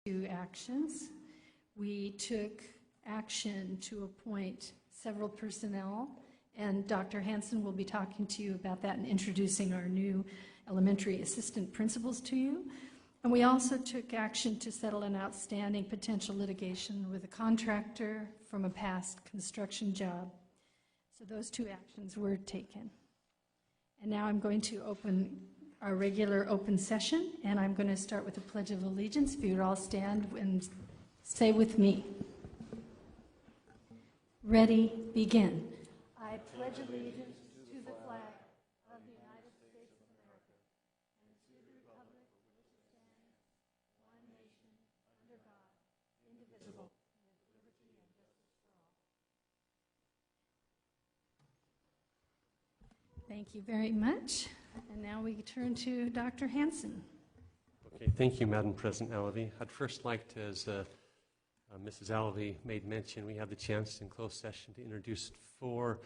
two actions. We took action to appoint several personnel, and Dr. Hansen will be talking to you about that and introducing our new elementary assistant principals to you. And we also took action to settle an outstanding potential litigation with a contractor from a past construction job. So those two actions were taken. And now I'm going to open our regular open session, and I'm going to start with the Pledge of Allegiance. If you would all stand and say with me. Ready, begin. I pledge allegiance to the flag of the United States of America and to the republic for which it stands, one nation, under God, indivisible, with liberty and justice for all. Thank you very much. And now we turn to Dr. Hansen. Okay, thank you, Madam President Alvey. I'd first like to, as Mrs. Alvey made mention, we have the chance in closed session to introduce 4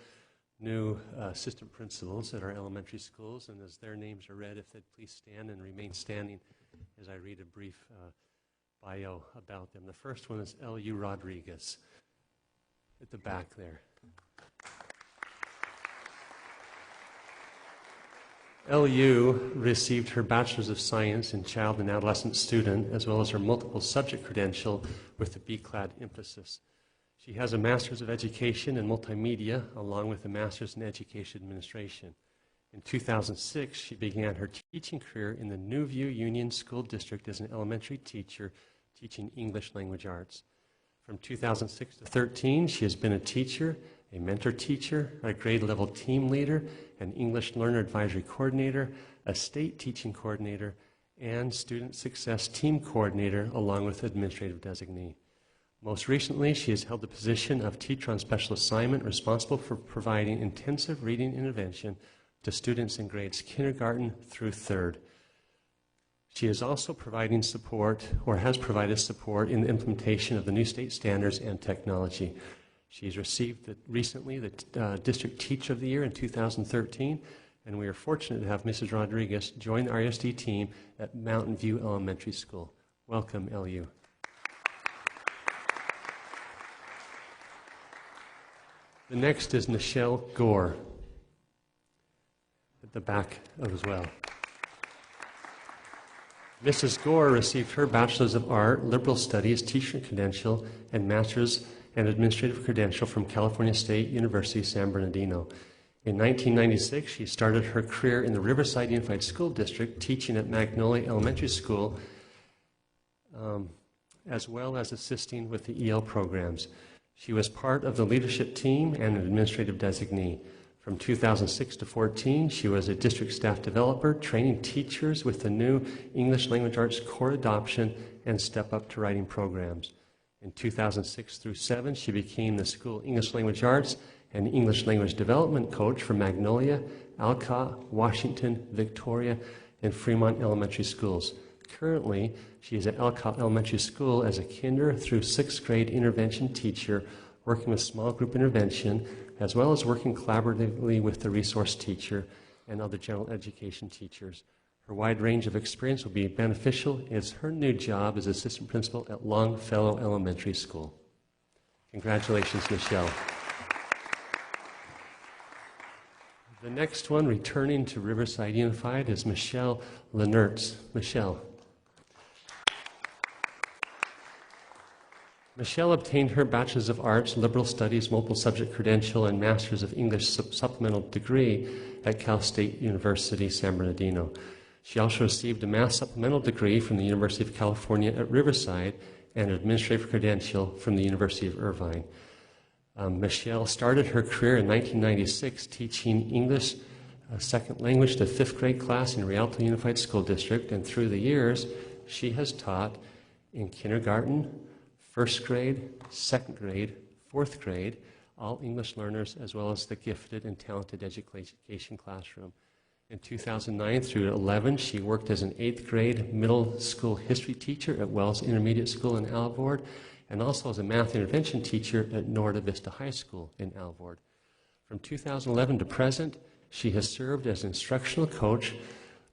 new assistant principals at our elementary schools, and as their names are read, if they'd please stand and remain standing as I read a brief bio about them. The first one is L.U. Rodriguez at the back there. L.U. received her Bachelor's of Science in Child and Adolescent Student, as well as her multiple subject credential with the BCLAD emphasis. She has a Master's of Education in Multimedia, along with a Master's in Education Administration. In 2006, she began her teaching career in the Newview Union School District as an elementary teacher, teaching English language arts. From 2006 to 2013, she has been a teacher, a mentor teacher, a grade level team leader, an English Learner Advisory Coordinator, a state teaching coordinator, and student success team coordinator, along with administrative designee. Most recently, she has held the position of teacher on special assignment, responsible for providing intensive reading intervention to students in grades kindergarten through 3rd. She is also providing support, or has provided support, in the implementation of the new state standards and technology. She's received recently the District Teacher of the Year in 2013, and we are fortunate to have Mrs. Rodriguez join the RSD team at Mountain View Elementary School. Welcome, LU. The next is Michelle Gore at the back as well. Mrs. Gore received her Bachelor's of Art, Liberal Studies, teacher credential, and Master's and Administrative credential from California State University, San Bernardino. In 1996, she started her career in the Riverside Unified School District, teaching at Magnolia Elementary School, as well as assisting with the EL programs. She was part of the leadership team and an administrative designee. From 2006 to 2014, she was a district staff developer, training teachers with the new English Language Arts core adoption and Step Up to Writing programs. In 2006 through 2007, she became the school English Language Arts and English Language Development Coach for Magnolia, Alcott, Washington, Victoria, and Fremont Elementary Schools. Currently, she is at Alcott Elementary School as a kinder through 6th grade intervention teacher, working with small group intervention, as well as working collaboratively with the resource teacher and other general education teachers. Her wide range of experience will be beneficial as her new job as assistant principal at Longfellow Elementary School. Congratulations, Michelle. The next one, returning to Riverside Unified, is Michelle Lenertz. Michelle. Michelle obtained her Bachelor's of Arts, Liberal Studies, Multiple Subject Credential, and Master's of English Supplemental Degree at Cal State University, San Bernardino. She also received a Math Supplemental Degree from the University of California at Riverside and an Administrative Credential from the University of Irvine. Michelle started her career in 1996 teaching English second language to 5th grade class in Rialto Unified School District, and through the years, she has taught in kindergarten, 1st grade, 2nd grade, 4th grade, all English learners, as well as the gifted and talented education classroom. In 2009 through 2011, she worked as an 8th grade middle school history teacher at Wells Intermediate School in Alvord, and also as a math intervention teacher at Norda Vista High School in Alvord. From 2011 to present, she has served as instructional coach,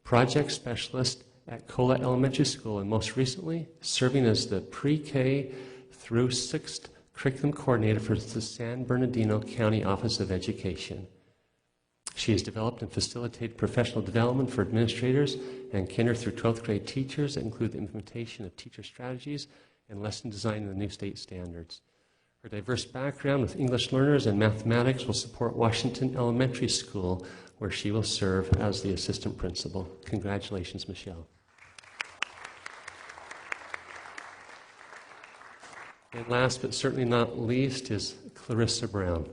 project specialist at Colette Elementary School, and most recently, serving as the pre-K through 6th curriculum coordinator for the San Bernardino County Office of Education. She has developed and facilitated professional development for administrators and kinder through 12th grade teachers that include the implementation of teacher strategies and lesson design in the new state standards. Her diverse background with English learners and mathematics will support Washington Elementary School, where she will serve as the assistant principal. Congratulations, Michelle. And last but certainly not least is Clarissa Brown.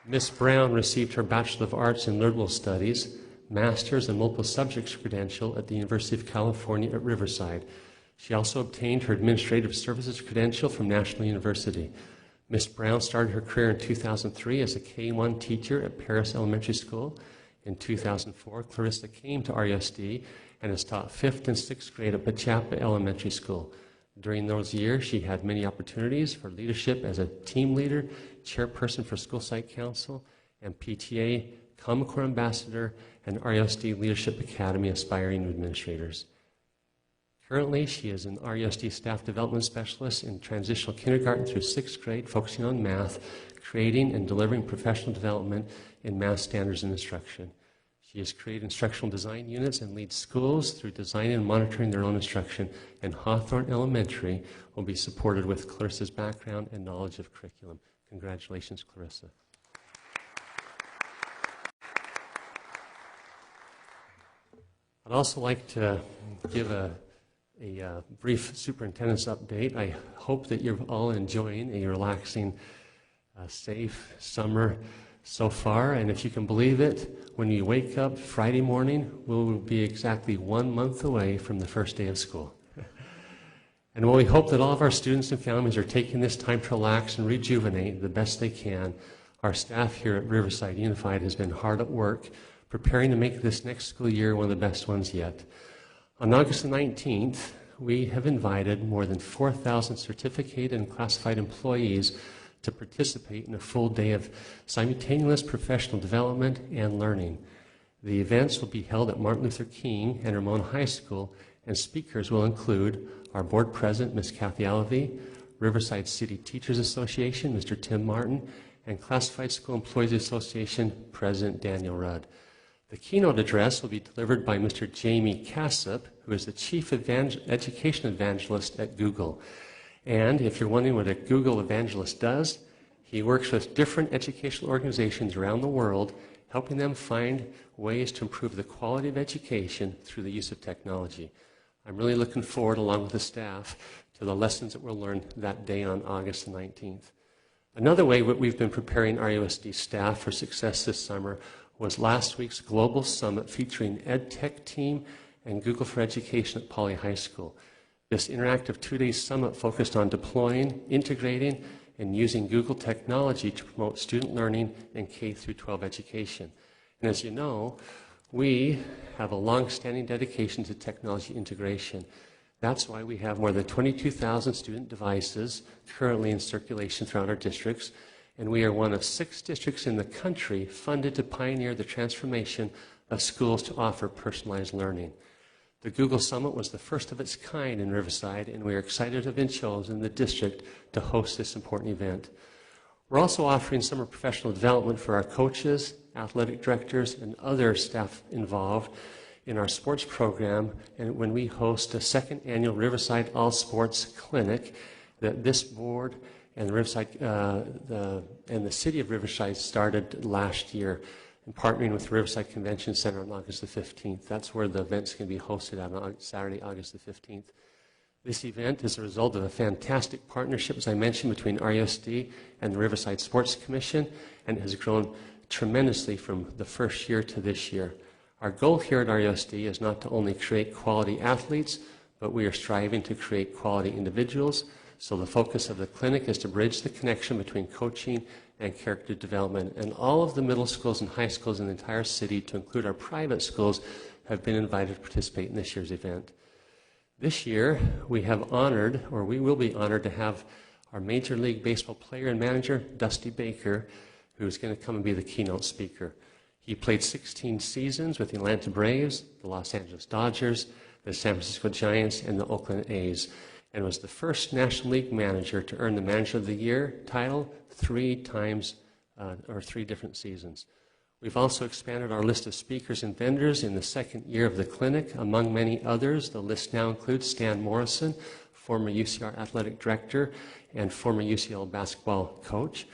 Miss Brown received her Bachelor of Arts in Learnable Studies, Master's in Multiple Subjects credential at the University of California at Riverside. She also obtained her Administrative Services credential from National University. Miss Brown started her career in 2003 as a K-1 teacher at Paris Elementary School. In 2004, Clarissa came to RUSD and has taught 5th and 6th grade at Pachapa Elementary School. During those years, she had many opportunities for leadership as a team leader, chairperson for School Site Council, and PTA, Common Core Ambassador, and RUSD Leadership Academy aspiring administrators. Currently, she is an RUSD Staff Development Specialist in transitional kindergarten through 6th grade, focusing on math, creating and delivering professional development in math standards and instruction. She has created instructional design units and leads schools through designing and monitoring their own instruction, and Hawthorne Elementary will be supported with Clarissa's background and knowledge of curriculum. Congratulations, Clarissa. I'd also like to give a brief superintendent's update. I hope that you're all enjoying a relaxing, safe summer so far, and if you can believe it, when you wake up Friday morning, we'll be exactly 1 month away from the first day of school. And while we hope that all of our students and families are taking this time to relax and rejuvenate the best they can, our staff here at Riverside Unified has been hard at work preparing to make this next school year one of the best ones yet. On August the 19th, we have invited more than 4,000 certificated and classified employees to participate in a full day of simultaneous professional development and learning. The events will be held at Martin Luther King and Ramon High School, and speakers will include our board president, Ms. Kathy Alavey, Riverside City Teachers Association, Mr. Tim Martin, and Classified School Employees Association President Daniel Rudd. The keynote address will be delivered by Mr. Jamie Cassip, who is the Chief Education Evangelist at Google. And if you're wondering what a Google evangelist does, he works with different educational organizations around the world, helping them find ways to improve the quality of education through the use of technology. I'm really looking forward, along with the staff, to the lessons that we'll learn that day on August the 19th. Another way we've been preparing RUSD staff for success this summer was last week's Global Summit featuring EdTech Team and Google for Education at Poly High School. This interactive 2-day summit focused on deploying, integrating, and using Google technology to promote student learning in K-12 education. And as you know, we have a long-standing dedication to technology integration. That's why we have more than 22,000 student devices currently in circulation throughout our districts, and we are one of 6 districts in the country funded to pioneer the transformation of schools to offer personalized learning. The Google Summit was the first of its kind in Riverside, and we are excited to have been chosen in the district to host this important event. We're also offering summer professional development for our coaches, athletic directors, and other staff involved in our sports program, and when we host a 2nd annual Riverside All Sports Clinic that this board and the Riverside and the city of Riverside started last year, and partnering with the Riverside Convention Center on August the 15th. That's where the event's going to be hosted on Saturday, August the 15th. This event is a result of a fantastic partnership, as I mentioned, between RUSD and the Riverside Sports Commission, and has grown tremendously from the first year to this year. Our goal here at RUSD is not to only create quality athletes, but we are striving to create quality individuals. So the focus of the clinic is to bridge the connection between coaching and character development. And all of the middle schools and high schools in the entire city, to include our private schools, have been invited to participate in this year's event. This year, we will be honored to have our Major League Baseball player and manager, Dusty Baker, who's going to come and be the keynote speaker. He played 16 seasons with the Atlanta Braves, the Los Angeles Dodgers, the San Francisco Giants, and the Oakland A's, and was the first National League manager to earn the Manager of the Year title 3 times, or 3 different seasons. We've also expanded our list of speakers and vendors in the second year of the clinic. Among many others, the list now includes Stan Morrison, former UCR athletic director and former UCL basketball coach,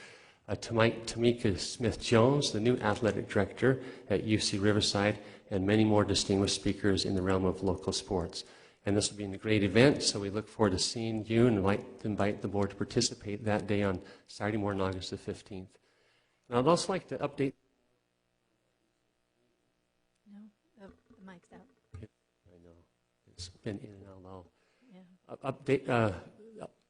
Tamika Smith-Jones, the new athletic director at UC Riverside, and many more distinguished speakers in the realm of local sports. And this will be a great event, so we look forward to seeing you and invite the board to participate that day on Saturday morning, August the 15th. And I'd also like to update. No, the mic's out. I know, it's been in and out all. Yeah.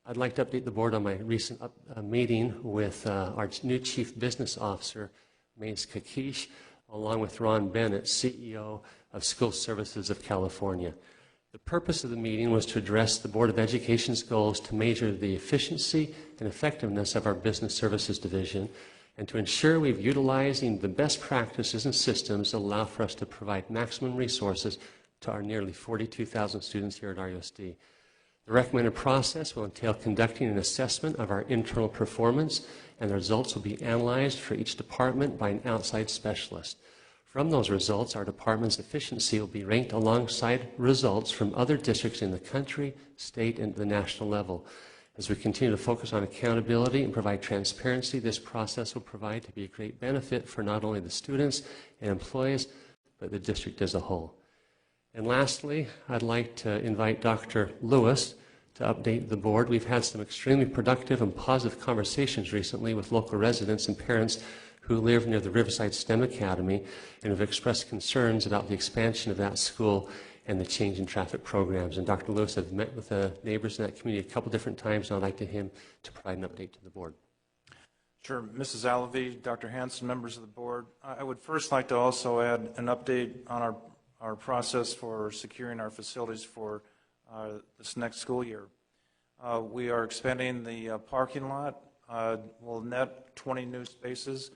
I'd like to update the board on my recent meeting with our new Chief Business Officer, Mace Kakish, along with Ron Bennett, CEO of School Services of California. The purpose of the meeting was to address the Board of Education's goals to measure the efficiency and effectiveness of our Business Services Division and to ensure we've utilizing the best practices and systems that allow for us to provide maximum resources to our nearly 42,000 students here at RUSD. The recommended process will entail conducting an assessment of our internal performance, and the results will be analyzed for each department by an outside specialist. From those results, our department's efficiency will be ranked alongside results from other districts in the country, state, and the national level. As we continue to focus on accountability and provide transparency, this process will provide to be a great benefit for not only the students and employees, but the district as a whole. And lastly, I'd like to invite Dr. Lewis to update the board. We've had some extremely productive and positive conversations recently with local residents and parents who live near the Riverside STEM Academy and have expressed concerns about the expansion of that school and the change in traffic programs. And Dr. Lewis has met with the neighbors in that community a couple different times, and I'd like him to provide an update to the board. Sure. Mrs. Alavi, Dr. Hanson, members of the board, I would first like to also add an update on our process for securing our facilities for this next school year. We are expanding the parking lot. We'll net 20 new spaces.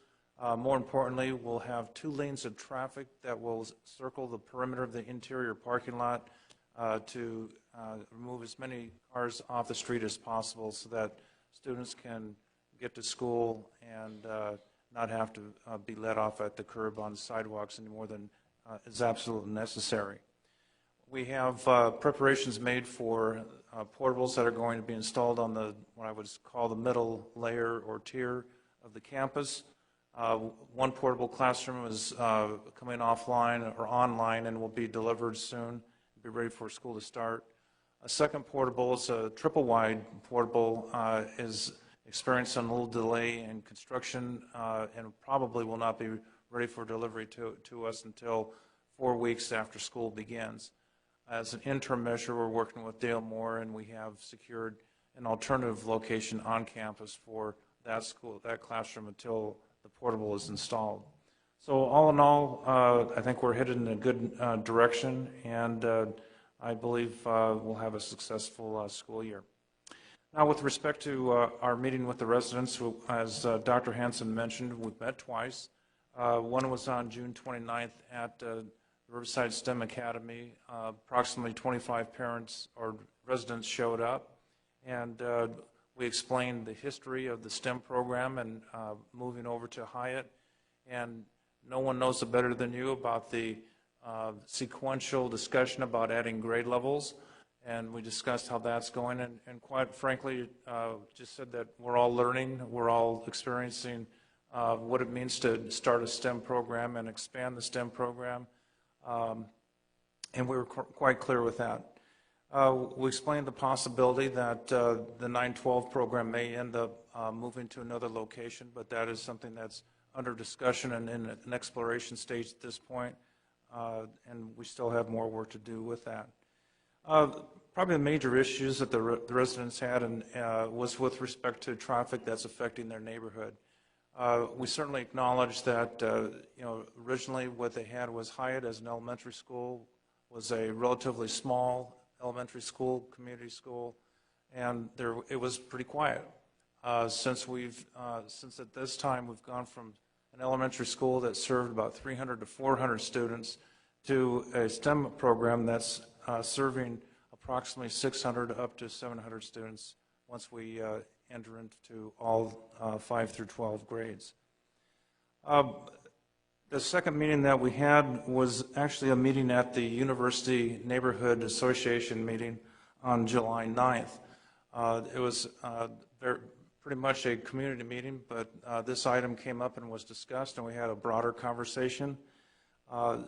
More importantly, we'll have 2 lanes of traffic that will circle the perimeter of the interior parking lot to remove as many cars off the street as possible so that students can get to school and not have to be let off at the curb on sidewalks any more than is absolutely necessary. We have preparations made for portables that are going to be installed on what I would call the middle layer or tier of the campus. One portable classroom is coming offline or online and will be delivered soon, be ready for school to start. A second portable is a triple wide portable, is experiencing a little delay in construction and probably will not be ready for delivery to us until 4 weeks after school begins. As an interim measure, we're working with Dale Moore, and we have secured an alternative location on campus for that school, that classroom, until the portable is installed. So all in all, I think we're headed in a good direction, and I believe we'll have a successful school year. Now, with respect to our meeting with the residents, as Dr. Hanson mentioned, we've met twice. One was on June 29th at the Riverside STEM Academy. Approximately 25 parents or residents showed up, and we explained the history of the STEM program and moving over to Hyatt. And no one knows it better than you about the sequential discussion about adding grade levels. And we discussed how that's going, and quite frankly, just said that we're all learning, we're all experiencing what it means to start a STEM program and expand the STEM program, and we were quite clear with that. We explained the possibility that the 912 program may end up moving to another location, but that is something that's under discussion and in an exploration stage at this point, and we still have more work to do with that. Probably the major issues that the residents had was with respect to traffic that's affecting their neighborhood. We certainly acknowledge that originally what they had was Hyatt as an elementary school, was a relatively small elementary school, community school, and it was pretty quiet. Since at this time we've gone from an elementary school that served about 300 to 400 students to a STEM program that's serving approximately 600 up to 700 students once we enter into all 5 through 12 grades. The second meeting that we had was actually a meeting at the University Neighborhood Association meeting on July 9th. It was pretty much a community meeting, but this item came up and was discussed, and we had a broader conversation.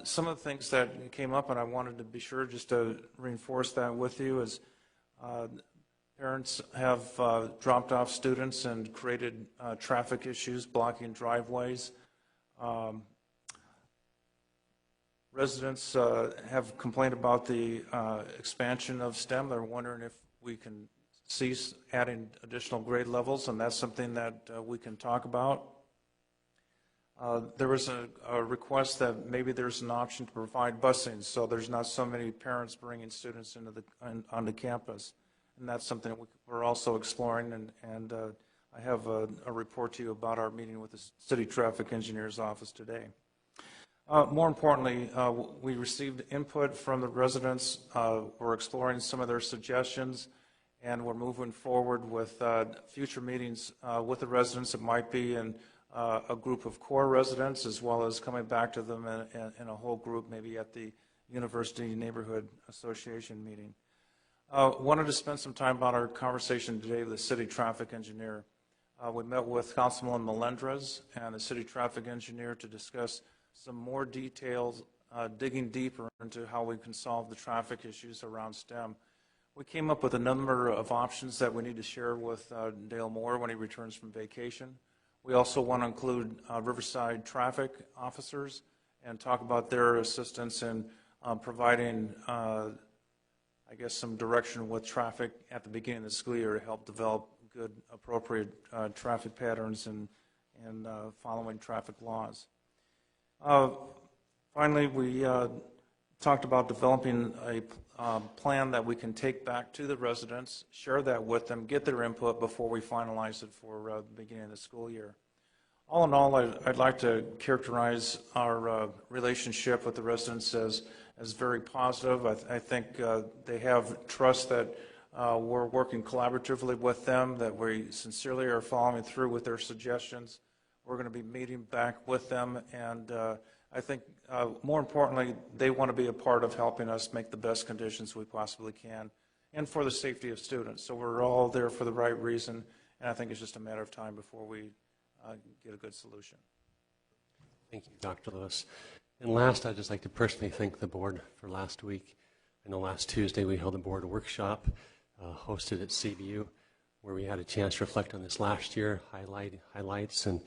Some of the things that came up, and I wanted to be sure just to reinforce that with you, is parents have dropped off students and created traffic issues, blocking driveways. Residents have complained about the expansion of STEM. They're wondering if we can cease adding additional grade levels, and that's something that we can talk about. There was a request that maybe there's an option to provide busing, so there's not so many parents bringing students onto campus, and that's something that we're also exploring, and I have a report to you about our meeting with the City Traffic Engineer's Office today. More importantly, we received input from the residents. We're exploring some of their suggestions, and we're moving forward with future meetings with the residents. It might be in a group of core residents, as well as coming back to them in a whole group, maybe at the University Neighborhood Association meeting. Wanted to spend some time about our conversation today with the City Traffic Engineer. We met with Councilman Melendrez and the City Traffic Engineer to discuss some more details, digging deeper into how we can solve the traffic issues around STEM. We came up with a number of options that we need to share with Dale Moore when he returns from vacation. We also want to include Riverside traffic officers and talk about their assistance in providing, I guess, some direction with traffic at the beginning of the school year to help develop good, appropriate traffic patterns and following traffic laws. Finally, we talked about developing a plan that we can take back to the residents, share that with them, get their input before we finalize it for the beginning of the school year. All in all, I'd like to characterize our relationship with the residents as very positive. I think they have trust that we're working collaboratively with them, that we sincerely are following through with their suggestions. We're going to be meeting back with them, and I think more importantly, they want to be a part of helping us make the best conditions we possibly can, and for the safety of students. So we're all there for the right reason, and I think it's just a matter of time before we get a good solution. Thank you, Dr. Lewis. And last, I'd just like to personally thank the board for last week. I know last Tuesday we held a board workshop hosted at CVU, where we had a chance to reflect on this last year, highlights and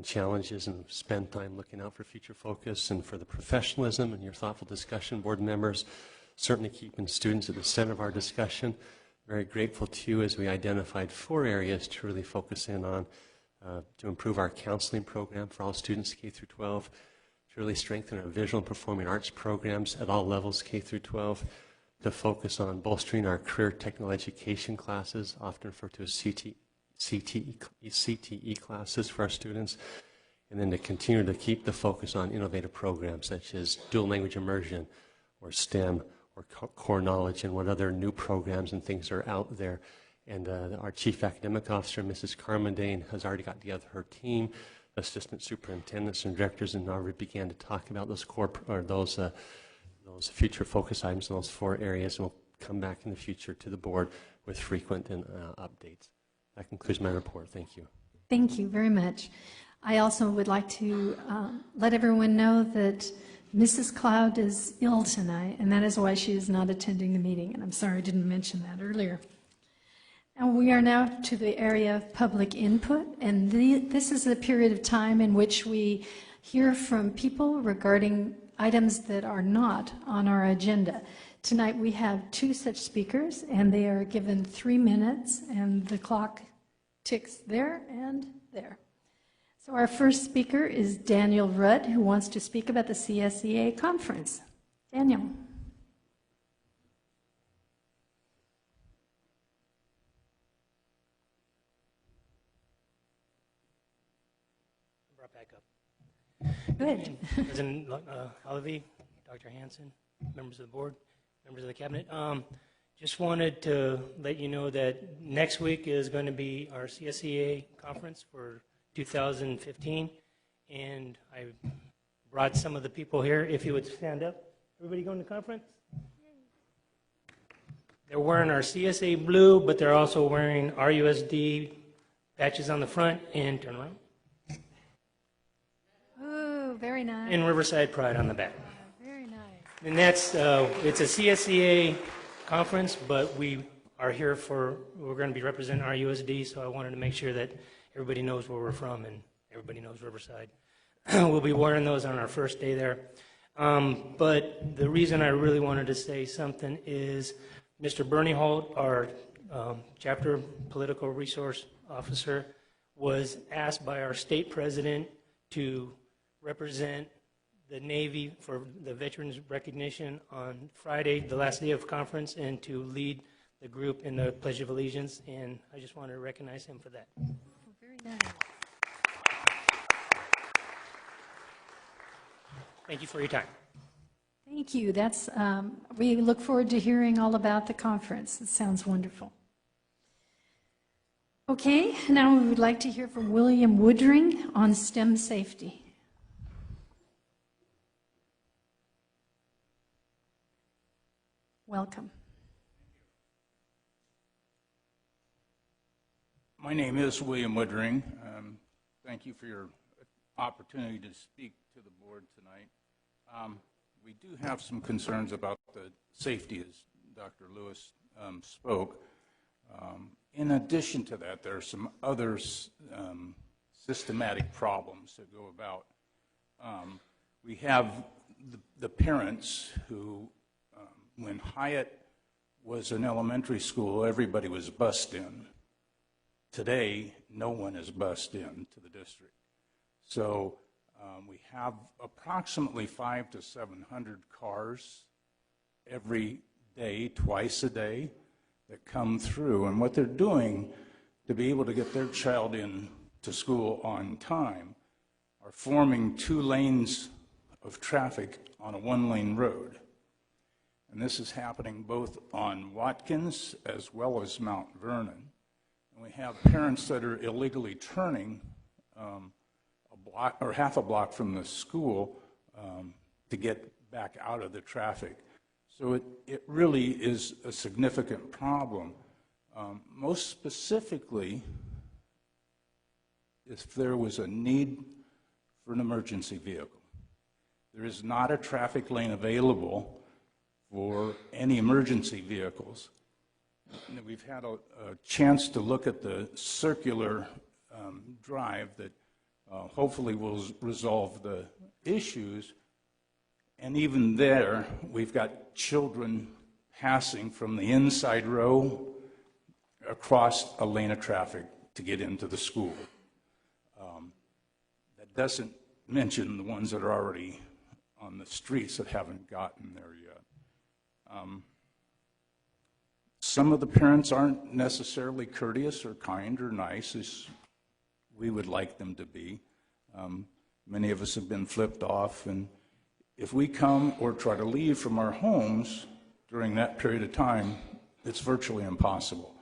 challenges, and spend time looking out for future focus and for the professionalism and your thoughtful discussion, board members, certainly keeping students at the center of our discussion. Very grateful to you as we identified 4 areas to really focus in on to improve our counseling program for all students K through 12, to really strengthen our visual and performing arts programs at all levels K through 12, to focus on bolstering our career technical education classes, often referred to as CTE classes for our students, and then to continue to keep the focus on innovative programs such as dual language immersion or STEM or core knowledge, and what other new programs and things are out there. And our Chief Academic Officer, Mrs. Carmondane, has already got together her team, assistant superintendents and directors, and already began to talk about those core or those future focus items in those 4 areas, and we'll come back in the future to the board with frequent and updates. That concludes my report. Thank you. Thank you very much. I also would like to let everyone know that Mrs. Cloud is ill tonight, and that is why she is not attending the meeting. And I'm sorry I didn't mention that earlier. And we are now to the area of public input, and this is a period of time in which we hear from people regarding items that are not on our agenda. Tonight we have 2 such speakers, and they are given 3 minutes, and the clock ticks there and there. So our first speaker is Daniel Rudd, who wants to speak about the CSEA conference. Daniel. Brought back up. Good. President Alavi, Dr. Hanson, members of the board, members of the cabinet. Just wanted to let you know that next week is going to be our CSEA conference for 2015, and I brought some of the people here. If you would stand up. Everybody going to the conference? They're wearing our CSA blue, but they're also wearing RUSD patches on the front, and turn around, Ooh, very nice. and Riverside Pride on the back. Very nice. And that's, it's a CSEA conference, but we are here we're going to be representing RUSD, so I wanted to make sure that everybody knows where we're from and everybody knows Riverside. We'll be wearing those on our first day there. But the reason I really wanted to say something is Mr. Bernie Holt, our chapter political resource officer, was asked by our state president to represent the Navy for the Veterans Recognition on Friday, the last day of conference, and to lead the group in the Pledge of Allegiance, and I just wanted to recognize him for that. Very nice. Thank you for your time. Thank you. We look forward to hearing all about the conference. It sounds wonderful. Okay, now we would like to hear from William Woodring on STEM safety. Welcome. My name is William Woodring. Thank you for your opportunity to speak to the board tonight. We do have some concerns about the safety, as Dr. Lewis spoke. In addition to that, there are some other systematic problems that go about. We have the parents who, when Hyatt was an elementary school, everybody was bussed in. Today, no one is bussed in to the district. So we have approximately 500 to 700 cars every day, twice a day, that come through. And what they're doing to be able to get their child in to school on time are forming 2 lanes of traffic on a 1-lane road. And this is happening both on Watkins as well as Mount Vernon. And we have parents that are illegally turning a block or half a block from the school to get back out of the traffic. So it really is a significant problem. Most specifically, if there was a need for an emergency vehicle. There is not a traffic lane available for any emergency vehicles. We've had a chance to look at the circular drive that hopefully will resolve the issues. And even there, we've got children passing from the inside row across a lane of traffic to get into the school. That doesn't mention the ones that are already on the streets that haven't gotten there yet. Some of the parents aren't necessarily courteous or kind or nice as we would like them to be. Many of us have been flipped off, and if we come or try to leave from our homes during that period of time, it's virtually impossible.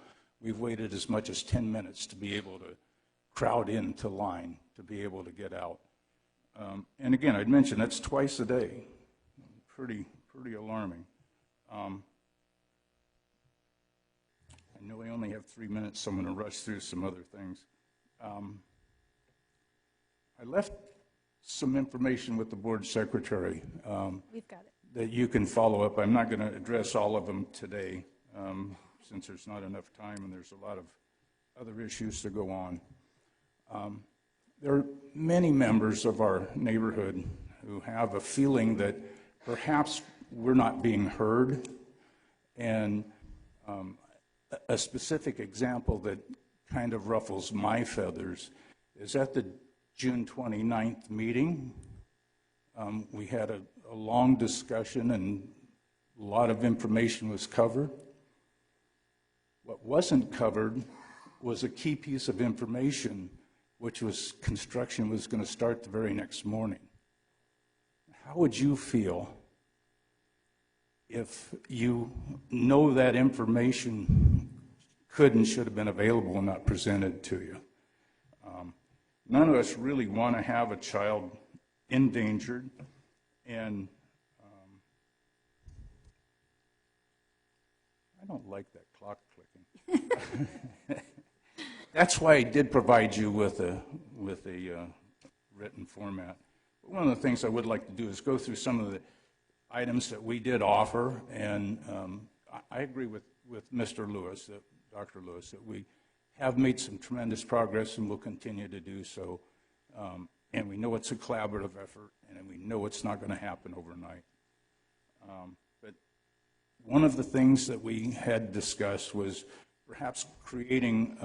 We've waited as much as 10 minutes to be able to crowd into line, to be able to get out. And again, I'd mention that's twice a day. Pretty alarming. I know we only have 3 minutes, so I'm going to rush through some other things. I left some information with the board secretary. We've got it. That you can follow up. I'm not going to address all of them today since there's not enough time and there's a lot of other issues to go on. There are many members of our neighborhood who have a feeling that perhaps we're not being heard. And a specific example that kind of ruffles my feathers is at the June 29th meeting. We had a long discussion and a lot of information was covered. What wasn't covered was a key piece of information, which was construction was going to start the very next morning. how would you feel if you know that information could and should have been available and not presented to you? None of us really want to have a child endangered, and I don't like that clock clicking. That's why I did provide you with a written format. But one of the things I would like to do is go through some of the items that we did offer, and I agree with Mr. Lewis, Dr. Lewis, that we have made some tremendous progress and will continue to do so. And we know it's a collaborative effort, and we know it's not going to happen overnight. But one of the things that we had discussed was perhaps creating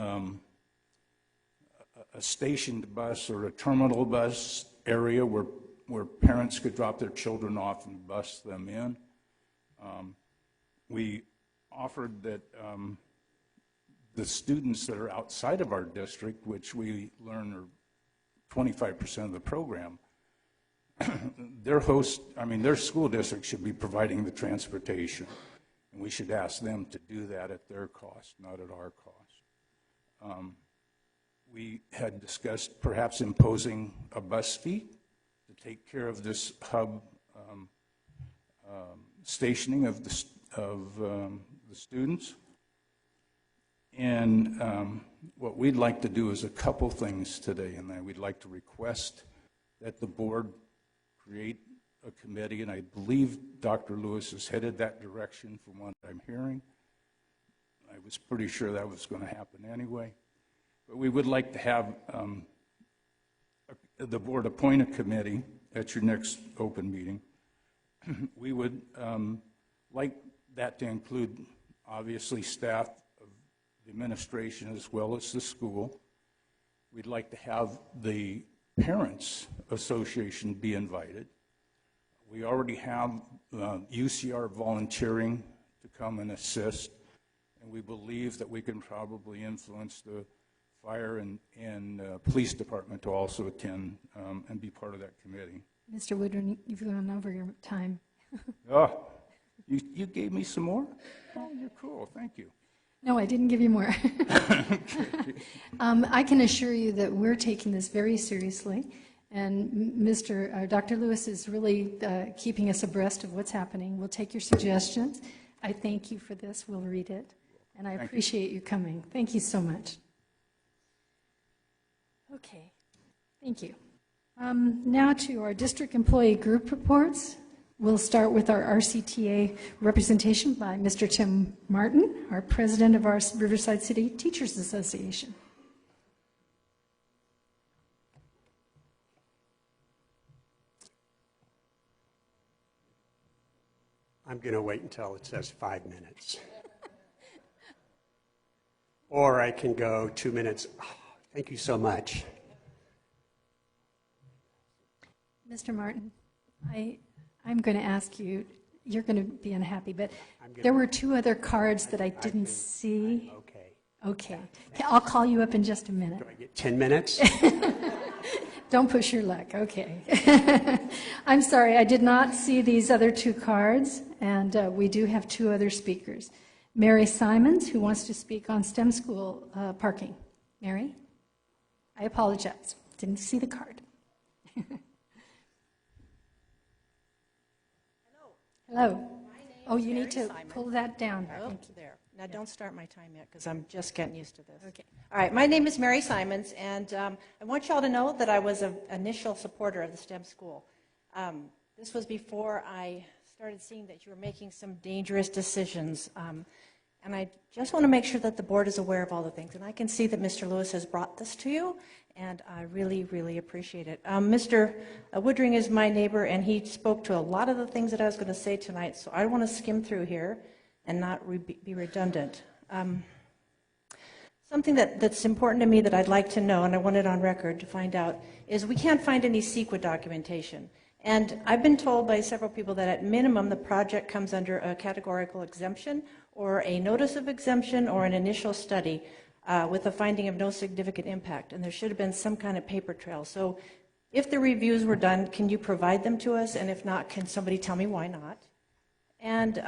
a stationed bus or a terminal bus area where parents could drop their children off and bus them in. We offered that the students that are outside of our district, which we learn are 25% of the program, their school district should be providing the transportation. And we should ask them to do that at their cost, not at our cost. We had discussed perhaps imposing a bus fee to take care of this hub stationing of the students. And what we'd like to do is a couple things today, and then we'd like to request that the board create a committee, and I believe Dr. Lewis has headed that direction from what I'm hearing. I was pretty sure that was going to happen anyway. But we would like to have the board appoint a committee at your next open meeting. We would like that to include, obviously, staff of the administration as well as the school. We'd like to have the Parents Association be invited. We already have UCR volunteering to come and assist, and we believe that we can probably influence the fire and police department to also attend and be part of that committee. Mr. Woodring, you've gone over your time. Oh, you gave me some more? Oh, you're cool. Thank you. No, I didn't give you more. I can assure you that we're taking this very seriously, and Dr. Lewis is really keeping us abreast of what's happening. We'll take your suggestions. I thank you for this. We'll read it, and I appreciate you coming. Thank you so much. Okay, thank you. Now to our district employee group reports. We'll start with our RCTA representation by Mr. Tim Martin, our president of our Riverside City Teachers Association. I'm going to wait until it says 5 minutes. Or I can go 2 minutes. Oh, thank you so much. Mr. Martin, I'm going to ask you, you're going to be unhappy, but there were 2 other cards that I didn't see. Okay. Okay. I'll call you up in just a minute. Do I get 10 minutes? Don't push your luck. Okay. I'm sorry, I did not see these other 2 cards, and we do have 2 other speakers. Mary Simons, who wants to speak on STEM school parking. Mary? I apologize. Didn't see the card. Hello. Oh, you need to pull that down. Oh, there. Now, don't start my time yet, because I'm just getting used to this. Okay. All right, my name is Mary Simons, and I want you all to know that I was an initial supporter of the STEM school. This was before I started seeing that you were making some dangerous decisions, and I just want to make sure that the board is aware of all the things. And I can see that Mr. Lewis has brought this to you, and I really, really appreciate it. Mr. Woodring is my neighbor, and he spoke to a lot of the things that I was going to say tonight, so I want to skim through here and not be redundant. Something that's important to me that I'd like to know, and I want it on record to find out, is we can't find any CEQA documentation. And I've been told by several people that at minimum the project comes under a categorical exemption or a notice of exemption or an initial study with a finding of no significant impact. And there should have been some kind of paper trail. So If the reviews were done, can you provide them to us? And if not, can somebody tell me why not? And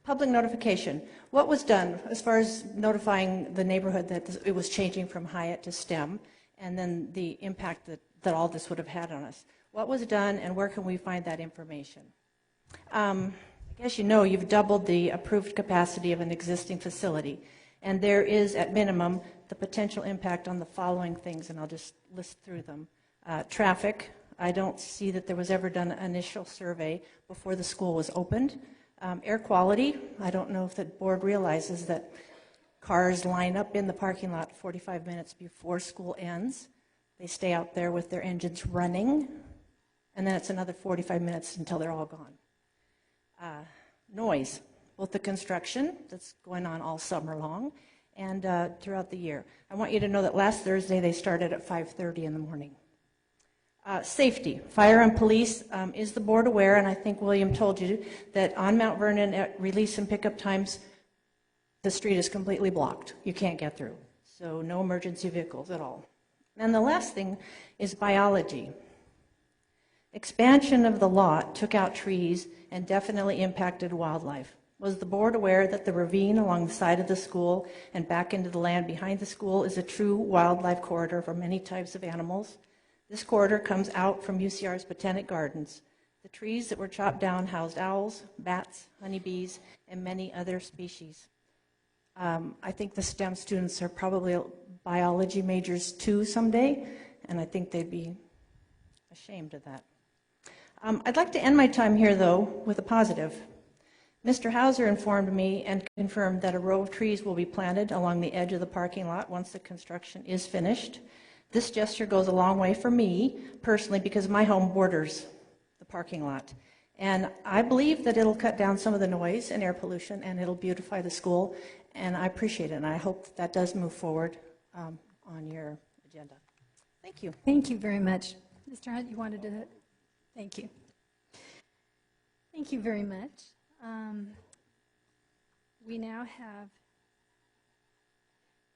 public notification. What was done as far as notifying the neighborhood that it was changing from Hyatt to STEM, and then the impact that all this would have had on us? What was done, and where can we find that information? I guess you know you've doubled the approved capacity of an existing facility, and there is, at minimum, the potential impact on the following things, and I'll just list through them. Traffic. I don't see that there was ever done an initial survey before the school was opened. Air quality. I don't know if the board realizes that cars line up in the parking lot 45 minutes before school ends. They stay out there with their engines running, and then it's another 45 minutes until they're all gone. Noise, both the construction that's going on all summer long and throughout the year. I want you to know that last Thursday they started at 5:30 in the morning. Safety, fire and police. Is the board aware, and I think William told you, that on Mount Vernon at release and pickup times, the street is completely blocked. You can't get through. So no emergency vehicles at all. And the last thing is biology. Expansion of the lot took out trees and definitely impacted wildlife. Was the board aware that the ravine along the side of the school and back into the land behind the school is a true wildlife corridor for many types of animals? This corridor comes out from UCR's Botanic Gardens. The trees that were chopped down housed owls, bats, honeybees, and many other species. I think the STEM students are probably biology majors too someday, and I think they'd be ashamed of that. I'd like to end my time here, though, with a positive. Mr. Hauser informed me and confirmed that a row of trees will be planted along the edge of the parking lot once the construction is finished. This gesture goes a long way for me, personally, because my home borders the parking lot. And I believe that it'll cut down some of the noise and air pollution, and it'll beautify the school, and I appreciate it, and I hope that does move forward on your agenda. Thank you. Thank you very much. Mr. Hunt, you wanted to? Thank you. Thank you very much. We now have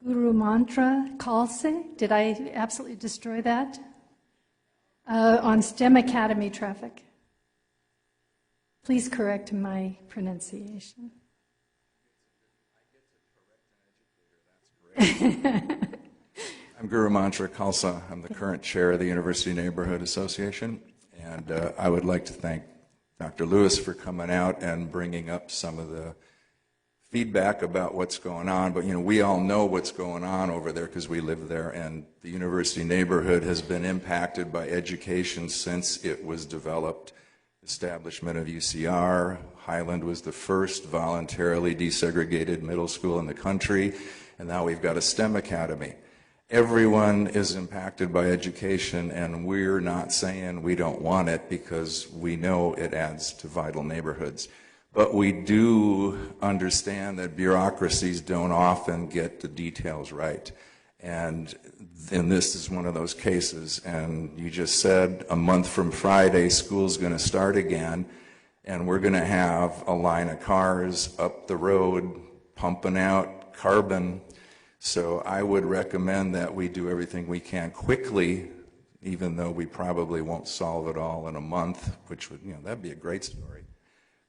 Guru Mantra Khalse. Did I absolutely destroy that? On STEM Academy traffic. Please correct my pronunciation. I'm Guru Mantra Khalsa. I'm the current chair of the University Neighborhood Association, and I would like to thank Dr. Lewis for coming out and bringing up some of the feedback about what's going on. But, you know, we all know what's going on over there because we live there, and the university neighborhood has been impacted by education since it was developed. Establishment of UCR. Highland was the first voluntarily desegregated middle school in the country, and now we've got a STEM academy. Everyone is impacted by education, and we're not saying we don't want it because we know it adds to vital neighborhoods. But we do understand that bureaucracies don't often get the details right. And this is one of those cases. And you just said a month from Friday, school's going to start again, and we're going to have a line of cars up the road pumping out carbon. So I would recommend that we do everything we can quickly, even though we probably won't solve it all in a month, which would, you know, that'd be a great story.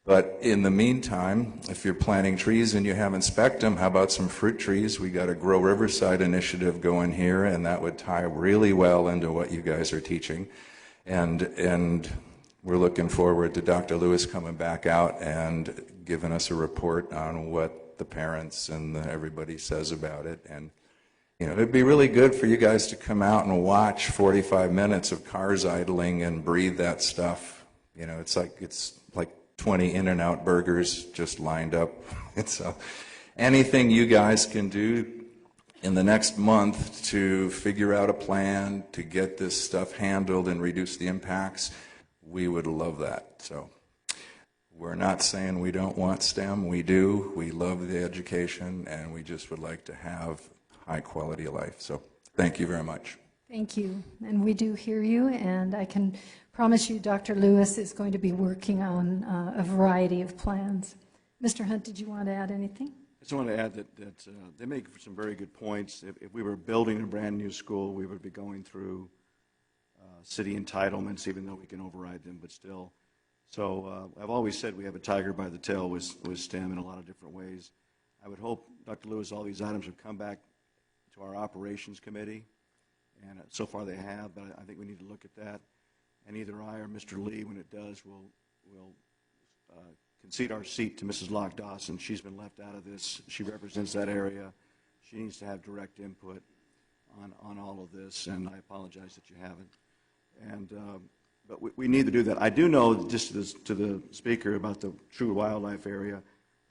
But in the meantime, if you're planting trees and you haven't spec'd them, how about some fruit trees? We got a Grow Riverside initiative going here, and that would tie really well into what you guys are teaching. And we're looking forward to Dr. Lewis coming back out and giving us a report on what the parents and everybody says about it. And, you know, it'd be really good for you guys to come out and watch 45 minutes of cars idling and breathe that stuff. You know, it's like 20 In-N-Out burgers just lined up. So anything you guys can do in the next month to figure out a plan to get this stuff handled and reduce the impacts, we would love that. So we're not saying we don't want STEM. We do. We love the education, and we just would like to have high quality of life. So thank you very much. Thank you. And we do hear you, and I can promise you Dr. Lewis is going to be working on a variety of plans. Mr. Hunt, did you want to add anything? I just want to add that they make some very good points. If we were building a brand new school, we would be going through city entitlements, even though we can override them, but still. So I've always said we have a tiger by the tail with STEM in a lot of different ways. I would hope, Dr. Lewis, all these items would come back to our operations committee, and so far they have, but I think we need to look at that. And either I or Mr. Lee, when it does, will concede our seat to Mrs. Locke Dawson. She's been left out of this. She represents that area. She needs to have direct input on all of this, and I apologize that you haven't. And but we need to do that. I do know, just to the speaker, about the true wildlife area.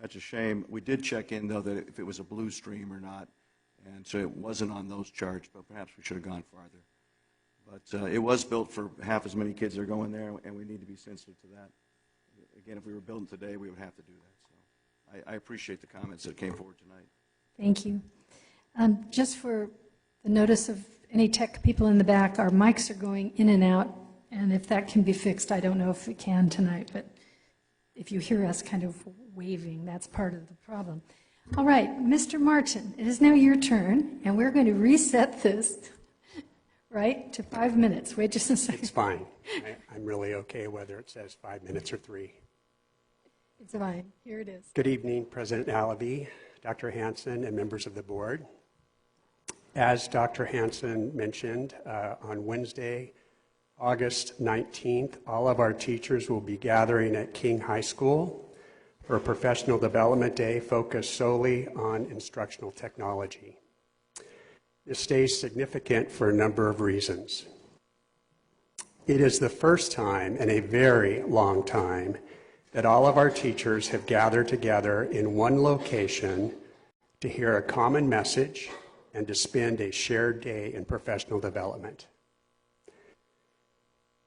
That's a shame. We did check in, though, that if it was a blue stream or not, and so it wasn't on those charts, but perhaps we should have gone farther. But it was built for half as many kids that are going there, and we need to be sensitive to that. Again, if we were building today, we would have to do that. So I appreciate the comments that came forward tonight. Thank you. Just for the notice of any tech people in the back, our mics are going in and out, and if that can be fixed, I don't know if it can tonight, but if you hear us kind of waving, that's part of the problem. All right, Mr. Martin, it is now your turn, and we're going to reset this, right, to 5 minutes. Wait just a second. It's fine. I'm really okay whether it says 5 minutes or 3. It's fine. Here it is. Good evening, President Alavi, Dr. Hansen, and members of the board. As Dr. Hansen mentioned, on Wednesday, August 19th, all of our teachers will be gathering at King High School for a professional development day focused solely on instructional technology. This day is significant for a number of reasons. It is the first time in a very long time that all of our teachers have gathered together in one location to hear a common message and to spend a shared day in professional development.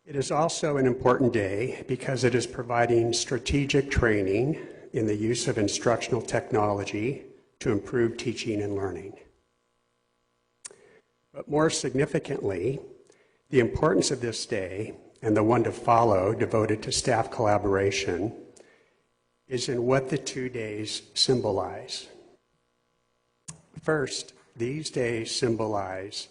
It is also an important day because it is providing strategic training in the use of instructional technology to improve teaching and learning. But more significantly, the importance of this day and the one to follow devoted to staff collaboration is in what the 2 days symbolize. First, these days symbolize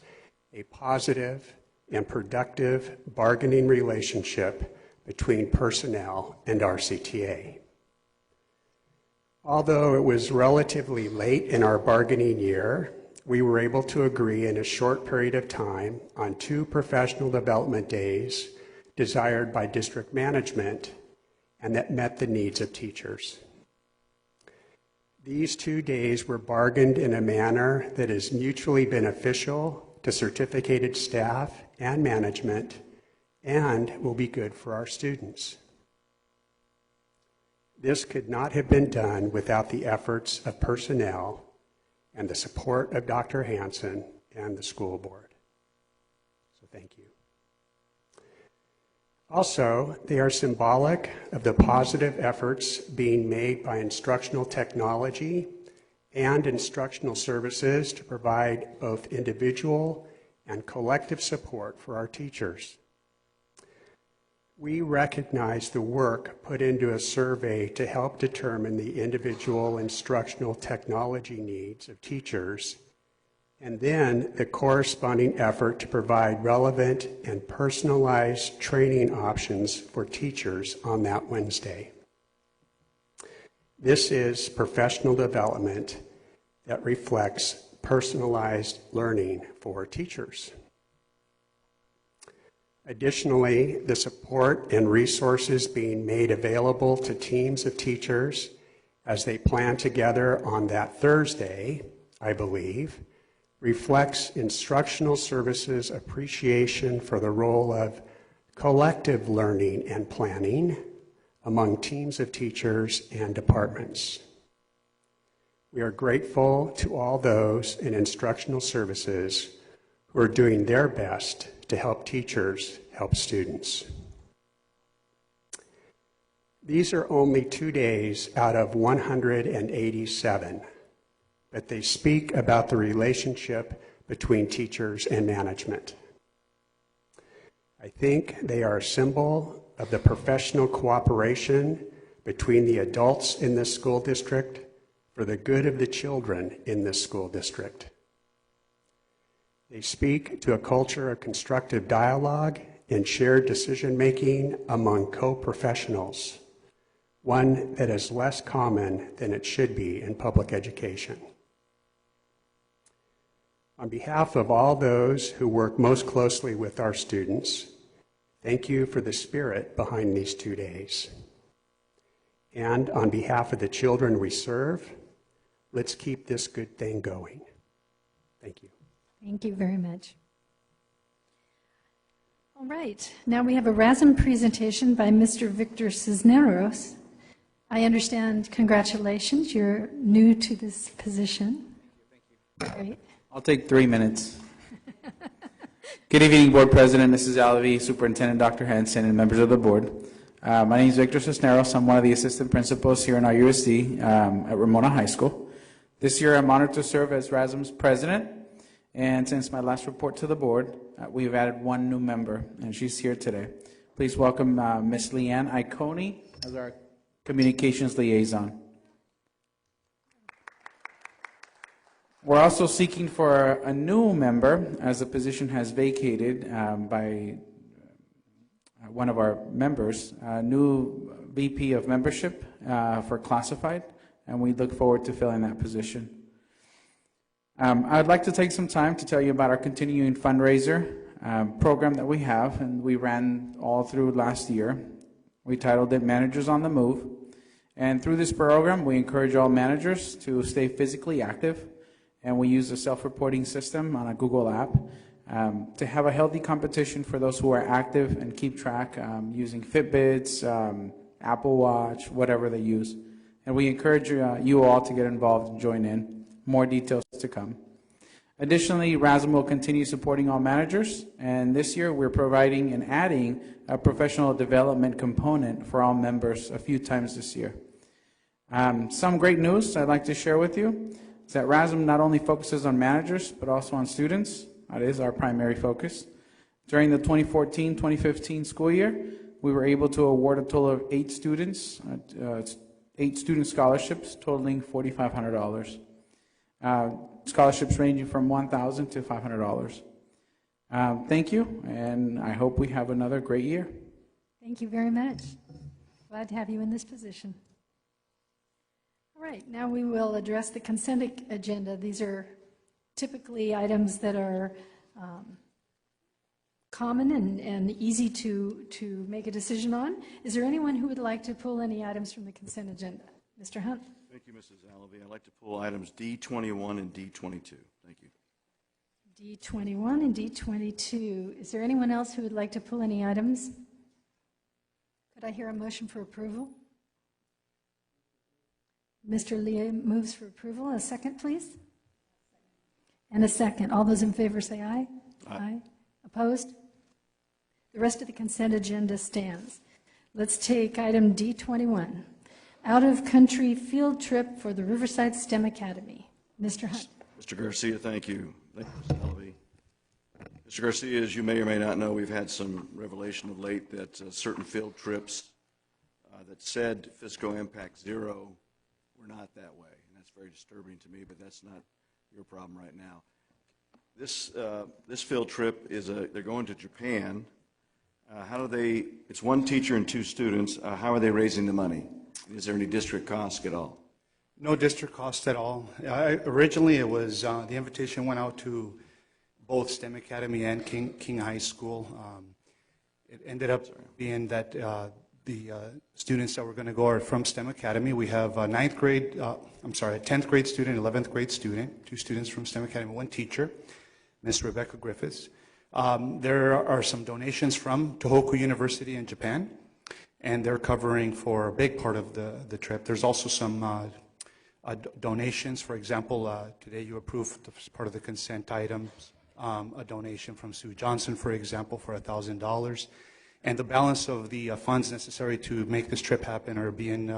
a positive and productive bargaining relationship between personnel and RCTA. Although it was relatively late in our bargaining year, we were able to agree in a short period of time on 2 professional development days desired by district management and that met the needs of teachers. These 2 days were bargained in a manner that is mutually beneficial to certificated staff and management and will be good for our students. This could not have been done without the efforts of personnel and the support of Dr. Hansen and the school board. So thank you. Also, they are symbolic of the positive efforts being made by instructional technology and instructional services to provide both individual and collective support for our teachers. We recognize the work put into a survey to help determine the individual instructional technology needs of teachers, and then the corresponding effort to provide relevant and personalized training options for teachers on that Wednesday. This is professional development that reflects personalized learning for teachers. Additionally, the support and resources being made available to teams of teachers as they plan together on that Thursday, I believe, reflects instructional services appreciation for the role of collective learning and planning among teams of teachers and departments. We are grateful to all those in instructional services who are doing their best to help teachers help students. These are only 2 days out of 187, but they speak about the relationship between teachers and management. I think they are a symbol of the professional cooperation between the adults in this school district for the good of the children in this school district. They speak to a culture of constructive dialogue in shared decision-making among co-professionals, one that is less common than it should be in public education. On behalf of all those who work most closely with our students, thank you for the spirit behind these 2 days. And on behalf of the children we serve, let's keep this good thing going. Thank you. Thank you very much. All right, now we have a RASM presentation by Mr. Victor Cisneros. I understand, congratulations, you're new to this position. Thank you. Great. I'll take 3 minutes. Good evening, Board President, Mrs. Alavi, Superintendent Dr. Hanson, and members of the board. My name is Victor Cisneros. I'm one of the assistant principals here in our USD at Ramona High School. This year, I'm honored to serve as RASM's president. And since my last report to the board, we've added one new member, and she's here today. Please welcome Ms. Leanne Iconi as our communications liaison. We're also seeking for a new member, as the position has vacated by one of our members, a new VP of membership for classified, and we look forward to filling that position. I'd like to take some time to tell you about our continuing fundraiser program that we have, and we ran all through last year. We titled it Managers on the Move. And through this program, we encourage all managers to stay physically active, and we use a self-reporting system on a Google app to have a healthy competition for those who are active and keep track using Fitbits, Apple Watch, whatever they use. And we encourage you all to get involved and join in. More details to come. Additionally, RASM will continue supporting all managers, and this year we're providing and adding a professional development component for all members a few times this year. Some great news I'd like to share with you is that RASM not only focuses on managers, but also on students. That is our primary focus. During the 2014-2015 school year, we were able to award a total of 8 students, 8 student scholarships totaling $4,500. Scholarships ranging from $1,000 to $500. Thank you, and I hope we have another great year. Thank you very much. Glad to have you in this position. All right, now we will address the consent agenda. These are typically items that are common and easy to make a decision on. Is there anyone who would like to pull any items from the consent agenda? Mr. Hunt? Thank you, Mrs. Alavi. I'd like to pull items D21 and D22. Thank you. D21 and D22. Is there anyone else who would like to pull any items? Could I hear a motion for approval? Mr. Lee moves for approval. A second, please. And a second. All those in favor say aye. Aye. Opposed? The rest of the consent agenda stands. Let's take item D21. Out-of-country field trip for the Riverside STEM Academy. Mr. Hunt. Mr. Garcia, thank you. Thank you, Mrs. Alavi. Mr. Garcia, as you may or may not know, we've had some revelation of late that certain field trips that said fiscal impact 0 were not that way. And that's very disturbing to me, but that's not your problem right now. This field trip is they're going to Japan. How do they, it's one teacher and 2 students. How are they raising the money? Is there any district cost at all? No district cost at all. Originally, it was the invitation went out to both STEM Academy and King High School. It ended up being that the students that were going to go are from STEM Academy. We have a 10th grade student, 11th grade student, 2 students from STEM Academy, 1 teacher, Miss Rebecca Griffiths. There are some donations from Tohoku University in Japan, and they're covering for a big part of the trip. There's also some donations. For example, today you approved as part of the consent items a donation from Sue Johnson, for example, for $1,000. And the balance of the funds necessary to make this trip happen are being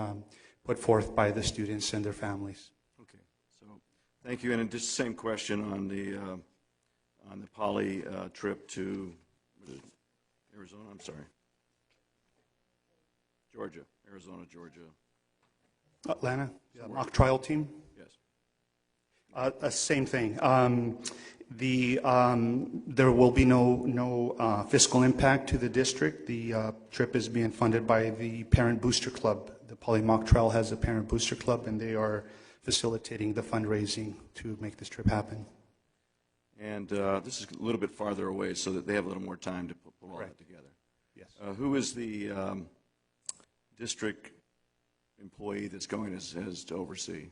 put forth by the students and their families. Okay, so thank you. And just the same question on the Poly trip to Arizona. I'm sorry. Georgia, Arizona, Georgia. Atlanta, mock trial team? Yes. Same thing. There will be no fiscal impact to the district. The trip is being funded by the Parent Booster Club. The Poly Mock Trial has a Parent Booster Club, and they are facilitating the fundraising to make this trip happen. And this is a little bit farther away so that they have a little more time to pull all that together. Yes. Who is the district employee that's going as to oversee?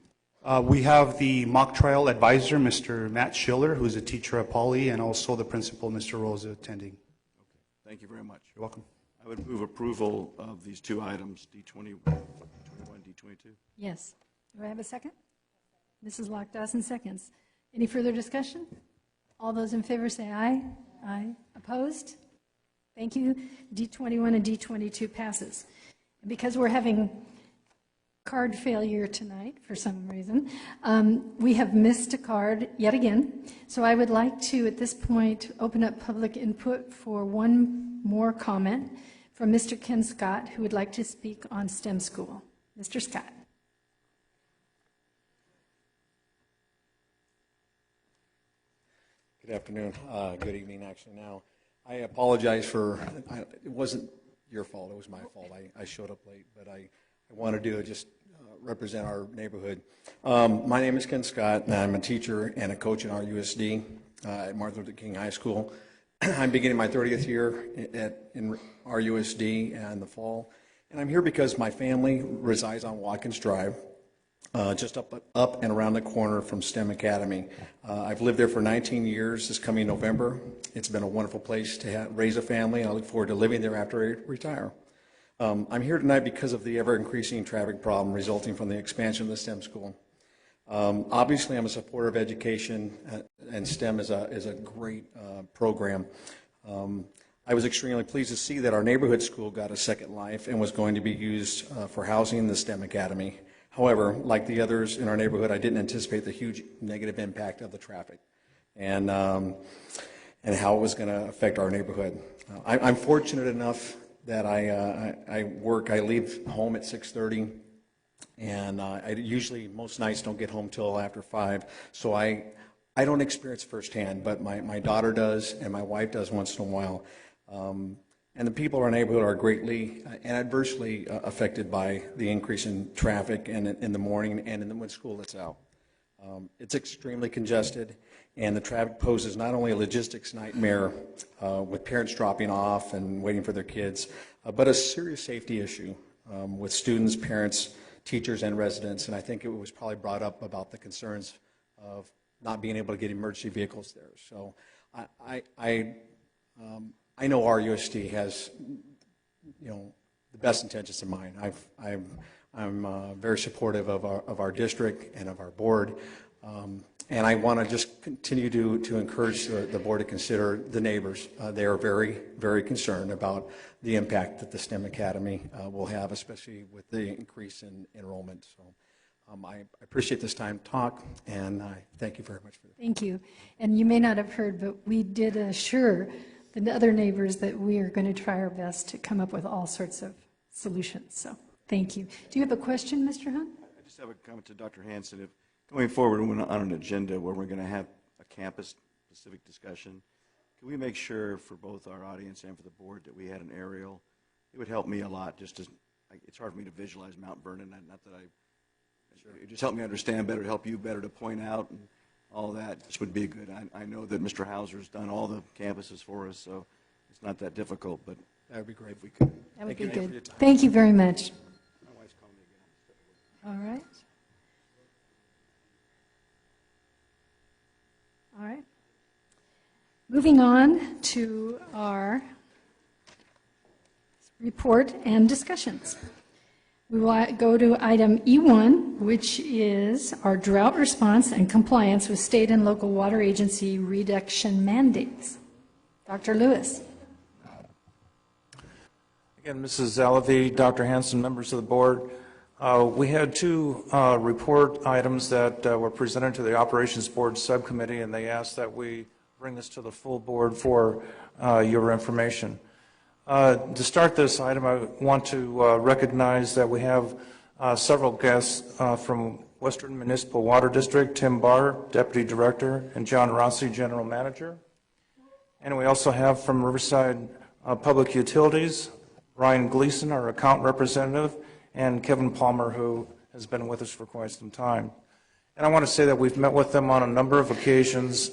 We have the mock trial advisor, Mr. Matt Schiller, who's a teacher at Poly, and also the principal, Mr. Rosa, attending. Okay. Thank you very much. You're welcome. I would move approval of these two items, D21, D22. Yes. Do I have a second? Mrs. Lock Dawson seconds. Any further discussion? All those in favor say aye. Aye. Opposed? Thank you. D21 and D22 passes. And because we're having card failure tonight for some reason, we have missed a card yet again. So I would like to, at this point, open up public input for one more comment from Mr. Ken Scott, who would like to speak on STEM School. Mr. Scott. Good afternoon. Good evening, actually, now. I apologize for, it wasn't your fault, it was my fault. I showed up late, but I wanted to just represent our neighborhood. My name is Ken Scott, and I'm a teacher and a coach in our USD at Martin Luther King High School. I'm beginning my 30th year in our USD in the fall, and I'm here because my family resides on Watkins Drive, just up and around the corner from STEM Academy. I've lived there for 19 years this coming November. It's been a wonderful place to raise a family, and I look forward to living there after I retire. I'm here tonight because of the ever-increasing traffic problem resulting from the expansion of the STEM school. Obviously, I'm a supporter of education, and STEM is a great program. I was extremely pleased to see that our neighborhood school got a second life and was going to be used for housing the STEM Academy. However, like the others in our neighborhood, I didn't anticipate the huge negative impact of the traffic and how it was going to affect our neighborhood. I'm fortunate enough that I leave home at 6:30, and I usually, most nights, don't get home till after 5, so I don't experience firsthand, but my daughter does, and my wife does once in a while. And the people of our neighborhood are greatly and adversely affected by the increase in traffic and in the morning and when school lets out. It's extremely congested, and the traffic poses not only a logistics nightmare with parents dropping off and waiting for their kids, but a serious safety issue with students, parents, teachers, and residents. And I think it was probably brought up about the concerns of not being able to get emergency vehicles there. So I know our USD has, the best intentions in mind. I'm very supportive of our district and of our board, and I want to just continue to encourage the board to consider the neighbors. They are very, very concerned about the impact that the STEM Academy will have, especially with the increase in enrollment. So I appreciate this time to talk, and I thank you very much for that. Thank you. And you may not have heard, but we did assure the other neighbors that we are going to try our best to come up with all sorts of solutions. So thank you. Do you have a question, Mr. Hunt? I just have a comment to Dr. Hanson. If going forward on an agenda where we're going to have a campus-specific discussion, can we make sure for both our audience and for the board that we had an aerial? It would help me a lot. It's hard for me to visualize Mount Vernon. Not that it just helped me understand better, help you better to point out and all that. This would be good. I know that Mr. Hauser's done all the campuses for us, so it's not that difficult, but that would be great if we could. That would be good. Thank you very much. My wife's calling me again. All right. All right. Moving on to our report and discussions. We will go to item E1, which is our drought response and compliance with state and local water agency reduction mandates. Dr. Lewis. Again, Mrs. Zalavi, Dr. Hanson, members of the board, we had two report items that were presented to the Operations Board Subcommittee, and they asked that we bring this to the full board for your information. To start this item, I want to recognize that we have several guests from Western Municipal Water District, Tim Barr, Deputy Director, and John Rossi, General Manager. And we also have from Riverside Public Utilities, Ryan Gleason, our account representative, and Kevin Palmer, who has been with us for quite some time. And I want to say that we've met with them on a number of occasions.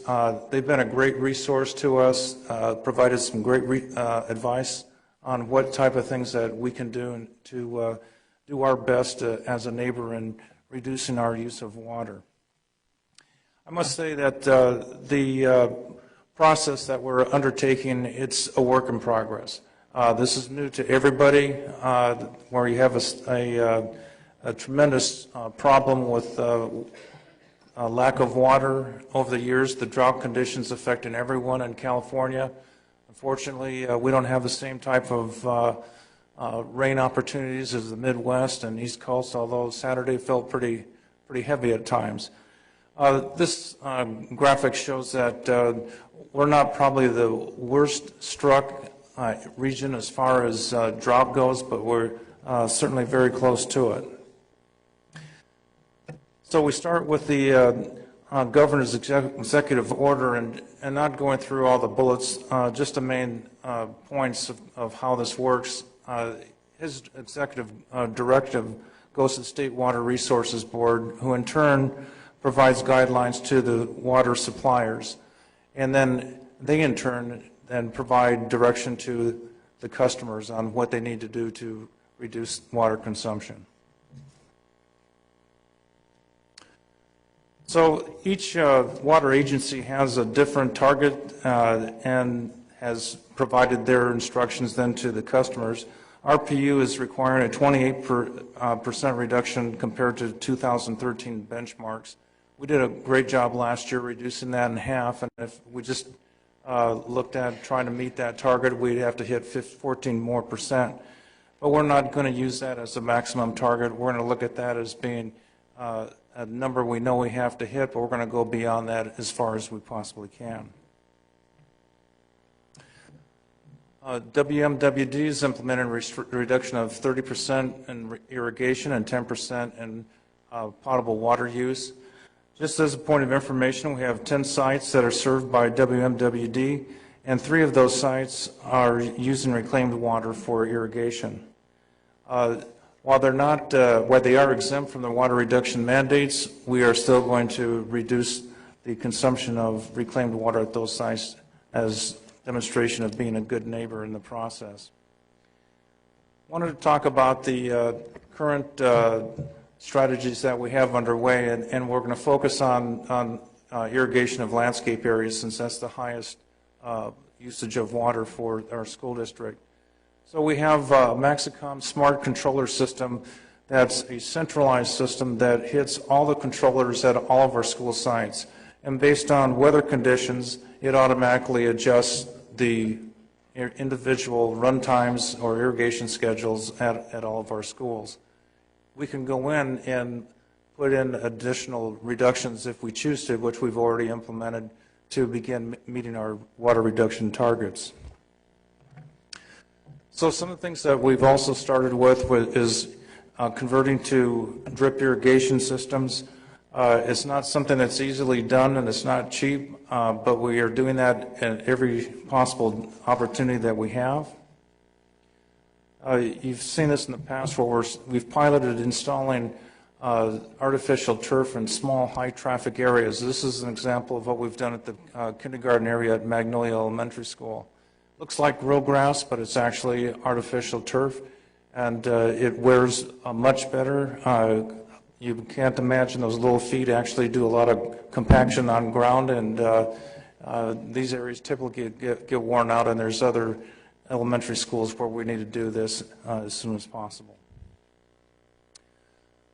They've been a great resource to us, provided some great advice on what type of things that we can do to do our best as a neighbor in reducing our use of water. I must say that the process that we're undertaking, it's a work in progress. This is new to everybody, where you have a tremendous problem with lack of water over the years, the drought conditions affecting everyone in California. Unfortunately, we don't have the same type of rain opportunities as the Midwest and East Coast, although Saturday felt pretty heavy at times. This graphic shows that we're not probably the worst struck region as far as drought goes, but we're certainly very close to it. So we start with the governor's executive order, and not going through all the bullets, just the main points of how this works. His executive directive goes to the State Water Resources Board, who in turn provides guidelines to the water suppliers, and then they in turn then provide direction to the customers on what they need to do to reduce water consumption. So each water agency has a different target and has provided their instructions then to the customers. RPU is requiring a 28% reduction compared to 2013 benchmarks. We did a great job last year reducing that in half, and if we just looked at trying to meet that target, we'd have to hit 14% more. But we're not going to use that as a maximum target. We're going to look at that as being a number we know we have to hit, but we're going to go beyond that as far as we possibly can. WMWD is implementing a reduction of 30% in irrigation and 10% in potable water use. Just as a point of information, we have 10 sites that are served by WMWD, and 3 of those sites are using reclaimed water for irrigation. While they are exempt from the water reduction mandates, we are still going to reduce the consumption of reclaimed water at those sites as demonstration of being a good neighbor in the process. I wanted to talk about the current strategies that we have underway, and we're going to focus on irrigation of landscape areas, since that's the highest usage of water for our school district. So we have Maxicom Smart Controller System. That's a centralized system that hits all the controllers at all of our school sites. And based on weather conditions, it automatically adjusts the individual run times or irrigation schedules at all of our schools. We can go in and put in additional reductions if we choose to, which we've already implemented to begin meeting our water reduction targets. So some of the things that we've also started with is converting to drip irrigation systems. It's not something that's easily done, and it's not cheap, but we are doing that at every possible opportunity that we have. You've seen this in the past where we've piloted installing artificial turf in small, high-traffic areas. This is an example of what we've done at the kindergarten area at Magnolia Elementary School. Looks like real grass, but it's actually artificial turf, and it wears much better. You can't imagine those little feet actually do a lot of compaction on ground, and these areas typically get worn out, and there's other elementary schools where we need to do this as soon as possible.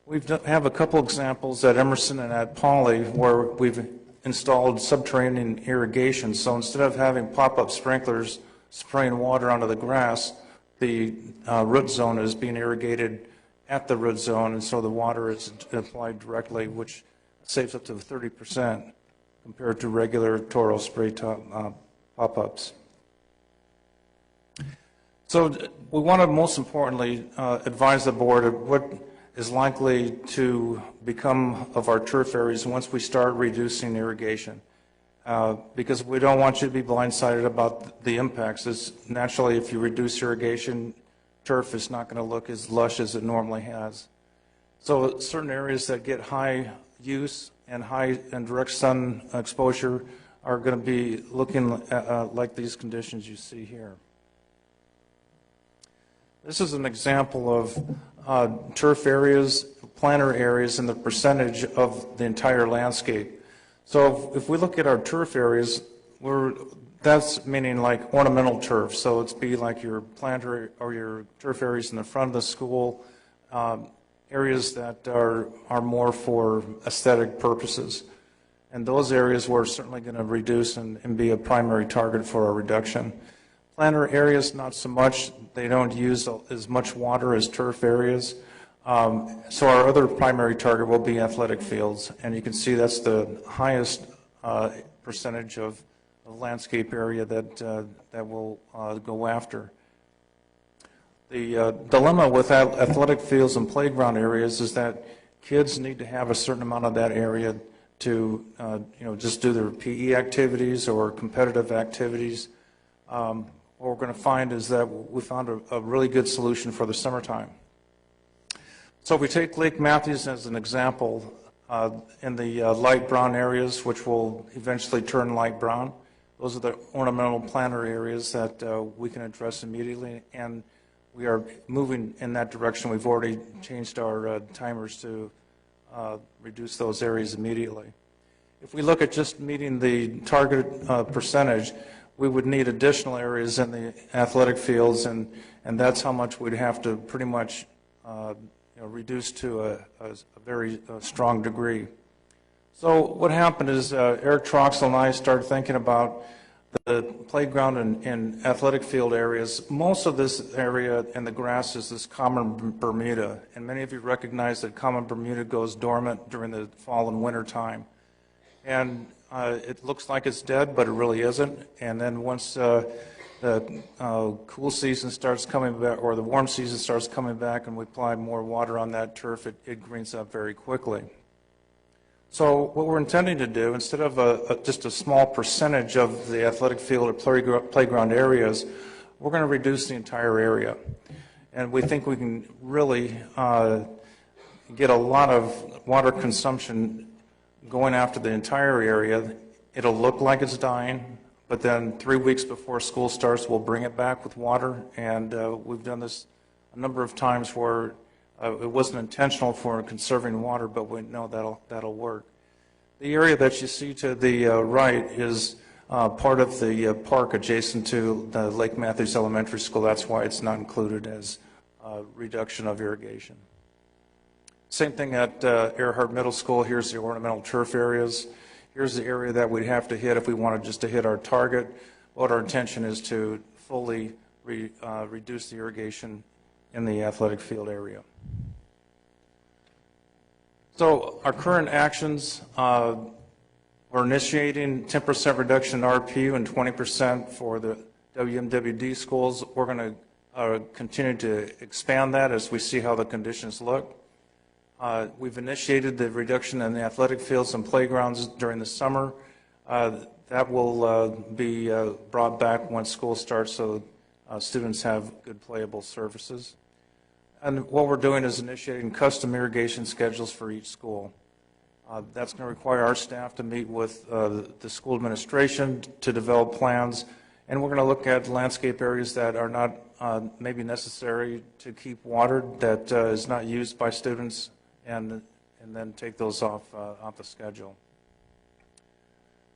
We have a couple examples at Emerson and at Pauley where we've installed subterranean irrigation. So instead of having pop-up sprinklers spraying water onto the grass, the root zone is being irrigated at the root zone, and so the water is applied directly, which saves up to 30% compared to regular Toro spray pop-ups. So we want to most importantly advise the board of what is likely to become of our turf areas once we start reducing irrigation. Because we don't want you to be blindsided about the impacts. Naturally, if you reduce irrigation, turf is not going to look as lush as it normally has. So certain areas that get high use and high and direct sun exposure are going to be looking like these conditions you see here. This is an example of turf areas, planter areas, and the percentage of the entire landscape. So if we look at our turf areas, that's meaning like ornamental turf. So it's be like your planter or your turf areas in the front of the school, areas that are more for aesthetic purposes. And those areas we're certainly going to reduce and be a primary target for a reduction. Planter areas, not so much. They don't use as much water as turf areas. So our other primary target will be athletic fields, and you can see that's the highest percentage of landscape area that we'll go after. The dilemma with athletic fields and playground areas is that kids need to have a certain amount of that area to just do their PE activities or competitive activities. What we're going to find is that we found a really good solution for the summertime. So if we take Lake Matthews as an example, in the light brown areas, which will eventually turn light brown, those are the ornamental planter areas that we can address immediately, and we are moving in that direction. We've already changed our timers to reduce those areas immediately. If we look at just meeting the target percentage, we would need additional areas in the athletic fields, and that's how much we'd have to pretty much reduce to a very strong degree. So what happened is Eric Troxel and I started thinking about the playground and athletic field areas. Most of this area and the grass is this common Bermuda, and many of you recognize that common Bermuda goes dormant during the fall and winter time. And it looks like it's dead, but it really isn't. And then once the cool season starts coming back, or the warm season starts coming back, and we apply more water on that turf, it greens up very quickly. So what we're intending to do, instead of just a small percentage of the athletic field or playground areas, we're going to reduce the entire area. And we think we can really get a lot of water consumption going after the entire area. It'll look like it's dying, but then 3 weeks before school starts, we'll bring it back with water. And we've done this a number of times where it wasn't intentional for conserving water, but we know that'll work. The area that you see to the right is part of the park adjacent to the Lake Matthews Elementary School. That's why it's not included as reduction of irrigation. Same thing at Earhart Middle School. Here's the ornamental turf areas. Here's the area that we'd have to hit if we wanted just to hit our target. What our intention is to fully reduce the irrigation in the athletic field area. So our current actions, we're initiating 10% reduction in RPU and 20% for the WMWD schools. We're going to continue to expand that as we see how the conditions look. We've initiated the reduction in the athletic fields and playgrounds during the summer. That will be brought back once school starts, so students have good playable surfaces. And what we're doing is initiating custom irrigation schedules for each school. That's going to require our staff to meet with the school administration to develop plans, and we're going to look at landscape areas that are not maybe necessary to keep watered, that is not used by students, and then take those off the schedule.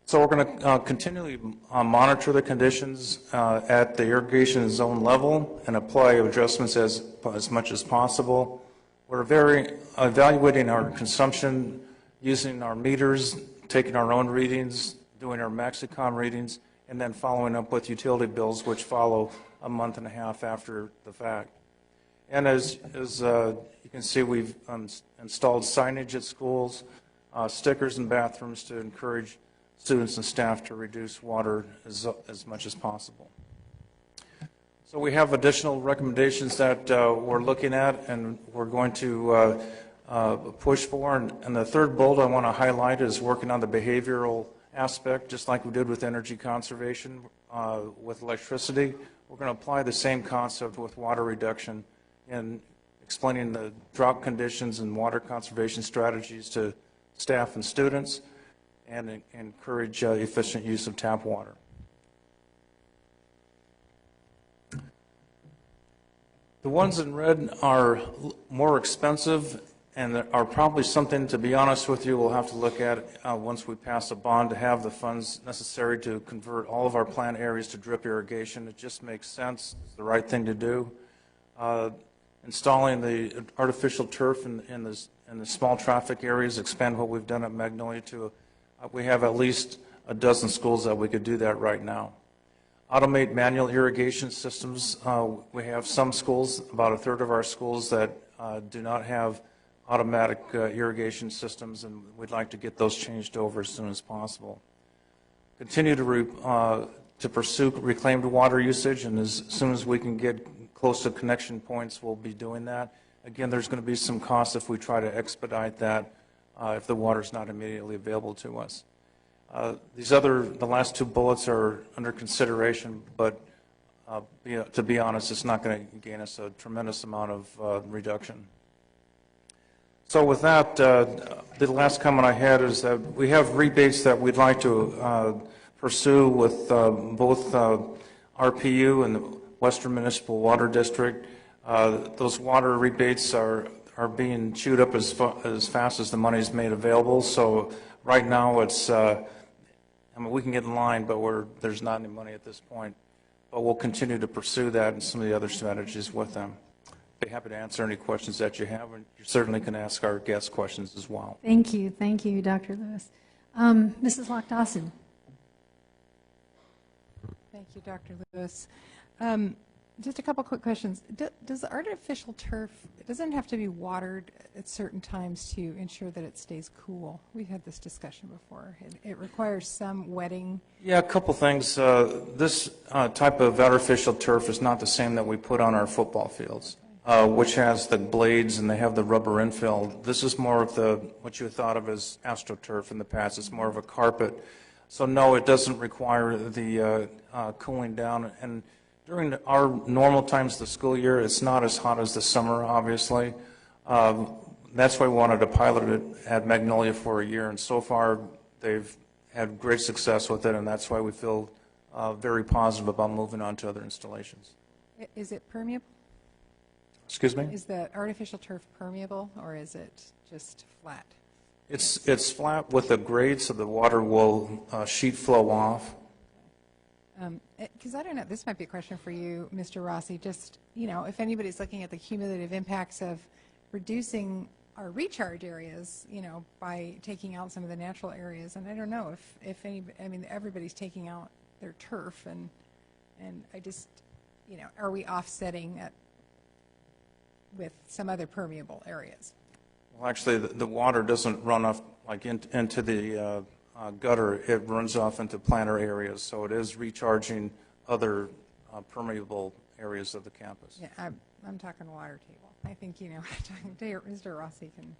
So we're going to continually monitor the conditions at the irrigation zone level and apply adjustments as much as possible. We're evaluating our consumption using our meters, taking our own readings, doing our Maxicom readings, and then following up with utility bills, which follow a month and a half after the fact. And as you can see, we've installed signage at schools, stickers in bathrooms to encourage students and staff to reduce water as much as possible. So we have additional recommendations that we're looking at and we're going to push for. And the third bullet I want to highlight is working on the behavioral aspect, just like we did with energy conservation, with electricity. We're going to apply the same concept with water reduction in explaining the drought conditions and water conservation strategies to staff and students, and encourage efficient use of tap water. The ones in red are more expensive and are probably something, to be honest with you, we'll have to look at once we pass a bond to have the funds necessary to convert all of our plant areas to drip irrigation. It just makes sense. It's the right thing to do. Installing the artificial turf in the small traffic areas, expand what we've done at Magnolia to, we have at least a dozen schools that we could do that right now. Automate manual irrigation systems. We have some schools, about a third of our schools, that do not have automatic irrigation systems, and we'd like to get those changed over as soon as possible. Continue to pursue reclaimed water usage, and as soon as we can get close to connection points, we'll be doing that. Again, there's going to be some cost if we try to expedite that if the water is not immediately available to us. The last two bullets are under consideration, but to be honest, it's not going to gain us a tremendous amount of reduction. So with that, the last comment I had is that we have rebates that we'd like to pursue with both RPU and the Western Municipal Water District. Those water rebates are being chewed up as fast as the money is made available. So right now it's, I mean, we can get in line, but there's not any money at this point. But we'll continue to pursue that and some of the other strategies with them. Be happy to answer any questions that you have, and you certainly can ask our guest questions as well. Thank you, Dr. Lewis. Mrs. Lock-Dawson. Thank you, Dr. Lewis. Just a couple quick questions. Does the artificial turf, it doesn't have to be watered at certain times to ensure that it stays cool? We've had this discussion before. It requires some wetting. Yeah, a couple things. This type of artificial turf is not the same that we put on our football fields, which has the blades and they have the rubber infill. This is more of what you thought of as AstroTurf in the past. It's more of a carpet. So no, it doesn't require the cooling down. And during our normal times of the school year, it's not as hot as the summer, obviously. That's why we wanted to pilot it at Magnolia for a year, and so far they've had great success with it, and that's why we feel very positive about moving on to other installations. Is it permeable? Excuse me? Is the artificial turf permeable, or is it just flat? It's flat with a grade, so the water will sheet flow off. Because I don't know, this might be a question for you, Mr. Rossi. Just, you know, if anybody's looking at the cumulative impacts of reducing our recharge areas, you know, by taking out some of the natural areas, and I don't know if any, I mean, everybody's taking out their turf, and I just, you know, are we offsetting that with some other permeable areas? Well, actually, the water doesn't run off like into the gutter. It runs off into planter areas, so it is recharging other permeable areas of the campus. Yeah, I'm talking water table. I think, you know, Mr. Rossi can.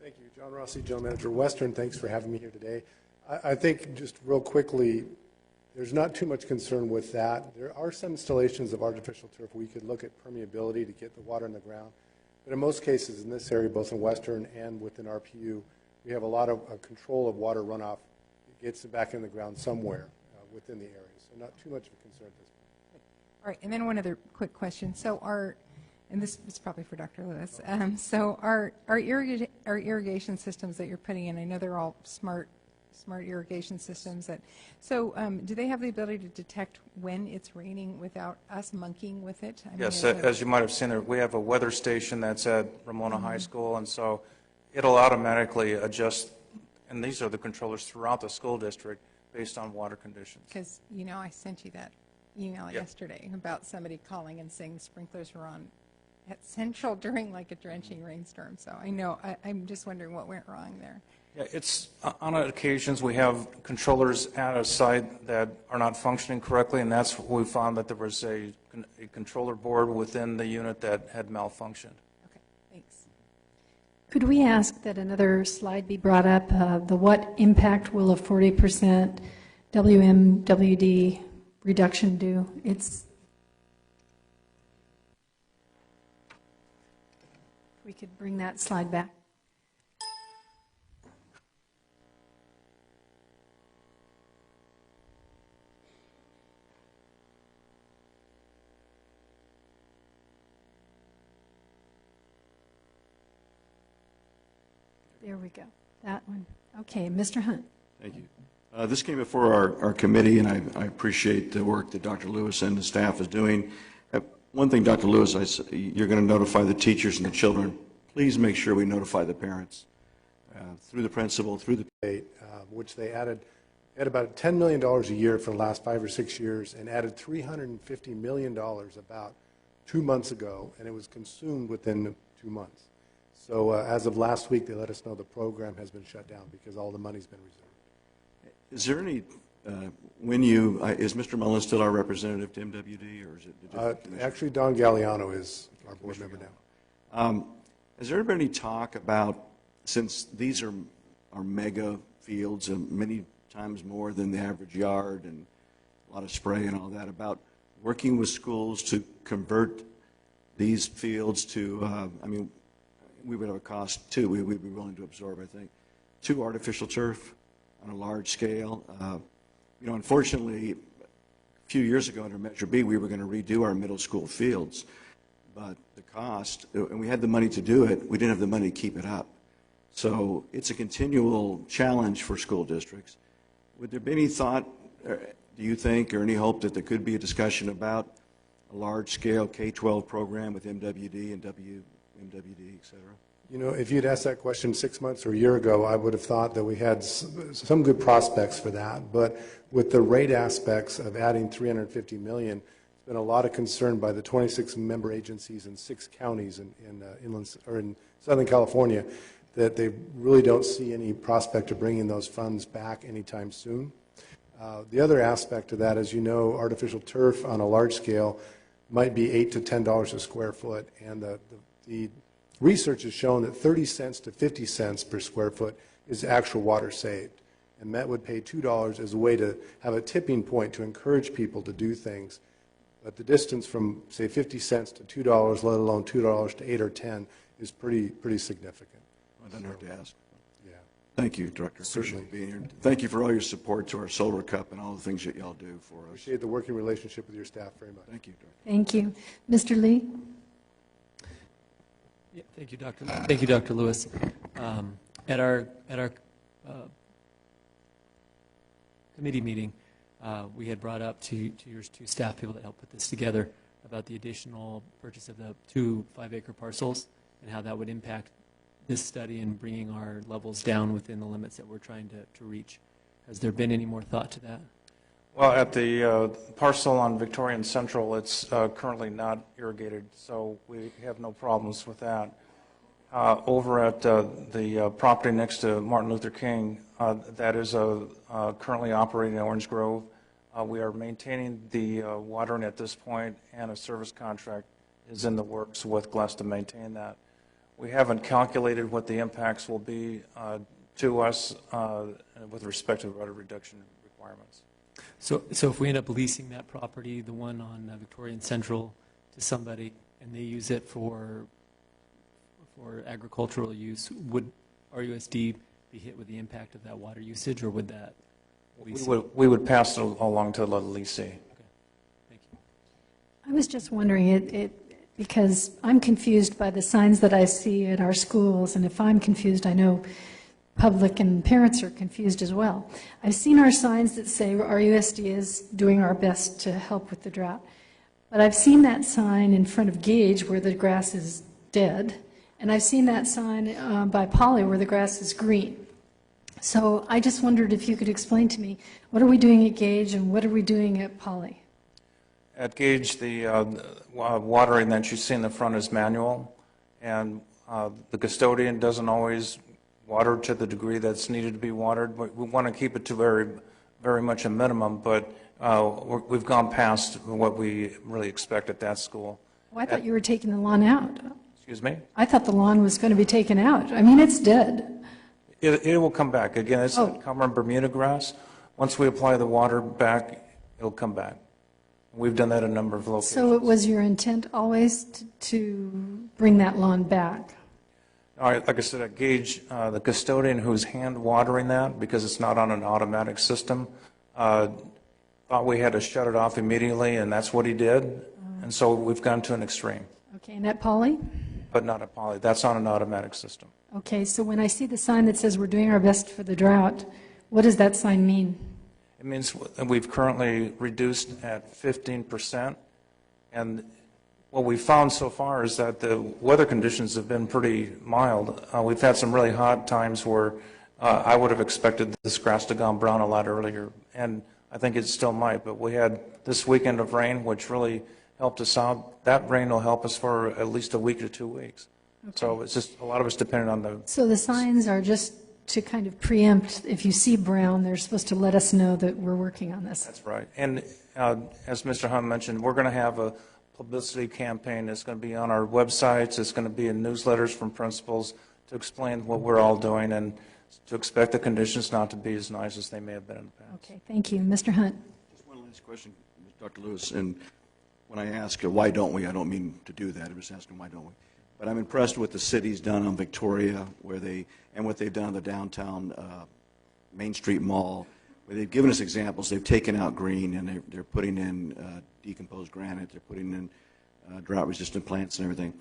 Thank you. John Rossi, General Manager, Western. Thanks for having me here today. I think just real quickly, there's not too much concern with that. There are some installations of artificial turf we could look at permeability to get the water in the ground. But in most cases in this area, both in Western and within RPU, we have a lot of control of water runoff. It gets back in the ground somewhere within the area. So not too much of a concern at this point. All right, and then one other quick question. So and this is probably for Dr. Lewis, so our irrigation systems that you're putting in, I know they're all smart irrigation systems. So do they have the ability to detect when it's raining without us monkeying with it? I mean, yes, as you might have seen, we have a weather station that's at Ramona High School, and so it'll automatically adjust, and these are the controllers throughout the school district based on water conditions. Because, you know, I sent you that email yesterday about somebody calling and saying sprinklers were on at Central during like a drenching rainstorm. So I know, I'm just wondering what went wrong there. Yeah, it's, on occasions, we have controllers at a site that are not functioning correctly, and that's what we found, that there was a controller board within the unit that had malfunctioned. Okay, thanks. Could we ask that another slide be brought up? The what impact will a 40% WMWD reduction do? We could bring that slide back. There we go. That one. Okay, Mr. Hunt. Thank you. This came before our committee, and I appreciate the work that Dr. Lewis and the staff is doing. One thing, Dr. Lewis, you're going to notify the teachers and the children. Please make sure we notify the parents through the principal, through the state, which they added about $10 million a year for the last 5 or 6 years, and added $350 million about 2 months ago, and it was consumed within 2 months. So as of last week, they let us know the program has been shut down because all the money's been reserved. Is there any, is Mr. Mullen still our representative to MWD, or is it a different commission? Actually, Don Galliano is our board member now. Has there been any talk about, since these are mega fields and many times more than the average yard and a lot of spray and all that, about working with schools to convert these fields to, we would have a cost too, we'd be willing to absorb, I think, to artificial turf on a large scale. Unfortunately, a few years ago under Measure B, we were going to redo our middle school fields, but the cost, and we had the money to do it, we didn't have the money to keep it up. So it's a continual challenge for school districts. Would there be any thought, do you think, or any hope that there could be a discussion about a large-scale K-12 program with MWD and WMWD, et cetera? If you'd asked that question 6 months or a year ago, I would have thought that we had some good prospects for that. But with the rate aspects of adding $350 million, there's been a lot of concern by the 26 member agencies in 6 counties in Southern California that they really don't see any prospect of bringing those funds back anytime soon. The other aspect of that is, artificial turf on a large scale might be $8 to $10 a square foot, and the research has shown that 30 cents to 50 cents per square foot is actual water saved. And Met would pay $2 as a way to have a tipping point to encourage people to do things. But the distance from, say, 50 cents to $2, let alone $2 to 8 or 10, is pretty significant. I didn't hurt to ask. Yeah. Thank you, Director. Certainly. Appreciate being here. Thank you for all your support to our Solar Cup and all the things that y'all do for us. Appreciate the working relationship with your staff very much. Thank you, Director. Thank you. Mr. Lee? Yeah, thank you, Dr. Lewis. At our committee meeting, we had brought up to your 2 staff people that helped put this together about the additional purchase of the 2 5-acre parcels and how that would impact this study and bringing our levels down within the limits that we're trying to reach. Has there been any more thought to that? Well, at the parcel on Victorian Central, it's currently not irrigated, so we have no problems with that. Over at the property next to Martin Luther King, that is currently operating in Orange Grove. We are maintaining the watering at this point, and a service contract is in the works with GLES to maintain that. We haven't calculated what the impacts will be to us with respect to water reduction requirements. So if we end up leasing that property, the one on Victorian Central, to somebody, and they use it for agricultural use, would RUSD be hit with the impact of that water usage, or would that we would pass it along to the leasee. Okay. Thank you. I was just wondering, because I'm confused by the signs that I see at our schools, and if I'm confused, I know public and parents are confused as well. I've seen our signs that say RUSD is doing our best to help with the drought, but I've seen that sign in front of Gage where the grass is dead, and I've seen that sign by Poly where the grass is green. So I just wondered if you could explain to me, what are we doing at Gage and what are we doing at Poly? At Gage, the watering that you see in the front is manual, and the custodian doesn't always watered to the degree that's needed to be watered. We want to keep it to very much a minimum, but we've gone past what we really expect at that school. Well, I thought you were taking the lawn out. Excuse me? I thought the lawn was going to be taken out. I mean, it's dead. It will come back. Again, it's common Bermuda grass. Once we apply the water back, it'll come back. We've done that in a number of locations. So it was your intent always to bring that lawn back? All right, like I said, at Gage, the custodian who's hand watering that, because it's not on an automatic system, thought we had to shut it off immediately, and that's what he did. And so we've gone to an extreme. Okay, and at Poly? But not at Poly. That's on an automatic system. Okay, so when I see the sign that says we're doing our best for the drought, what does that sign mean? It means we've currently reduced at 15%. And what we've found so far is that the weather conditions have been pretty mild. We've had some really hot times where I would have expected this grass to gone brown a lot earlier. And I think it still might. But we had this weekend of rain, which really helped us out. That rain will help us for at least a week to 2 weeks. Okay. So it's just a lot of it's dependent on the... So the signs are just to kind of preempt, if you see brown, they're supposed to let us know that we're working on this. That's right. And as Mr. Hunt mentioned, we're going to have a publicity campaign that's going to be on our websites. It's going to be in newsletters from principals to explain what we're all doing and to expect the conditions not to be as nice as they may have been in the past. Okay, thank you. Mr. Hunt. Just one last question, Dr. Lewis. And when I ask why don't we, I don't mean to do that. I'm just asking why don't we. But I'm impressed with the city's done on Victoria, and what they've done on the downtown Main Street Mall, where they've given us examples. They've taken out green, and they're putting in decomposed granite. They're putting in drought-resistant plants and everything.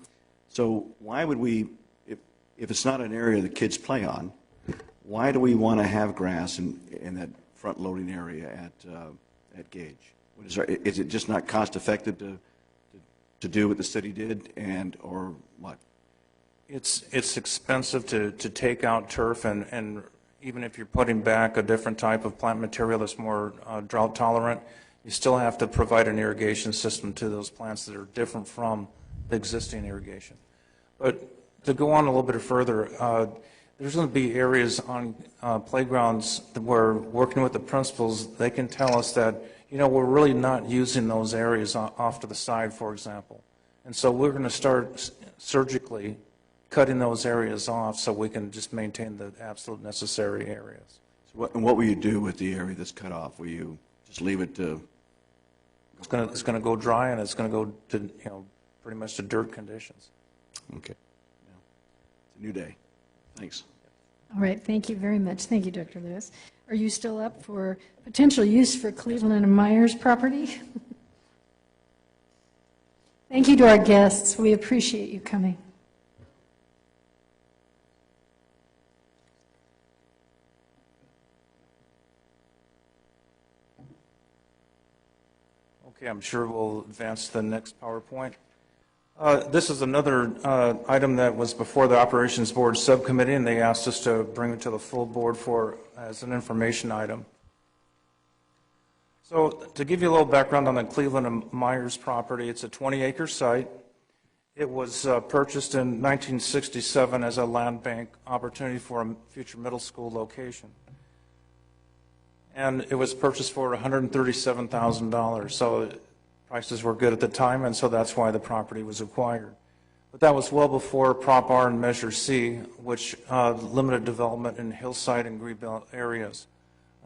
So why would we, if it's not an area the kids play on, why do we want to have grass in that front-loading area at Gage? Is it just not cost-effective to do what the city did, or what? It's expensive to take out turf, and even if you're putting back a different type of plant material that's more drought tolerant, you still have to provide an irrigation system to those plants that are different from the existing irrigation. But to go on a little bit further, there's going to be areas on playgrounds where, working with the principals, they can tell us that, we're really not using those areas off to the side, for example. And so we're going to start surgically cutting those areas off so we can just maintain the absolute necessary areas. So what will you do with the area that's cut off? Will you just leave it to... It's going to go dry, and it's going to go to, pretty much to dirt conditions. Okay. Yeah. It's a new day. Thanks. All right, thank you very much. Thank you, Dr. Lewis. Are you still up for potential use for Cleveland and Myers property? Thank you to our guests. We appreciate you coming. Okay, I'm sure we'll advance to the next PowerPoint. This is another item that was before the Operations Board Subcommittee, and they asked us to bring it to the full board as an information item. So to give you a little background on the Cleveland and Myers property, it's a 20-acre site. It was purchased in 1967 as a land bank opportunity for a future middle school location. And it was purchased for $137,000. So prices were good at the time, and so that's why the property was acquired. But that was well before Prop R and Measure C, which limited development in hillside and greenbelt areas.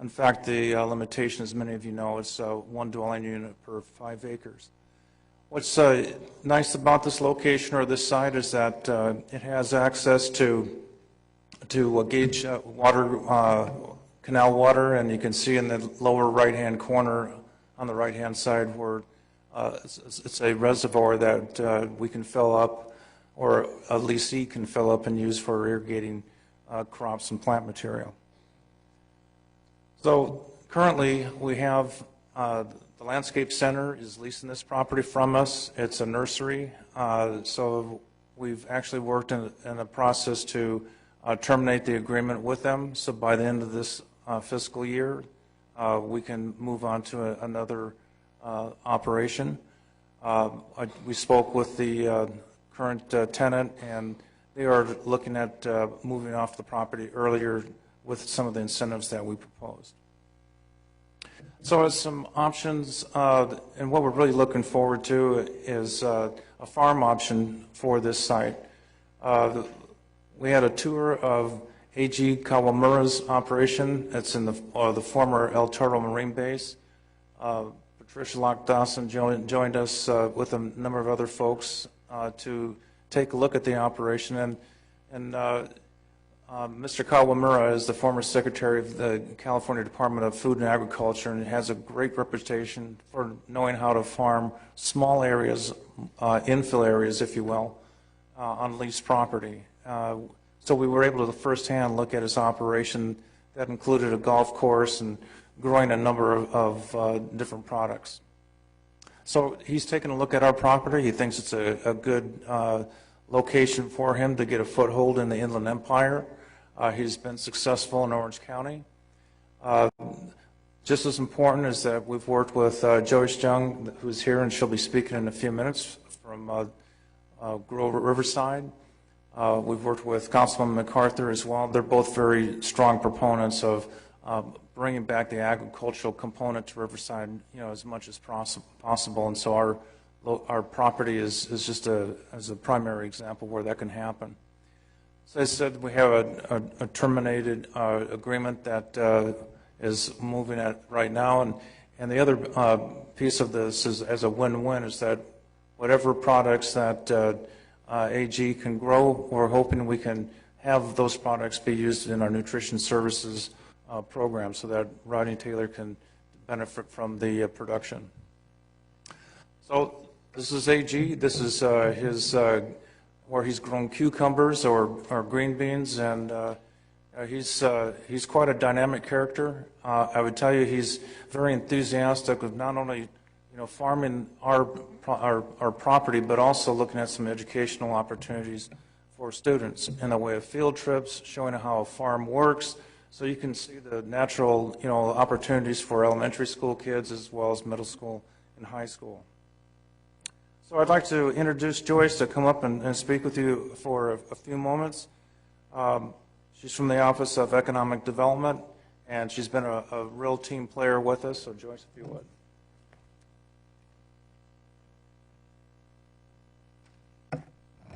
In fact, the limitation, as many of you know, is one dwelling unit per 5 acres. What's nice about this location or this site is that it has access to Gage canal water, and you can see in the lower right-hand corner on the right-hand side where it's a reservoir that we can fill up, or a leasee can fill up and use for irrigating crops and plant material. So currently we have the Landscape Center is leasing this property from us. It's a nursery, so we've actually worked in a process to terminate the agreement with them. So by the end of this fiscal year, we can move on to another operation. We spoke with the current tenant, and they are looking at moving off the property earlier with some of the incentives that we proposed. So as some options, and what we're really looking forward to is a farm option for this site. We had a tour of A.G. Kawamura's operation. It's in the former El Toro Marine Base. Patricia Locke-Dawson joined us with a number of other folks to take a look at the operation. And Mr. Kawamura is the former secretary of the California Department of Food and Agriculture and has a great reputation for knowing how to farm small areas, infill areas, if you will, on leased property. So we were able to firsthand look at his operation that included a golf course and growing a number of different products. So he's taken a look at our property. He thinks it's a good location for him to get a foothold in the Inland Empire. He's been successful in Orange County. Just as important is that we've worked with Joyce Jung, who's here, and she'll be speaking in a few minutes from Grover Riverside. We've worked with Councilman MacArthur as well. They're both very strong proponents of bringing back the agricultural component to Riverside, as much as possible. And so our property is just as a primary example where that can happen. As I said, we have a terminated agreement that is moving at right now, and the other piece of this is as a win-win is that whatever products that AG can grow, we're hoping we can have those products be used in our nutrition services program so that Rodney Taylor can benefit from the production. So this is AG. This is his where he's grown cucumbers or green beans, and he's quite a dynamic character. I would tell you he's very enthusiastic of not only farming our property, but also looking at some educational opportunities for students in the way of field trips, showing how a farm works, so you can see the natural opportunities for elementary school kids as well as middle school and high school. So I'd like to introduce Joyce to come up and speak with you for a few moments. She's from the Office of Economic Development, and she's been a real team player with us. So Joyce, if you would.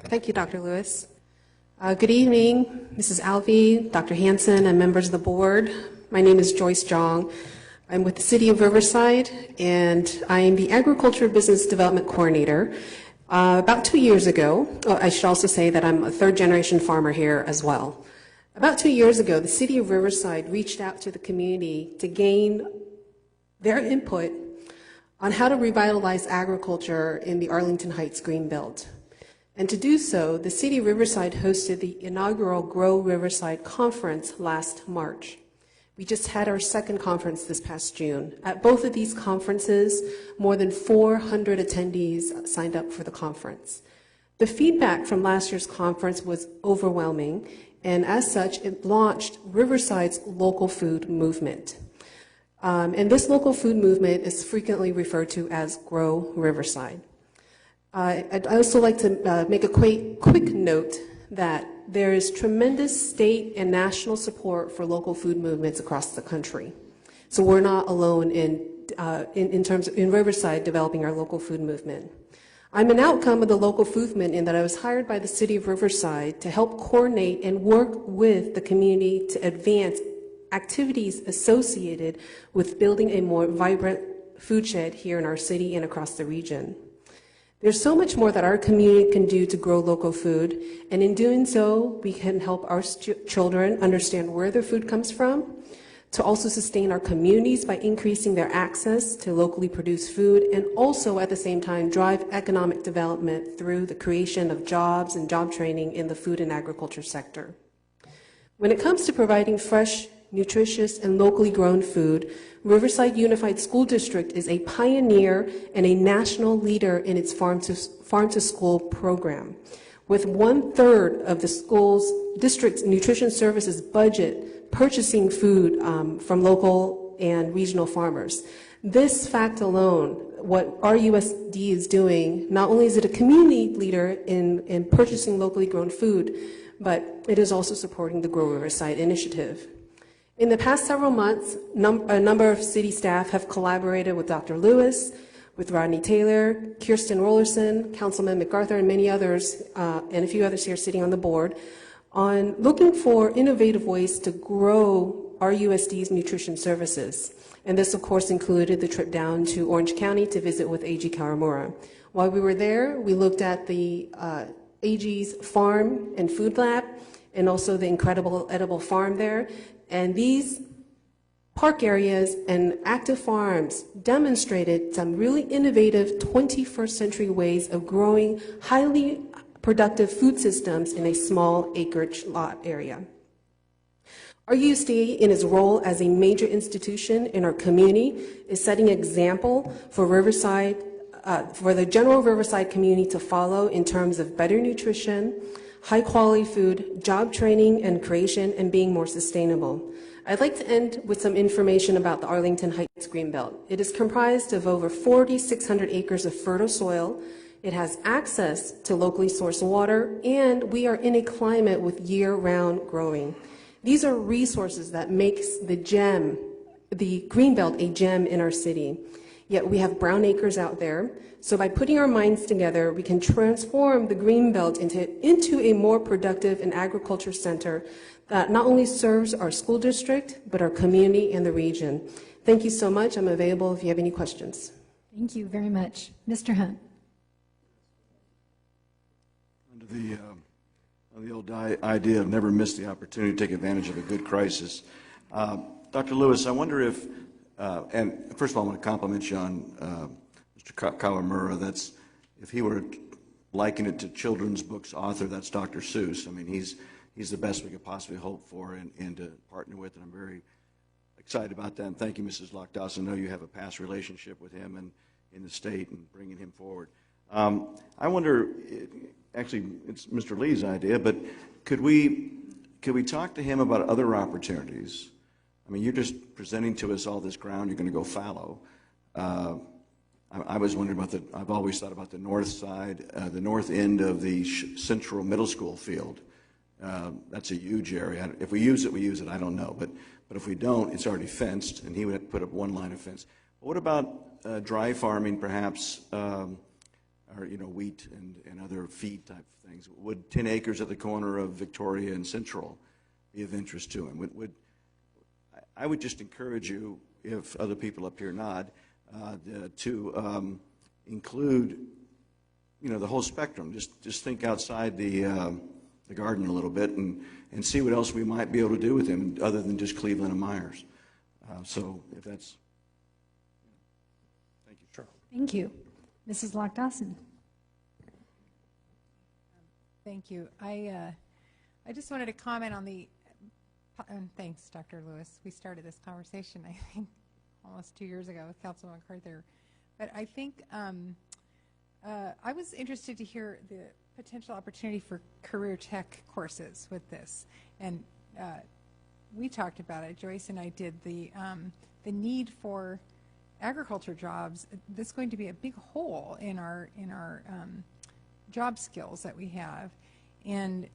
Thank you, Dr. Lewis. Good evening, Mrs. Alvey, Dr. Hanson, and members of the board. My name is Joyce Jong. I'm with the City of Riverside, and I am the Agriculture Business Development Coordinator. About 2 years ago, I should also say that I'm a third-generation farmer here as well. About 2 years ago, the City of Riverside reached out to the community to gain their input on how to revitalize agriculture in the Arlington Heights Greenbelt. And to do so, the City of Riverside hosted the inaugural Grow Riverside Conference last March. We just had our second conference this past June. At both of these conferences, more than 400 attendees signed up for the conference. The feedback from last year's conference was overwhelming, and as such, it launched Riverside's local food movement. And this local food movement is frequently referred to as Grow Riverside. I'd also like to make a quick note that there is tremendous state and national support for local food movements across the country. So we're not alone in terms of in Riverside developing our local food movement. I'm an outcome of the local food movement in that I was hired by the City of Riverside to help coordinate and work with the community to advance activities associated with building a more vibrant food shed here in our city and across the region. There's so much more that our community can do to grow local food, and in doing so, we can help our children understand where their food comes from, to also sustain our communities by increasing their access to locally produced food, and also at the same time drive economic development through the creation of jobs and job training in the food and agriculture sector. When it comes to providing fresh, nutritious, and locally grown food, Riverside Unified School District is a pioneer and a national leader in its farm to school program. With 1/3 of the school's district's nutrition services budget purchasing food from local and regional farmers. This fact alone, what RUSD is doing, not only is it a community leader in purchasing locally grown food, but it is also supporting the Grow Riverside initiative. In the past several months, a number of city staff have collaborated with Dr. Lewis, with Rodney Taylor, Kirsten Rollerson, Councilman MacArthur, and many others, and a few others here sitting on the board, on looking for innovative ways to grow RUSD's nutrition services. And this, of course, included the trip down to Orange County to visit with AG Kawamura. While we were there, we looked at the AG's farm and food lab, and also the incredible edible farm there. And these park areas and active farms demonstrated some really innovative 21st century ways of growing highly productive food systems in a small acreage lot area. RUSD, in its role as a major institution in our community, is setting an example for Riverside, for the general Riverside community to follow in terms of better nutrition, high quality food, job training and creation, and being more sustainable. I'd like to end with some information about the Arlington Heights Greenbelt. It is comprised of over 4,600 acres of fertile soil. It has access to locally sourced water, and we are in a climate with year-round growing. These are resources that makes the Greenbelt a gem in our city. Yet we have brown acres out there. So by putting our minds together, we can transform the Greenbelt into a more productive and agriculture center that not only serves our school district, but our community and the region. Thank you so much. I'm available if you have any questions. Thank you very much. Mr. Hunt. Under the old idea of never miss the opportunity to take advantage of a good crisis. Dr. Lewis, I wonder if, and first of all, I want to compliment you on Mr. Kawamura. That's, if he were to liken it to children's books author, that's Dr. Seuss. I mean, he's the best we could possibly hope for and to partner with, and I'm very excited about that. And thank you, Mrs. Lock Dawson. I know you have a past relationship with him and in the state and bringing him forward. I wonder, actually, it's Mr. Lee's idea, but could we talk to him about other opportunities? I mean, you're just presenting to us all this ground you're going to go fallow. I was wondering about I've always thought about the north side, the north end of the Central Middle School field. That's a huge area. If we use it, we use it. I don't know. But if we don't, it's already fenced, and he would have to put up one line of fence. But what about dry farming, perhaps, or wheat and other feed type of things? Would 10 acres at the corner of Victoria and Central be of interest to him? I would just encourage you, if other people up here nod, to include, the whole spectrum. Just think outside the garden a little bit and see what else we might be able to do with him other than just Cleveland and Myers. So if that's, thank you. Sure. Thank you. Mrs. Lock Dawson. Thank you. I just wanted to comment on the, thanks, Dr. Lewis. We started this conversation, I think, almost 2 years ago with Councilman MacArthur. But I think I was interested to hear the potential opportunity for career tech courses with this. And we talked about it, Joyce and I did, the need for agriculture jobs. This is going to be a big hole in our job skills that we have. And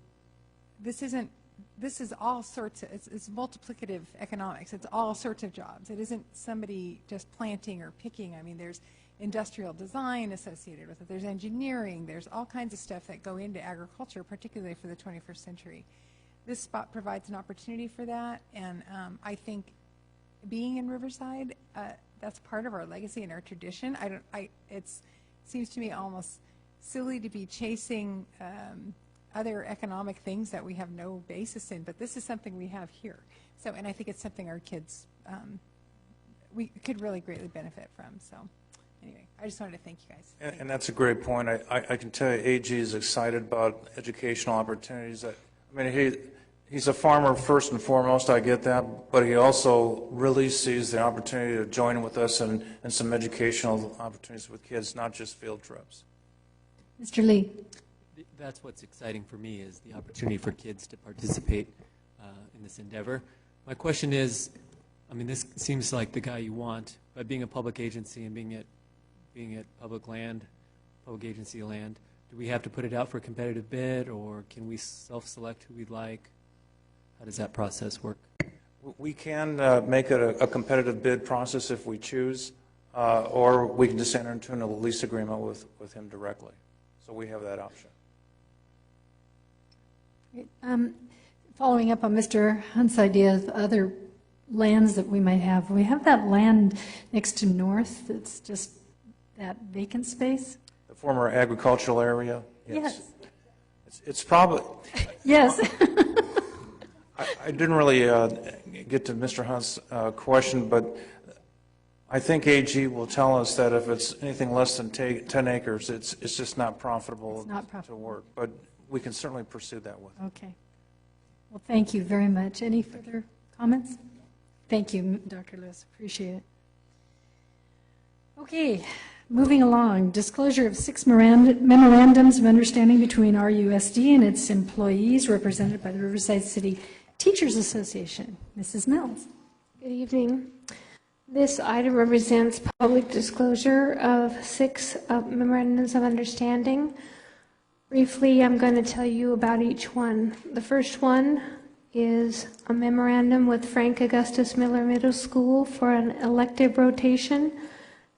this is all sorts of, it's multiplicative economics. It's all sorts of jobs. It isn't somebody just planting or picking. I mean, there's industrial design associated with it. There's engineering. There's all kinds of stuff that go into agriculture, particularly for the 21st century. This spot provides an opportunity for that, and I think being in Riverside, that's part of our legacy and our tradition. It seems to me almost silly to be chasing other economic things that we have no basis in, but this is something we have here. So, and I think it's something our kids we could really greatly benefit from. So, anyway, I just wanted to thank you guys. And that's a great point. I can tell you, AG is excited about educational opportunities. I mean, he's a farmer first and foremost. I get that, but he also really sees the opportunity to join with us in some educational opportunities with kids, not just field trips. Mr. Lee. That's what's exciting for me, is the opportunity for kids to participate in this endeavor. My question is, I mean, this seems like the guy you want, but being a public agency and being at public land, public agency land, do we have to put it out for a competitive bid, or can we self-select who we'd like? How does that process work? We can make it a competitive bid process if we choose, or we can just enter into a lease agreement with him directly. So we have that option. Following up on Mr. Hunt's idea of other lands that we might have, we have that land next to North that's just that vacant space? The former agricultural area? Yes. It's probably... Yes. I didn't really get to Mr. Hunt's question, but I think AG will tell us that if it's anything less than 10 acres, it's just not profitable, to work. But we can certainly pursue that with him. Okay. Well, thank you very much. Any further comments? Thank you, Dr. Lewis. Appreciate it. Okay, moving along. Disclosure of 6 memorandums of understanding between RUSD and its employees, represented by the Riverside City Teachers Association. Mrs. Mills. Good evening. This item represents public disclosure of 6 memorandums of understanding. Briefly, I'm going to tell you about each one. The first one is a memorandum with Frank Augustus Miller Middle School for an elective rotation.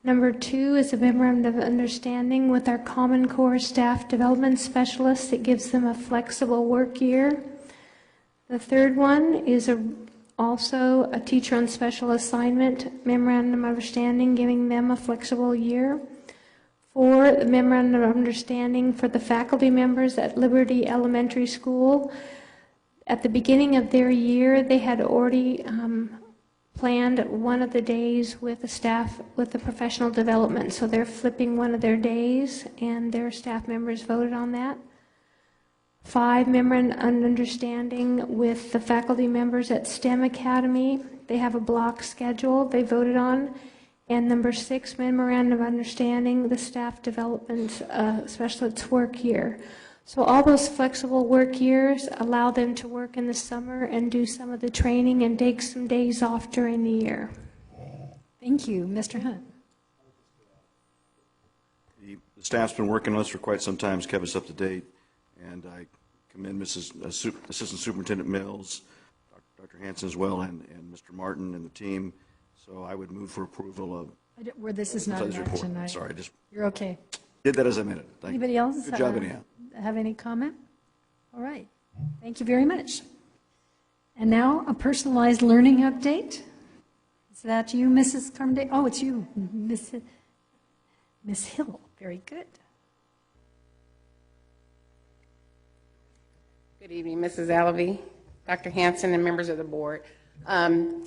Number 2 is a memorandum of understanding with our Common Core staff development specialist that gives them a flexible work year. The third one is also a teacher on special assignment memorandum of understanding giving them a flexible year. 4, the memorandum of understanding for the faculty members at Liberty Elementary School. At the beginning of their year, they had already planned one of the days with the staff with the professional development, so they're flipping one of their days, and their staff members voted on that. 5, memorandum of understanding with the faculty members at STEM Academy. They have a block schedule they voted on. And number 6, memorandum of understanding, the staff development specialist's work year. So all those flexible work years allow them to work in the summer and do some of the training and take some days off during the year. Thank you. Mr. Hunt. The staff's been working on this for quite some time to keep us up to date, and I commend Assistant Superintendent Mills, Dr. Hanson as well, and Mr. Martin and the team. So I would move for approval of... Where this is not an action item. Sorry, You're okay. Did that as I meant it. Thank Anybody you. else Good job, anyhow. have any comment? All right. Thank you very much. And now a personalized learning update. Is that you, Mrs. Carmody? Oh, it's you, Miss Hill. Very good. Good evening, Mrs. Alavey, Dr. Hanson, and members of the board.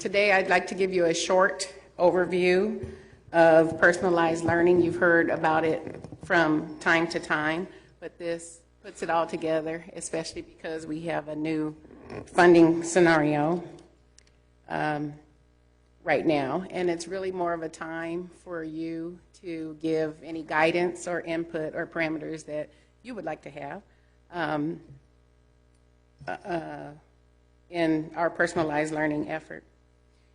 Today, I'd like to give you a short overview of personalized learning. You've heard about it from time to time, but this puts it all together, especially because we have a new funding scenario right now, and it's really more of a time for you to give any guidance or input or parameters that you would like to have in our personalized learning effort.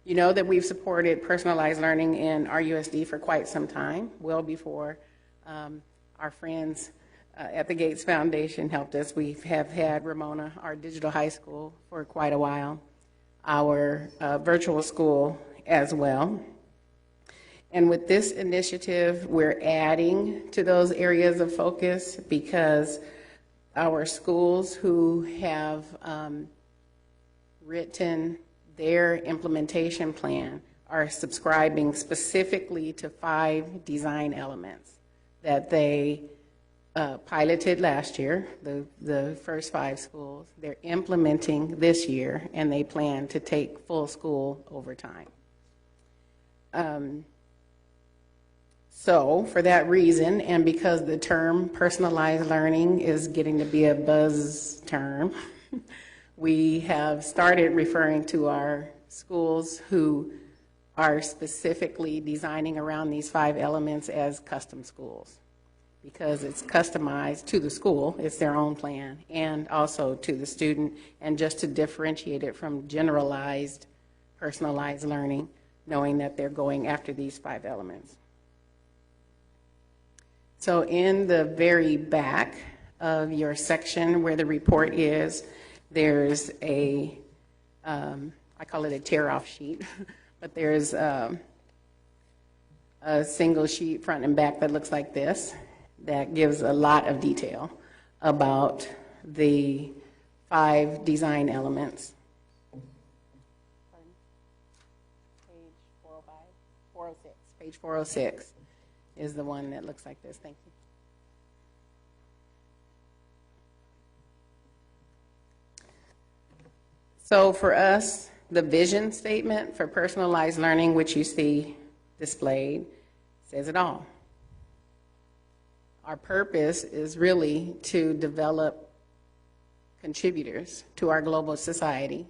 You know that we've supported personalized learning in RUSD for quite some time, well before our friends at the Gates Foundation helped us. We have had Ramona, our digital high school, for quite a while, our virtual school as well. And with this initiative, we're adding to those areas of focus because our schools who have written their implementation plan are subscribing specifically to 5 design elements that they piloted last year, the first 5 schools. They're implementing this year, and they plan to take full school over time. So for that reason, and because the term personalized learning is getting to be a buzz term, we have started referring to our schools who are specifically designing around these 5 elements as custom schools, because it's customized to the school, it's their own plan, and also to the student, and just to differentiate it from generalized personalized learning, knowing that they're going after these 5 elements. So in the very back of your section where the report is, there's a, I call it a tear-off sheet, but there's a single sheet front and back that looks like this that gives a lot of detail about the 5 design elements. Page 405, 406. Page 406 is the one that looks like this. Thank you. So for us, the vision statement for personalized learning, which you see displayed, says it all. Our purpose is really to develop contributors to our global society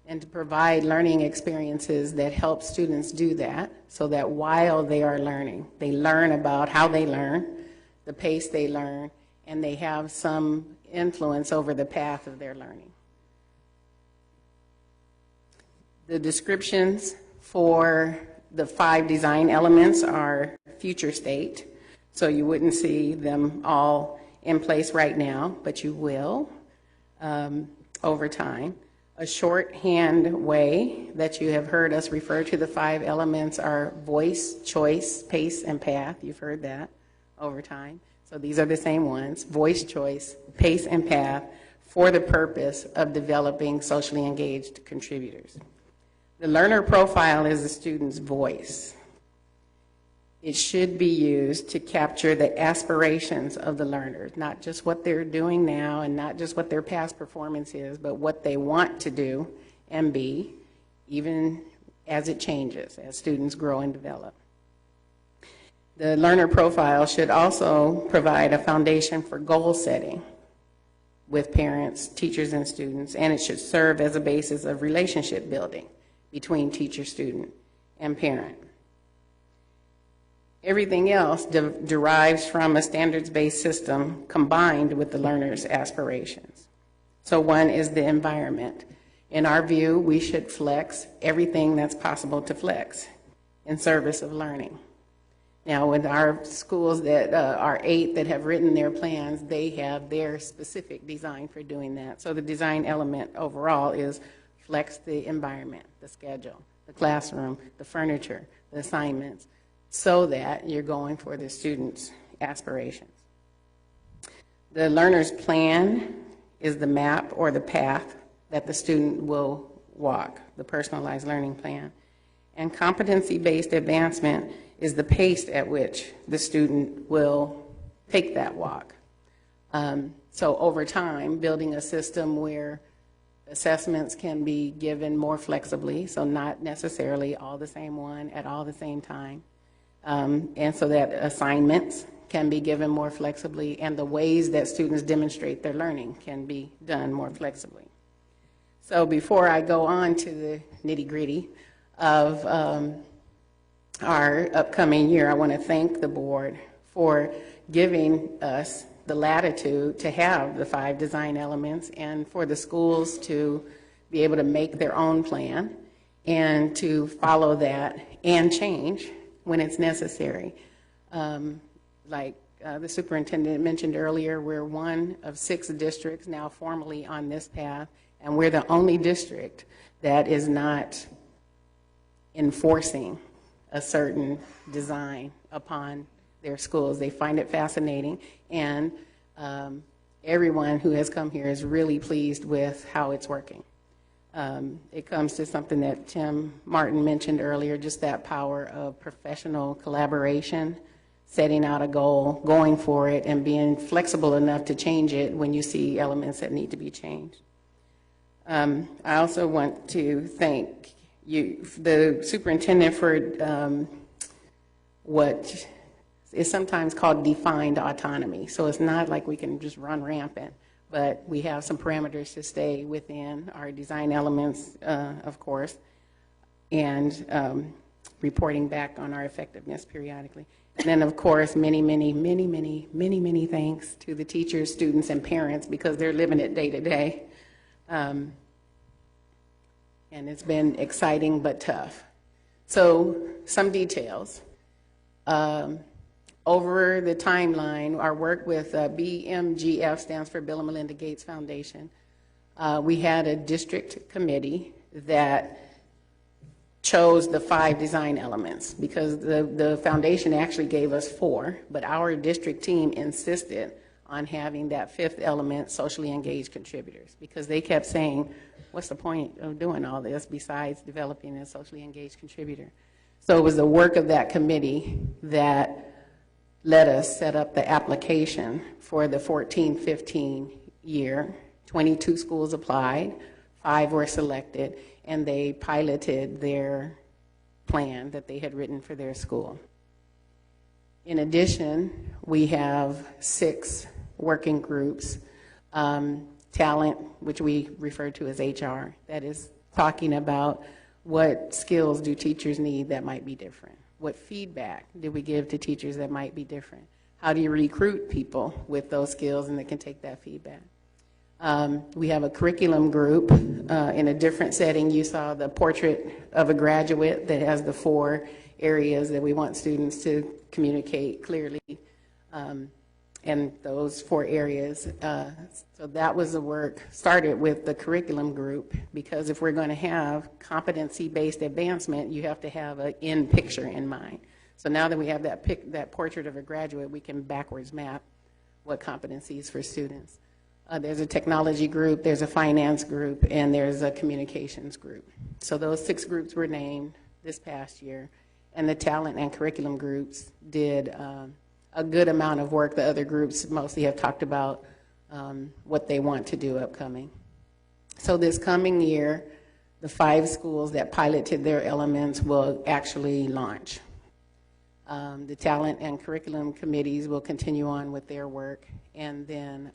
and to provide learning experiences that help students do that, so that while they are learning, they learn about how they learn, the pace they learn, and they have some influence over the path of their learning. The descriptions for the 5 design elements are future state, so you wouldn't see them all in place right now, but you will over time. A shorthand way that you have heard us refer to the 5 elements are voice, choice, pace, and path. You've heard that over time. So these are the same ones: voice, choice, pace, and path, for the purpose of developing socially engaged contributors. The learner profile is the student's voice. It should be used to capture the aspirations of the learners, not just what they're doing now and not just what their past performance is, but what they want to do and be, even as it changes, as students grow and develop. The learner profile should also provide a foundation for goal setting with parents, teachers, and students, and it should serve as a basis of relationship building between teacher, student, and parent. Everything else derives from a standards-based system combined with the learner's aspirations. So one is the environment. In our view, we should flex everything that's possible to flex in service of learning. Now, with our schools that are 8 that have written their plans, they have their specific design for doing that. So the design element overall is flex the environment, the schedule, the classroom, the furniture, the assignments, so that you're going for the student's aspirations. The learner's plan is the map or the path that the student will walk, the personalized learning plan. And competency-based advancement is the pace at which the student will take that walk. So over time, building a system where assessments can be given more flexibly, so not necessarily all the same one at all the same time. And so that assignments can be given more flexibly, and the ways that students demonstrate their learning can be done more flexibly. So before I go on to the nitty-gritty of our upcoming year, I want to thank the board for giving us the latitude to have the 5 design elements, and for the schools to be able to make their own plan and to follow that and change when it's necessary. Like the superintendent mentioned earlier, we're one of 6 districts now formally on this path, and we're the only district that is not enforcing a certain design upon their schools. They find it fascinating, and everyone who has come here is really pleased with how it's working. It comes to something that Tim Martin mentioned earlier, just that power of professional collaboration, setting out a goal, going for it, and being flexible enough to change it when you see elements that need to be changed. I also want to thank you, the superintendent, for what is sometimes called defined autonomy. So it's not like we can just run rampant, but we have some parameters to stay within our design elements, of course, and reporting back on our effectiveness periodically. And then, of course, many thanks to the teachers, students, and parents, because they're living it day to day. and it's been exciting but tough. So some details. Over the timeline, our work with BMGF stands for Bill and Melinda Gates Foundation. We had a district committee that chose the 5 design elements because the foundation actually gave us 4, but our district team insisted on having that 5th element, socially engaged contributors, because they kept saying, what's the point of doing all this besides developing a socially engaged contributor? So it was the work of that committee that let us set up the application for the 14-15 year. 22 schools applied, 5 were selected, and they piloted their plan that they had written for their school. In addition, we have 6 working groups, talent, which we refer to as HR, that is talking about what skills do teachers need that might be different? What feedback do we give to teachers that might be different? How do you recruit people with those skills and that can take that feedback? We have a curriculum group in a different setting. You saw the portrait of a graduate that has the 4 areas that we want students to communicate clearly, and those 4 areas. So that was the work started with the curriculum group, because if we're going to have competency-based advancement, you have to have an end picture in mind. So now that we have that portrait of a graduate, we can backwards map what competencies for students. There's a technology group, there's a finance group, and there's a communications group. So those 6 groups were named this past year, and the talent and curriculum groups did a good amount of work. The other groups mostly have talked about what they want to do upcoming. So this coming year, the 5 schools that piloted their elements will actually launch. The talent and curriculum committees will continue on with their work, and then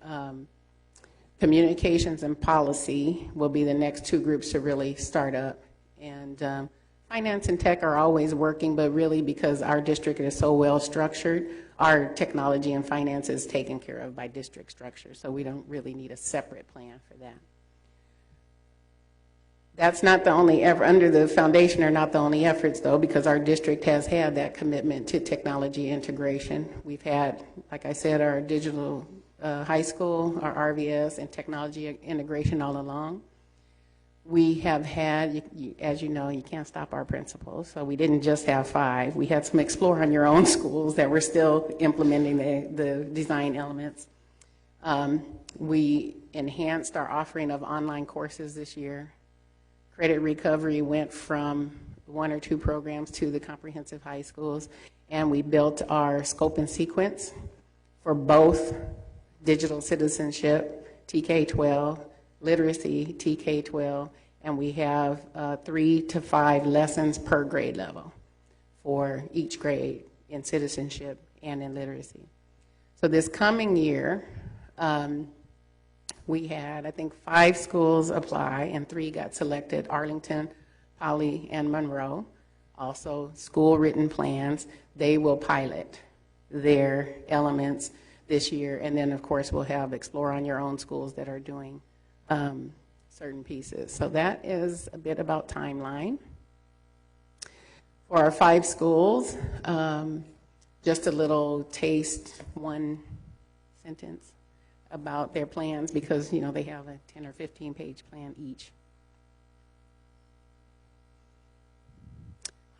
communications and policy will be the next 2 groups to really start up. And finance and tech are always working, but really because our district is so well structured, our technology and finance is taken care of by district structure, so we don't really need a separate plan for that. That's not the only effort, under the foundation are not the only efforts though, because our district has had that commitment to technology integration. We've had, like I said, our digital high school, our RVS, and technology integration all along. We have had, as you know, you can't stop our principals, so we didn't just have 5. We had some Explore on Your Own schools that were still implementing the design elements. We enhanced our offering of online courses this year. Credit recovery went from 1 or 2 programs to the comprehensive high schools, and we built our scope and sequence for both digital citizenship, TK-12, literacy, TK-12, and we have 3 to 5 lessons per grade level for each grade in citizenship and in literacy. So this coming year, we had, I think, 5 schools apply and 3 got selected: Arlington, Poly, and Monroe. Also, school written plans. They will pilot their elements this year, and then of course we'll have Explore on Your Own schools that are doing certain pieces. So that is a bit about timeline. For our 5 schools, just a little taste, 1 sentence about their plans, because you know they have a 10 or 15 page plan each.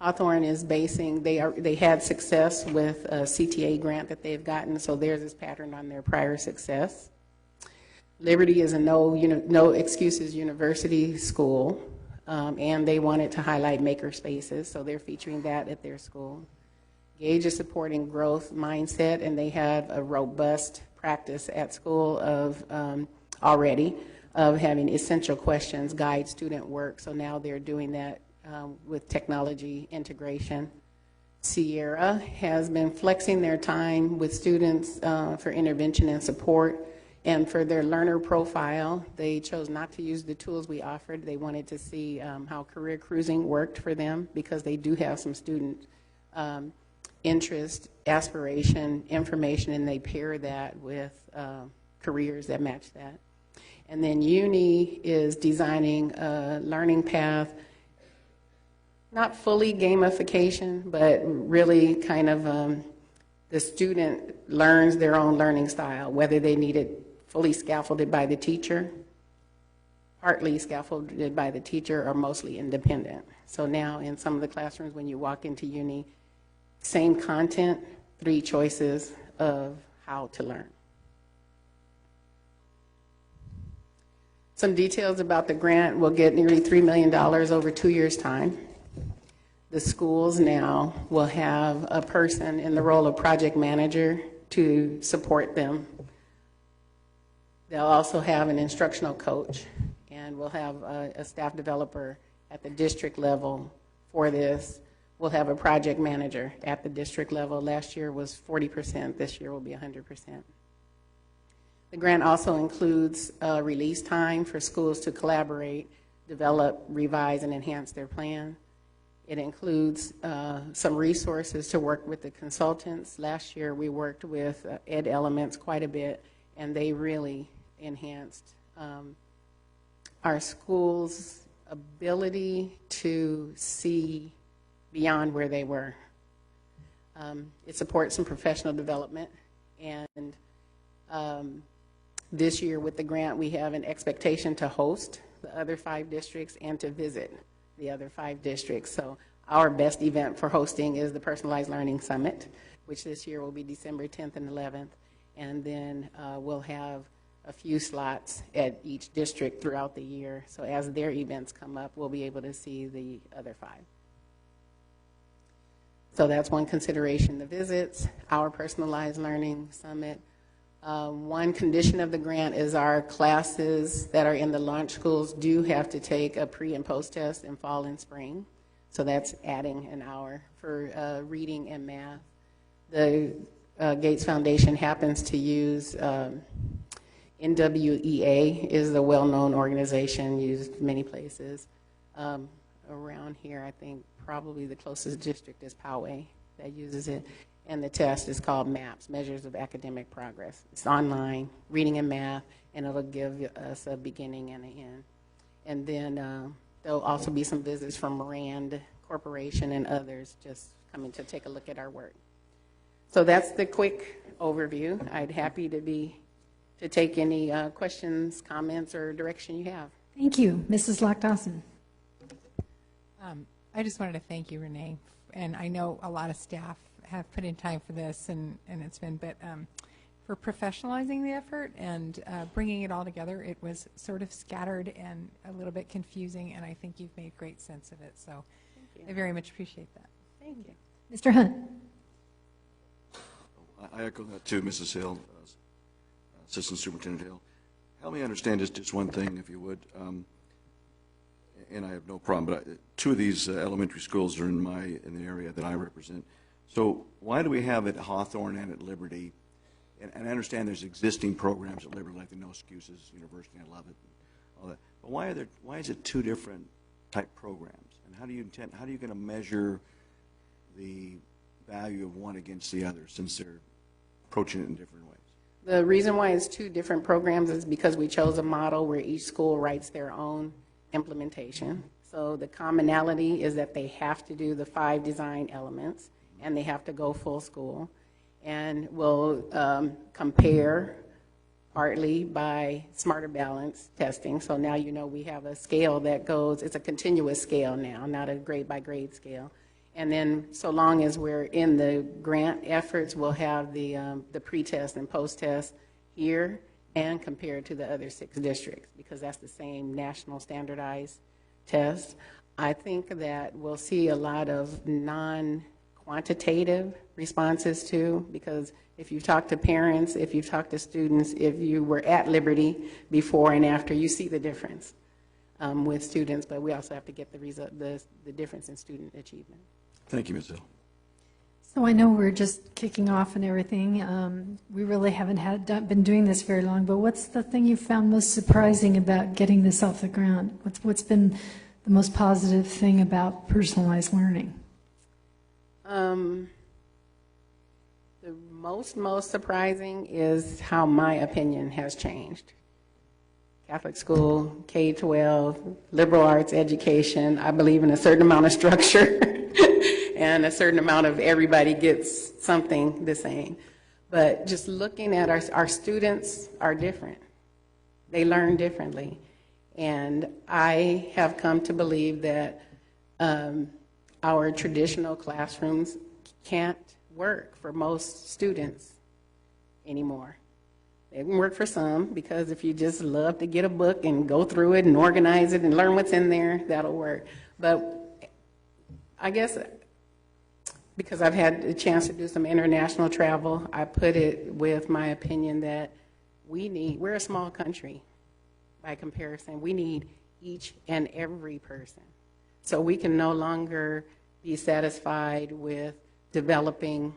Hawthorne is basing, they had success with a CTA grant that they've gotten, so theirs is patterned on their prior success. Liberty is a no excuses university school, and they wanted to highlight maker spaces, so they're featuring that at their school. Gage is supporting growth mindset, and they have a robust practice at school of already of having essential questions guide student work, so now they're doing that with technology integration. Sierra has been flexing their time with students for intervention and support, and for their learner profile, they chose not to use the tools we offered. They wanted to see how career cruising worked for them, because they do have some student interest, aspiration, information, and they pair that with careers that match that. And then Uni is designing a learning path, not fully gamification, but really kind of the student learns their own learning style, whether they need it fully scaffolded by the teacher, partly scaffolded by the teacher, or mostly independent. So now in some of the classrooms, when you walk into Uni, same content, 3 choices of how to learn. Some details about the grant: we'll get nearly $3 million over 2 years' time. The schools now will have a person in the role of project manager to support them. They'll also have an instructional coach, and we'll have a staff developer at the district level for this. We'll have a project manager at the district level. Last year was 40%, this year will be 100%. The grant also includes a release time for schools to collaborate, develop, revise, and enhance their plan. It includes some resources to work with the consultants. Last year we worked with Ed Elements quite a bit, and they really enhanced our schools' ability to see beyond where they were. It supports some professional development, and this year with the grant we have an expectation to host the other 5 districts and to visit the other 5 districts. So our best event for hosting is the Personalized Learning Summit, which this year will be December 10th and 11th, and then we'll have a few slots at each district throughout the year. So as their events come up, we'll be able to see the other 5. So that's one consideration, the visits, our Personalized Learning Summit. One condition of the grant is our classes that are in the launch schools do have to take a pre and post test in fall and spring. So that's adding an hour for reading and math. The Gates Foundation happens to use NWEA is the well-known organization used many places. Around here, I think probably the closest district is Poway that uses it. And the test is called MAPS, Measures of Academic Progress. It's online, reading and math, and it'll give us a beginning and an end. And then there'll also be some visits from Rand Corporation and others just coming to take a look at our work. So that's the quick overview. I'd happy to take any questions, comments, or direction you have. Thank you. Mrs. Lock-Dawson. I just wanted to thank you, Renee. And I know a lot of staff have put in time for this, and it's been, but for professionalizing the effort and bringing it all together. It was sort of scattered and a little bit confusing, and I think you've made great sense of it. So I very much appreciate that. Thank you. Mr. Hunt. I echo that too, Mrs. Hill, Assistant Superintendent Hill. Help me understand just one thing, if you would. And I have no problem, but 2 of these elementary schools are in the area that I represent. So why do we have it at Hawthorne and at Liberty? And I understand there's existing programs at Liberty, like the No Excuses University. I love it, and all that. But why is it 2 different type programs? And how are you going to measure the value of one against the other, since they're approaching it in different ways? The reason why it's 2 different programs is because we chose a model where each school writes their own implementation. So the commonality is that they have to do the 5 design elements, and they have to go full school. And we'll compare partly by Smarter Balance testing. So now you know we have a scale that goes, it's a continuous scale now, not a grade by grade scale. And then so long as we're in the grant efforts, we'll have the pre-test and post-test here and compared to the other 6 districts, because that's the same national standardized test. I think that we'll see a lot of non-quantitative responses too, because if you talk to parents, if you talk to students, if you were at Liberty before and after, you see the difference with students, but we also have to get the difference in student achievement. Thank you, Ms. Hill. So I know we're just kicking off and everything. We really haven't been doing this very long, but what's the thing you found most surprising about getting this off the ground? What's been the most positive thing about personalized learning? The most surprising is how my opinion has changed. Catholic school, K-12, liberal arts education. I believe in a certain amount of structure and a certain amount of everybody gets something the same. But just looking at our students are different. They learn differently. And I have come to believe that our traditional classrooms can't work for most students anymore. They can work for some, because if you just love to get a book and go through it and organize it and learn what's in there, that'll work. But I guess because I've had a chance to do some international travel, I put it with my opinion that we're a small country by comparison. We need each and every person. So we can no longer be satisfied with developing,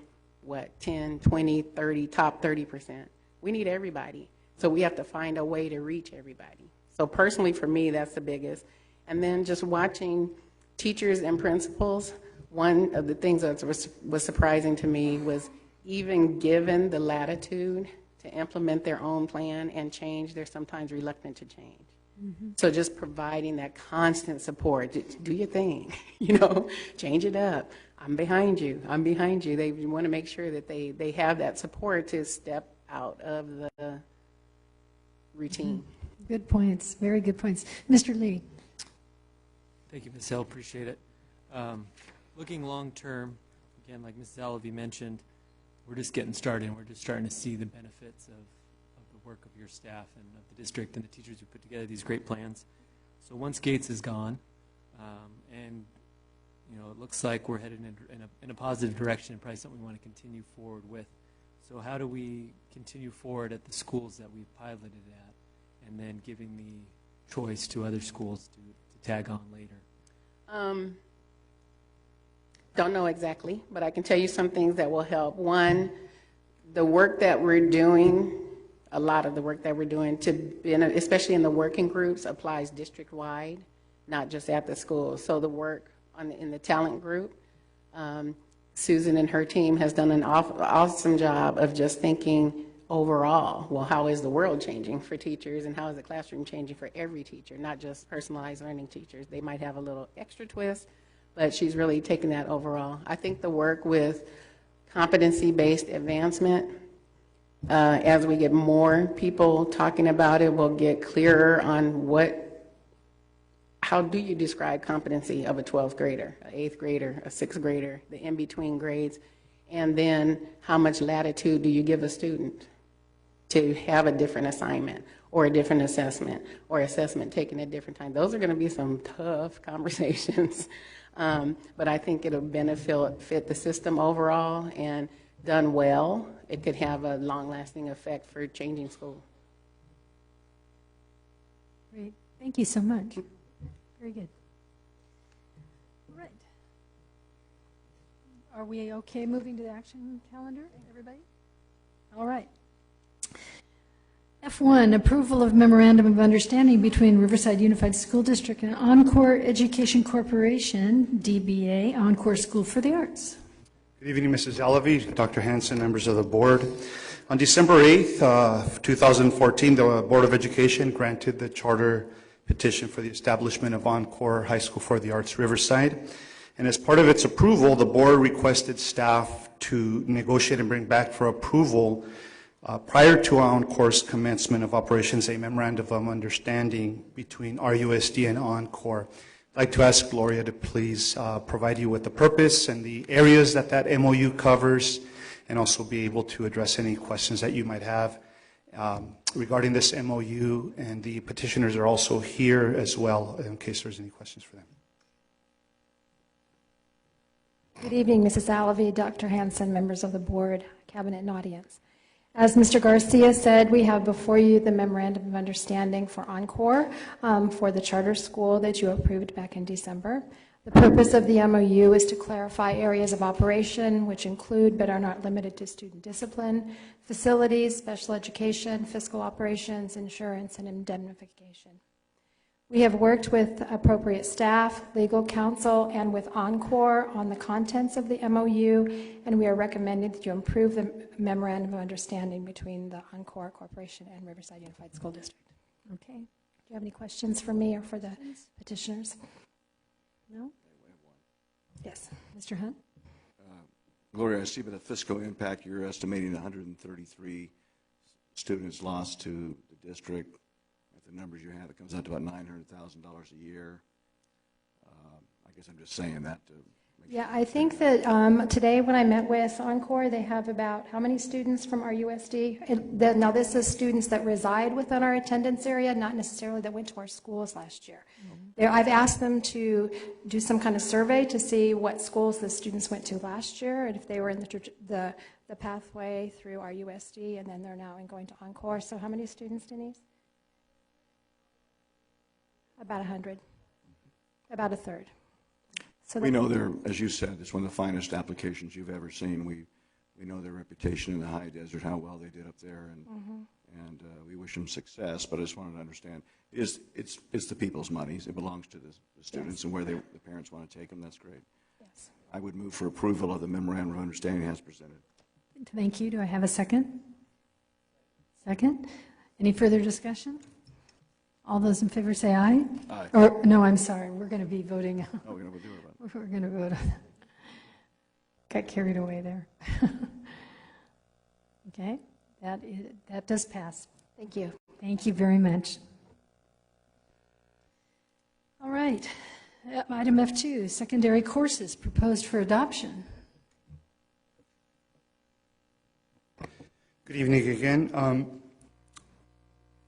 10, 20, 30, top 30%. We need everybody. So we have to find a way to reach everybody. So personally for me, that's the biggest. And then just watching teachers and principals, one of the things that was surprising to me was even given the latitude to implement their own plan and change, they're sometimes reluctant to change. Mm-hmm. So just providing that constant support, do your thing, change it up. I'm behind you. They want to make sure that they have that support to step out of the routine. Mm-hmm. Good points, very good points. Mr. Lee. Thank you, Ms. Hill, appreciate it. Looking long term, again, like Mrs. Alavi mentioned, we're just getting started, and we're just starting to see the benefits of the work of your staff and of the district and the teachers who put together these great plans. So once Gates is gone, and it looks like we're headed in a positive direction, and probably something we want to continue forward with. So how do we continue forward at the schools that we've piloted at, and then giving the choice to other schools to tag on later? Don't know exactly, but I can tell you some things that will help. One, the work that we're doing, a lot of the work that we're doing, especially in the working groups, applies district-wide, not just at the schools. So the work in the talent group, Susan and her team has done an awesome job of just thinking overall, well, how is the world changing for teachers, and how is the classroom changing for every teacher, not just personalized learning teachers. They might have a little extra twist, but she's really taken that overall. I think the work with competency-based advancement, as we get more people talking about it, we'll get clearer on how do you describe competency of a 12th grader, an 8th grader, a 6th grader, the in-between grades, and then how much latitude do you give a student to have a different assignment or a different assessment, or assessment taken at different times. Those are going to be some tough conversations, but I think it'll benefit the system overall, and done well, it could have a long-lasting effect for changing school. Great. Thank you so much. Very good. All right. Are we okay moving to the action calendar, everybody? All right. F1, approval of memorandum of understanding between Riverside Unified School District and Encore Education Corporation, DBA, Encore School for the Arts. Good evening, Mrs. Alavi, Dr. Hanson, members of the board. On December 8th, 2014, the Board of Education granted the charter petition for the establishment of Encore High School for the Arts Riverside. And as part of its approval, the board requested staff to negotiate and bring back for approval prior to Encore's commencement of operations, a memorandum of understanding between RUSD and Encore. I'd like to ask Gloria to please provide you with the purpose and the areas that MOU covers, and also be able to address any questions that you might have regarding this MOU, and the petitioners are also here as well in case there's any questions for them. Good evening, Mrs. Alavi, Dr. Hanson, members of the board, cabinet, and audience. As Mr. Garcia said, we have before you the memorandum of understanding for Encore for the charter school that you approved back in December. The purpose of the MOU is to clarify areas of operation which include but are not limited to student discipline, facilities, special education, fiscal operations, insurance, and indemnification. We have worked with appropriate staff, legal counsel, and with Encore on the contents of the MOU, and we are recommending that you approve the memorandum of understanding between the Encore Corporation and Riverside Unified School District. Okay, you have any questions for me or for the petitioners? No? Yes, Mr. Hunt? Gloria, I see by the fiscal impact, you're estimating 133 students lost to the district. At the numbers you have, it comes out to about $900,000 a year. I guess I'm just saying that to make Yeah, I think that today when I met with Encore, they have about how many students from our USD? Now, this is students that reside within our attendance area, not necessarily that went to our schools last year. I've asked them to do some kind of survey to see what schools the students went to last year and if they were in the pathway through our USD, and then they're now going to Encore. So how many students, Denise? About 100, about a third. So we know they're, as you said, it's one of the finest applications you've ever seen. We know their reputation in the high desert, how well they did up there, and we wish them success. But I just wanted to understand, it's the people's money. It belongs to the students, and where the parents want to take them, that's great. Yes. I would move for approval of the memorandum of understanding as presented. Thank you. Do I have a second? Second. Any further discussion? All those in favor say aye. Aye. Or, no, I'm sorry. We're going to be voting. Oh, we're going to do it. We're going to vote. Got carried away there. Okay. That does pass. Thank you. Thank you very much. All right. Item F2, secondary courses proposed for adoption. Good evening again.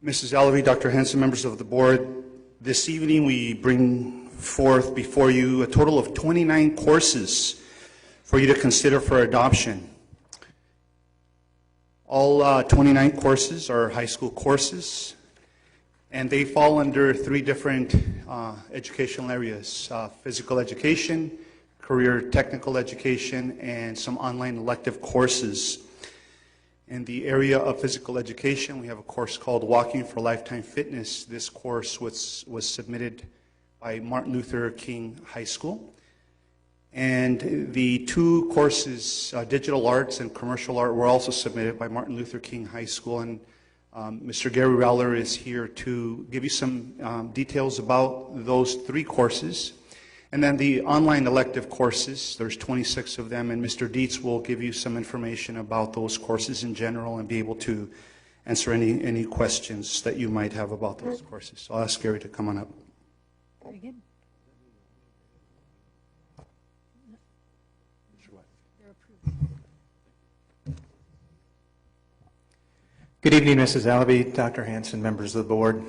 Mrs. Alavi, Dr. Hanson, members of the board, this evening we bring forth before you a total of 29 courses for you to consider for adoption. All 29 courses are high school courses, and they fall under three different educational areas: physical education, career technical education, and some online elective courses. In the area of physical education, we have a course called Walking for Lifetime Fitness. This course was submitted by Martin Luther King High School. And the two courses, Digital Arts and Commercial Art, were also submitted by Martin Luther King High School. And Mr. Gary Rowler is here to give you some details about those three courses. And then the online elective courses, there's 26 of them, and Mr. Dietz will give you some information about those courses in general and be able to answer any questions that you might have about those courses. So I'll ask Gary to come on up. Very good. Good evening, Mrs. Alavi, Dr. Hanson, members of the board.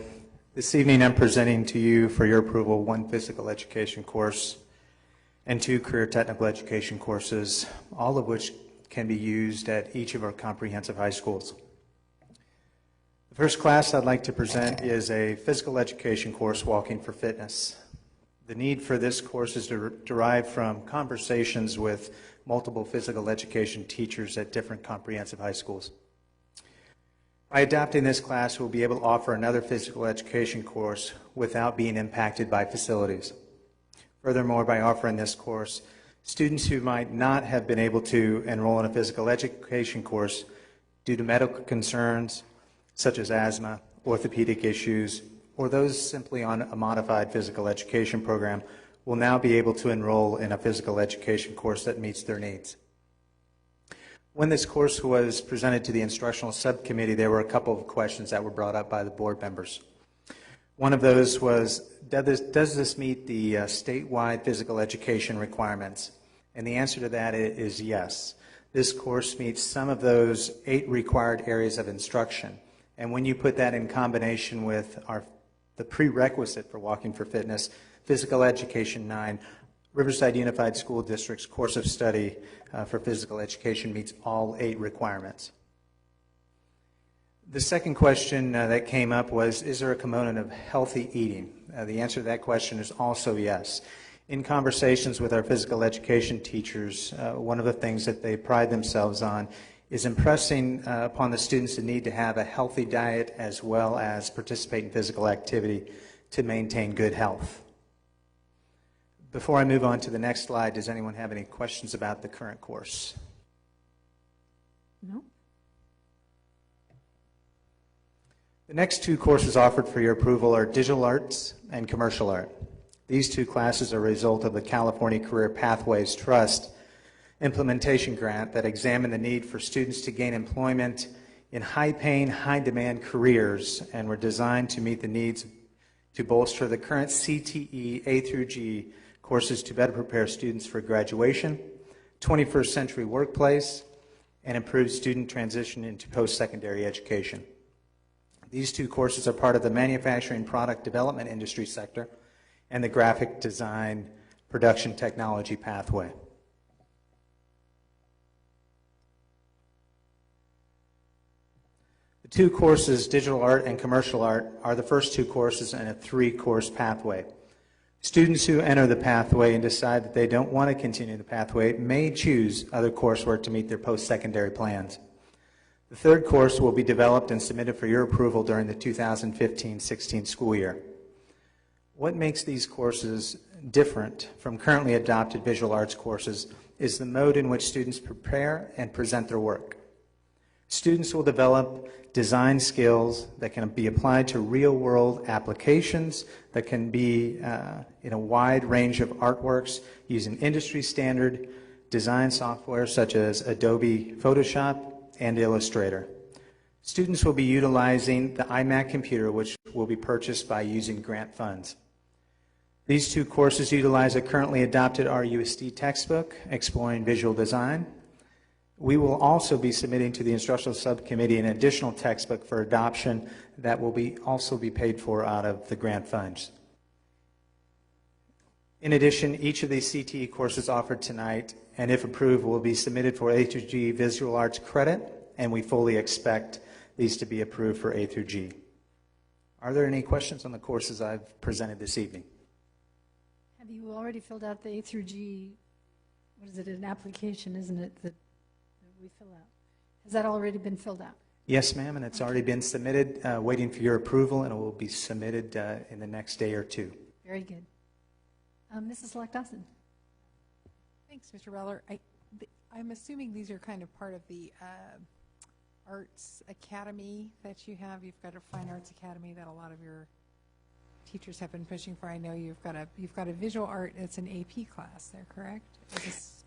This evening I'm presenting to you for your approval one physical education course and two career technical education courses, all of which can be used at each of our comprehensive high schools. The first class I'd like to present is a physical education course, Walking for Fitness. The need for this course is derived from conversations with multiple physical education teachers at different comprehensive high schools. By adopting this class, we'll be able to offer another physical education course without being impacted by facilities. Furthermore, by offering this course, students who might not have been able to enroll in a physical education course due to medical concerns such as asthma, orthopedic issues, or those simply on a modified physical education program will now be able to enroll in a physical education course that meets their needs. When this course was presented to the instructional subcommittee, there were a couple of questions that were brought up by the board members. One of those was, does this meet the statewide physical education requirements? And the answer to that is yes. This course meets some of those 8 required areas of instruction. And when you put that in combination with the prerequisite for Walking for Fitness, Physical Education 9, Riverside Unified School District's course of study for physical education meets all 8 requirements. The second question that came up was, is there a component of healthy eating? The answer to that question is also yes. In conversations with our physical education teachers, one of the things that they pride themselves on is impressing upon the students the need to have a healthy diet as well as participate in physical activity to maintain good health. Before I move on to the next slide, does anyone have any questions about the current course? No. The next two courses offered for your approval are Digital Arts and Commercial Art. These two classes are a result of the California Career Pathways Trust implementation grant that examined the need for students to gain employment in high-paying, high-demand careers and were designed to meet the needs to bolster the current CTE A through G courses to better prepare students for graduation, 21st century workplace, and improve student transition into post-secondary education. These two courses are part of the manufacturing product development industry sector and the graphic design production technology pathway. The two courses, Digital Art and Commercial Art, are the first two courses in a three-course pathway. Students who enter the pathway and decide that they don't want to continue the pathway may choose other coursework to meet their post-secondary plans. The third course will be developed and submitted for your approval during the 2015-16 school year. What makes these courses different from currently adopted visual arts courses is the mode in which students prepare and present their work. Students will develop design skills that can be applied to real-world applications that can be in a wide range of artworks using industry-standard design software such as Adobe Photoshop and Illustrator. Students will be utilizing the iMac computer, which will be purchased by using grant funds. These two courses utilize a currently adopted RUSD textbook, Exploring Visual Design. We will also be submitting to the instructional subcommittee an additional textbook for adoption that will also be paid for out of the grant funds. In addition, each of these CTE courses offered tonight, and if approved, will be submitted for A through G visual arts credit, and we fully expect these to be approved for A through G. Are there any questions on the courses I've presented this evening? Have you already filled out the A through G, what is it, an application, isn't it, that we fill out? Has that already been filled out? Yes, ma'am, and it's already been submitted, waiting for your approval, and it will be submitted in the next day or two. Very good. Mrs. Lock-Dawson. Thanks, Mr. Reller. I'm assuming these are kind of part of the Arts Academy that you have. You've got a Fine Arts Academy that a lot of your teachers have been pushing for. I know you've got a visual art. It's an AP class there, correct?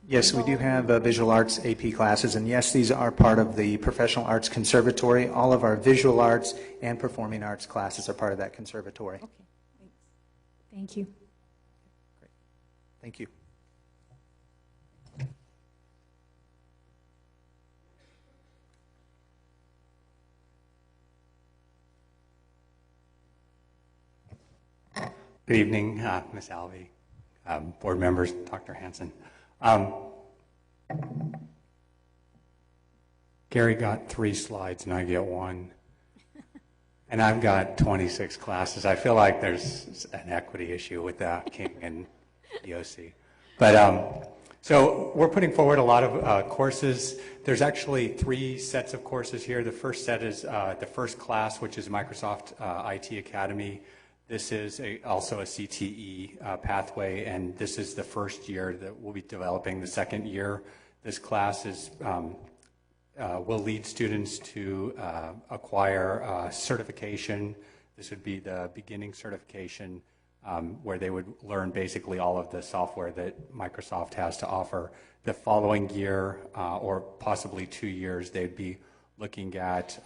Yes, we do have visual arts AP classes, and yes, these are part of the Professional Arts Conservatory. All of our visual arts and performing arts classes are part of that conservatory. Okay, thanks. Thank you. Great. Thank you. Good evening, Ms. Alvey, board members, Dr. Hanson. Gary got 3 slides and I get 1. And I've got 26 classes. I feel like there's an equity issue with that, King and EOC. But so we're putting forward a lot of courses. There's actually 3 sets of courses here. The first set is the first class, which is Microsoft IT Academy. This is also a CTE pathway, and this is the first year that we'll be developing. The second year, this class is will lead students to acquire certification. This would be the beginning certification where they would learn basically all of the software that Microsoft has to offer. The following year, or possibly 2 years, they'd be looking at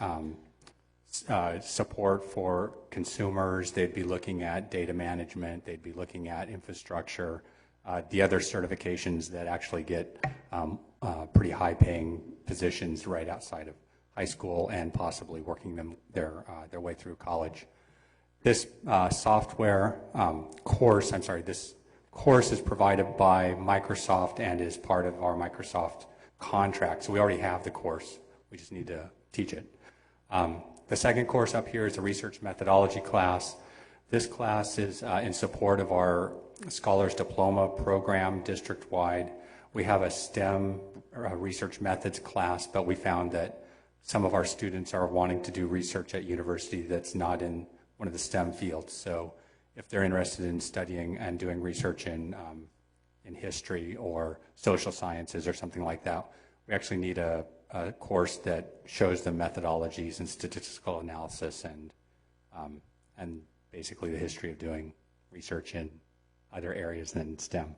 support for consumers. They'd be looking at data management. They'd be looking at infrastructure, the other certifications that actually get pretty high-paying positions right outside of high school and possibly working their way through college. This this course is provided by Microsoft and is part of our Microsoft contract. So we already have the course. We just need to teach it. The second course up here is a research methodology class. This class is in support of our Scholars Diploma program district-wide. We have a STEM research methods class, but we found that some of our students are wanting to do research at university that's not in one of the STEM fields. So if they're interested in studying and doing research in history or social sciences or something like that, we actually need a course that shows them methodologies and statistical analysis and and basically the history of doing research in other areas than STEM.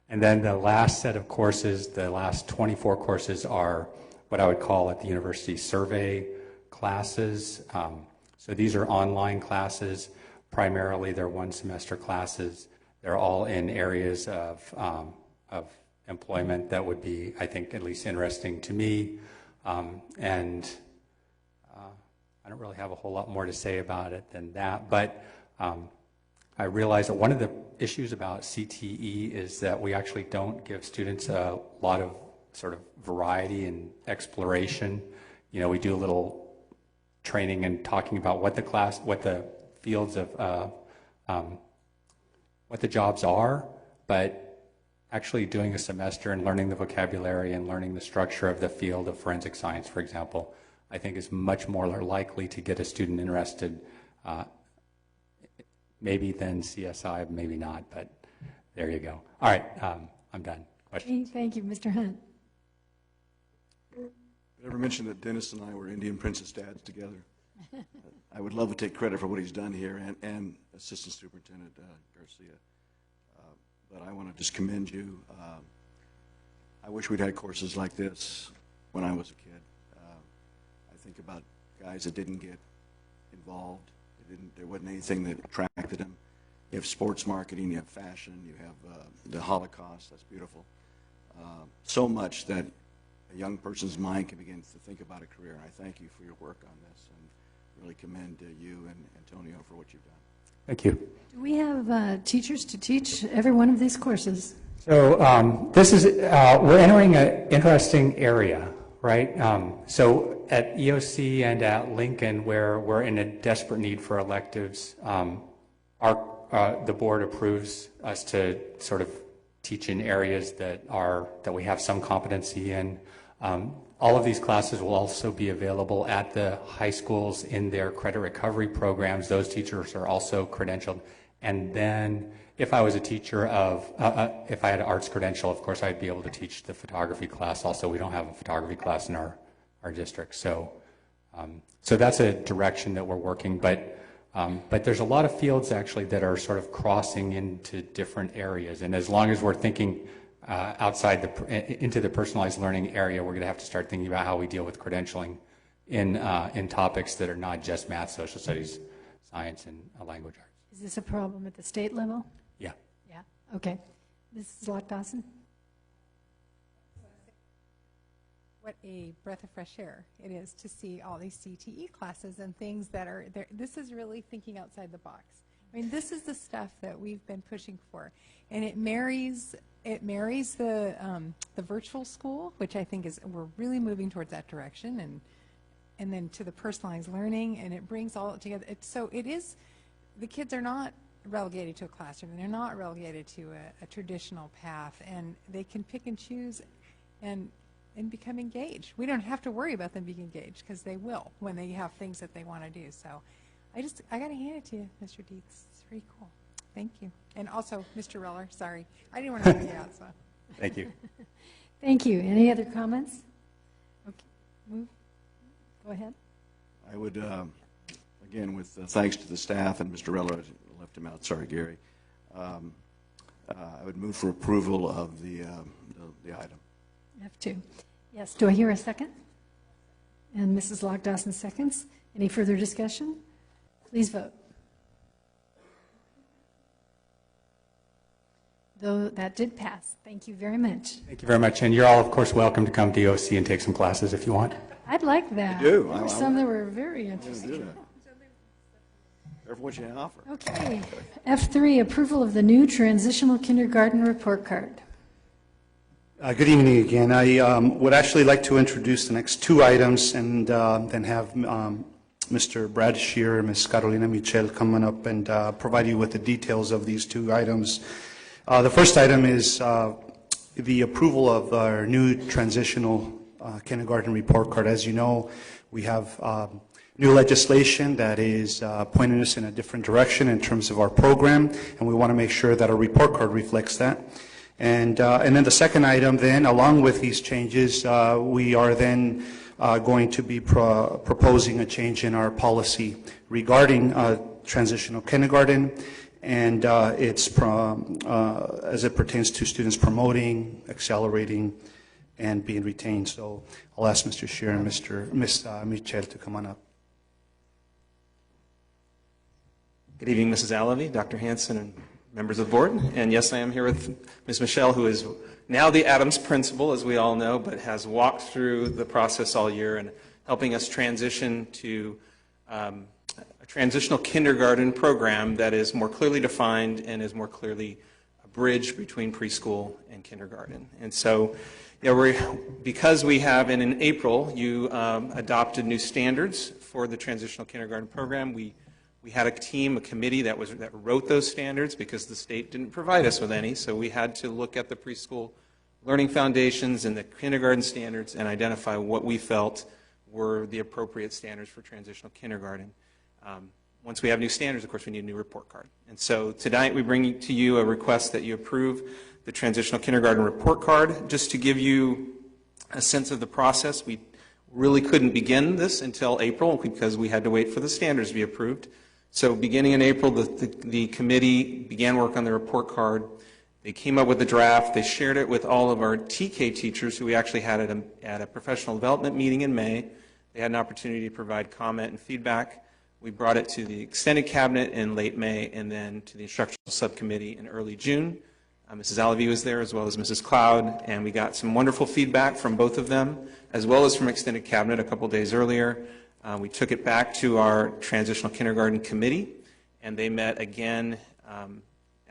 And then the last set of courses, the last 24 courses, are what I would call at the university survey classes. So these are online classes. Primarily, they're one-semester classes. They're all in areas of employment that would be, I think, at least interesting to me. And I don't really have a whole lot more to say about it than that. But I realize that one of the issues about CTE is that we actually don't give students a lot of sort of variety and exploration. You know, we do a little training and talking about what the fields of, what the jobs are, but actually doing a semester and learning the vocabulary and learning the structure of the field of forensic science, for example, I think is much more likely to get a student interested, maybe than CSI, maybe not, but there you go. All right, I'm done. Questions? Okay, thank you, Mr. Hunt. I never mentioned that Dennis and I were Indian Princess dads together. I would love to take credit for what he's done here, and Assistant Superintendent Garcia. But I want to just commend you. I wish we'd had courses like this when I was a kid. I think about guys that didn't get involved. There wasn't anything that attracted them. You have sports marketing, you have fashion, you have the Holocaust. That's beautiful. So much that a young person's mind can begin to think about a career. And I thank you for your work on this, and really commend you and Antonio for what you've done. Thank you. Do we have teachers to teach every one of these courses? So this is, we're entering an interesting area, right? So at EOC and at Lincoln, where we're in a desperate need for electives, the board approves us to sort of teach in areas that we have some competency in. All of these classes will also be available at the high schools in their credit recovery programs. Those teachers are also credentialed. And then if I was a teacher if I had an arts credential, of course, I'd be able to teach the photography class. Also, we don't have a photography class in our district. So that's a direction that we're working. But there's a lot of fields actually that are sort of crossing into different areas. And as long as we're thinking outside into the personalized learning area, we're going to have to start thinking about how we deal with credentialing in topics that are not just math, social studies, science, and language arts. Is this a problem at the state level? Yeah. Yeah. Okay. Mrs. Lock-Dawson? What a breath of fresh air it is to see all these CTE classes and things that are there. This is really thinking outside the box. I mean, this is the stuff that we've been pushing for, and it marries the virtual school, which I think we're really moving towards that direction, and then to the personalized learning, and it brings all it together. The kids are not relegated to a classroom. They're not relegated to a traditional path, and they can pick and choose and become engaged. We don't have to worry about them being engaged, because they will when they have things that they want to do. So I got to hand it to you, Mr. Dietz. It's pretty cool. Thank you. And also, Mr. Reller, sorry. I didn't want to leave you out, so. Thank you. Thank you. Any other comments? Okay. Move. Go ahead. I would, again, with thanks to the staff and Mr. Reller, I left him out. Sorry, Gary. I would move for approval of the item. F2. Yes. Do I hear a second? And Mrs. Lock-Dawson seconds. Any further discussion? Please vote. Though that did pass. Thank you very much. Thank you very much. And you're all, of course, welcome to come to EOC and take some classes if you want. I'd like that. I do. There were some that were very interesting. Careful what you offer. Okay. F3, approval of the new transitional kindergarten report card. Good evening again. I would actually like to introduce the next two items and then have Mr. Brad Shearer and Ms. Carolina Michel come up and provide you with the details of these two items. The first item is the approval of our new transitional kindergarten report card. As you know, we have new legislation that is pointing us in a different direction in terms of our program, and we want to make sure that our report card reflects that. And then the second item then, along with these changes, we are then going to be proposing a change in our policy regarding transitional kindergarten, and as it pertains to students promoting, accelerating, and being retained. So I'll ask Mr. Scheer and Ms. Michel to come on up. Good evening, Mrs. Alavi, Dr. Hanson, and members of the board. And yes, I am here with Ms. Michelle, who is now the Adams principal, as we all know, but has walked through the process all year and helping us transition to a transitional kindergarten program that is more clearly defined and is more clearly a bridge between preschool and kindergarten. And so, because we have, and in April, you adopted new standards for the transitional kindergarten program. We had a team, a committee that wrote those standards because the state didn't provide us with any, so we had to look at the preschool learning foundations and the kindergarten standards and identify what we felt were the appropriate standards for transitional kindergarten. Once we have new standards, of course, we need a new report card. And so tonight we bring to you a request that you approve the transitional kindergarten report card. Just to give you a sense of the process, we really couldn't begin this until April because we had to wait for the standards to be approved. So beginning in April, the committee began work on the report card. They came up with a draft. They shared it with all of our TK teachers who we actually had at a professional development meeting in May. They had an opportunity to provide comment and feedback. We brought it to the extended cabinet in late May and then to the instructional subcommittee in early June. Mrs. Alavi was there as well as Mrs. Cloud, and we got some wonderful feedback from both of them as well as from extended cabinet a couple days earlier. We took it back to our transitional kindergarten committee, and they met again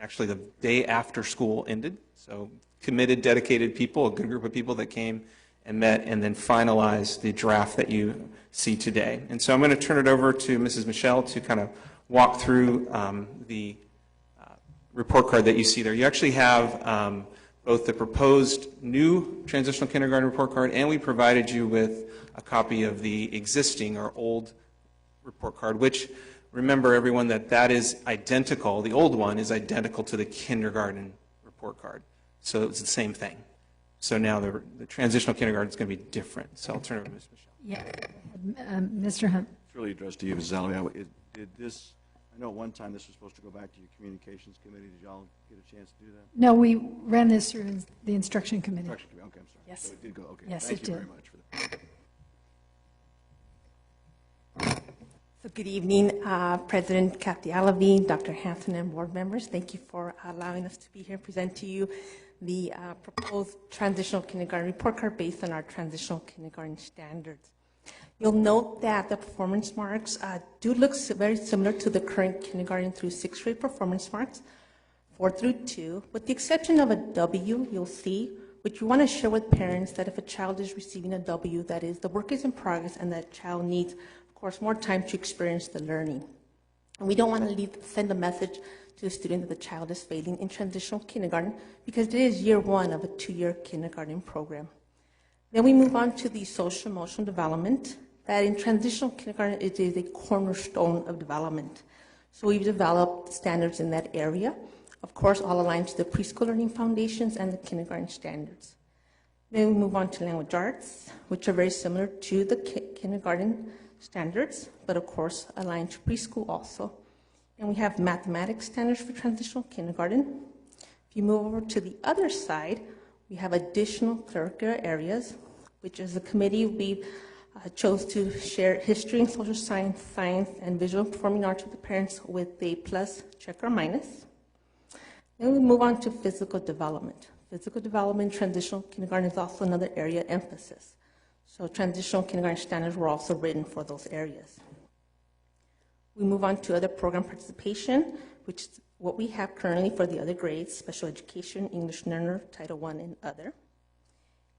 actually the day after school ended. So committed, dedicated people, a good group of people that came and met and then finalized the draft that you see today. And so I'm going to turn it over to Mrs. Michelle to kind of walk through the report card that you see there. You actually have both the proposed new transitional kindergarten report card, and we provided you with a copy of the existing or old report card, which, remember everyone, that is identical. The old one is identical to the kindergarten report card. So it's the same thing. So now the transitional kindergarten is going to be different. So I'll turn it over to Ms. Michelle. Yeah. Mr. Hunt. It's really addressed to you, Ms. Alavi. I know at one time this was supposed to go back to your communications committee. Did y'all get a chance to do that? No, we ran this through the instruction committee. Instruction committee. Okay, I'm sorry. Yes. So it did go. Okay. Yes, Thank it you did. very much for that. So good evening, President Kathy Alavi, Dr. Hanson, and board members. Thank you for allowing us to be here and present to you the proposed transitional kindergarten report card based on our transitional kindergarten standards. You'll note that the performance marks do look very similar to the current kindergarten through 6th grade performance marks, 4 through 2, with the exception of a W, you'll see, which you want to share with parents that if a child is receiving a W, that is, the work is in progress and that child needs, of course, more time to experience the learning. And we don't want to send a message to the student that the child is failing in transitional kindergarten because it is year 1 of a 2-year kindergarten program. Then we move on to the social emotional development. That in transitional kindergarten, it is a cornerstone of development. So we've developed standards in that area, of course, all aligned to the preschool learning foundations and the kindergarten standards. Then we move on to language arts, which are very similar to the kindergarten standards, but of course aligned to preschool also. And we have mathematics standards for transitional kindergarten. If you move over to the other side, we have additional curricular areas, which as a committee we chose to share history and social science, and visual and performing arts with the parents with a plus, check, or minus. Then we move on to physical development. Physical development, transitional kindergarten is also another area of emphasis. So transitional kindergarten standards were also written for those areas. We move on to other program participation, which is what we have currently for the other grades, special education, English learner, Title I, and other.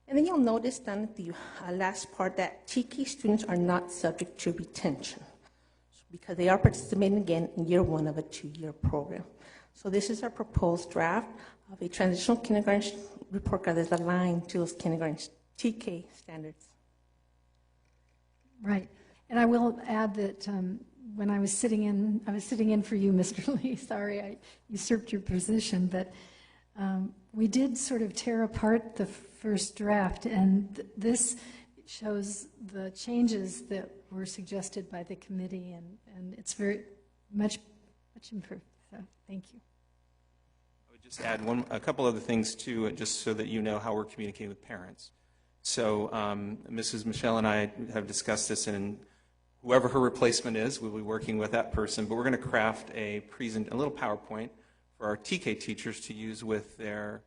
And then you'll notice down at the last part that TK students are not subject to retention because they are participating again in year 1 of a 2-year program. So this is our proposed draft of a transitional kindergarten report card that's aligned to those kindergarten TK standards. Right. And I will add that when I was sitting in for you, Mr. Lee, sorry I usurped your position, but we did sort of tear apart the first draft, and this shows the changes that were suggested by the committee, and it's very much improved. So thank you. I would just add a couple other things too, just so that you know how we're communicating with parents. So Mrs. Michelle and I have discussed this, and whoever her replacement is, we'll be working with that person, but we're going to craft a little PowerPoint for our TK teachers to use with their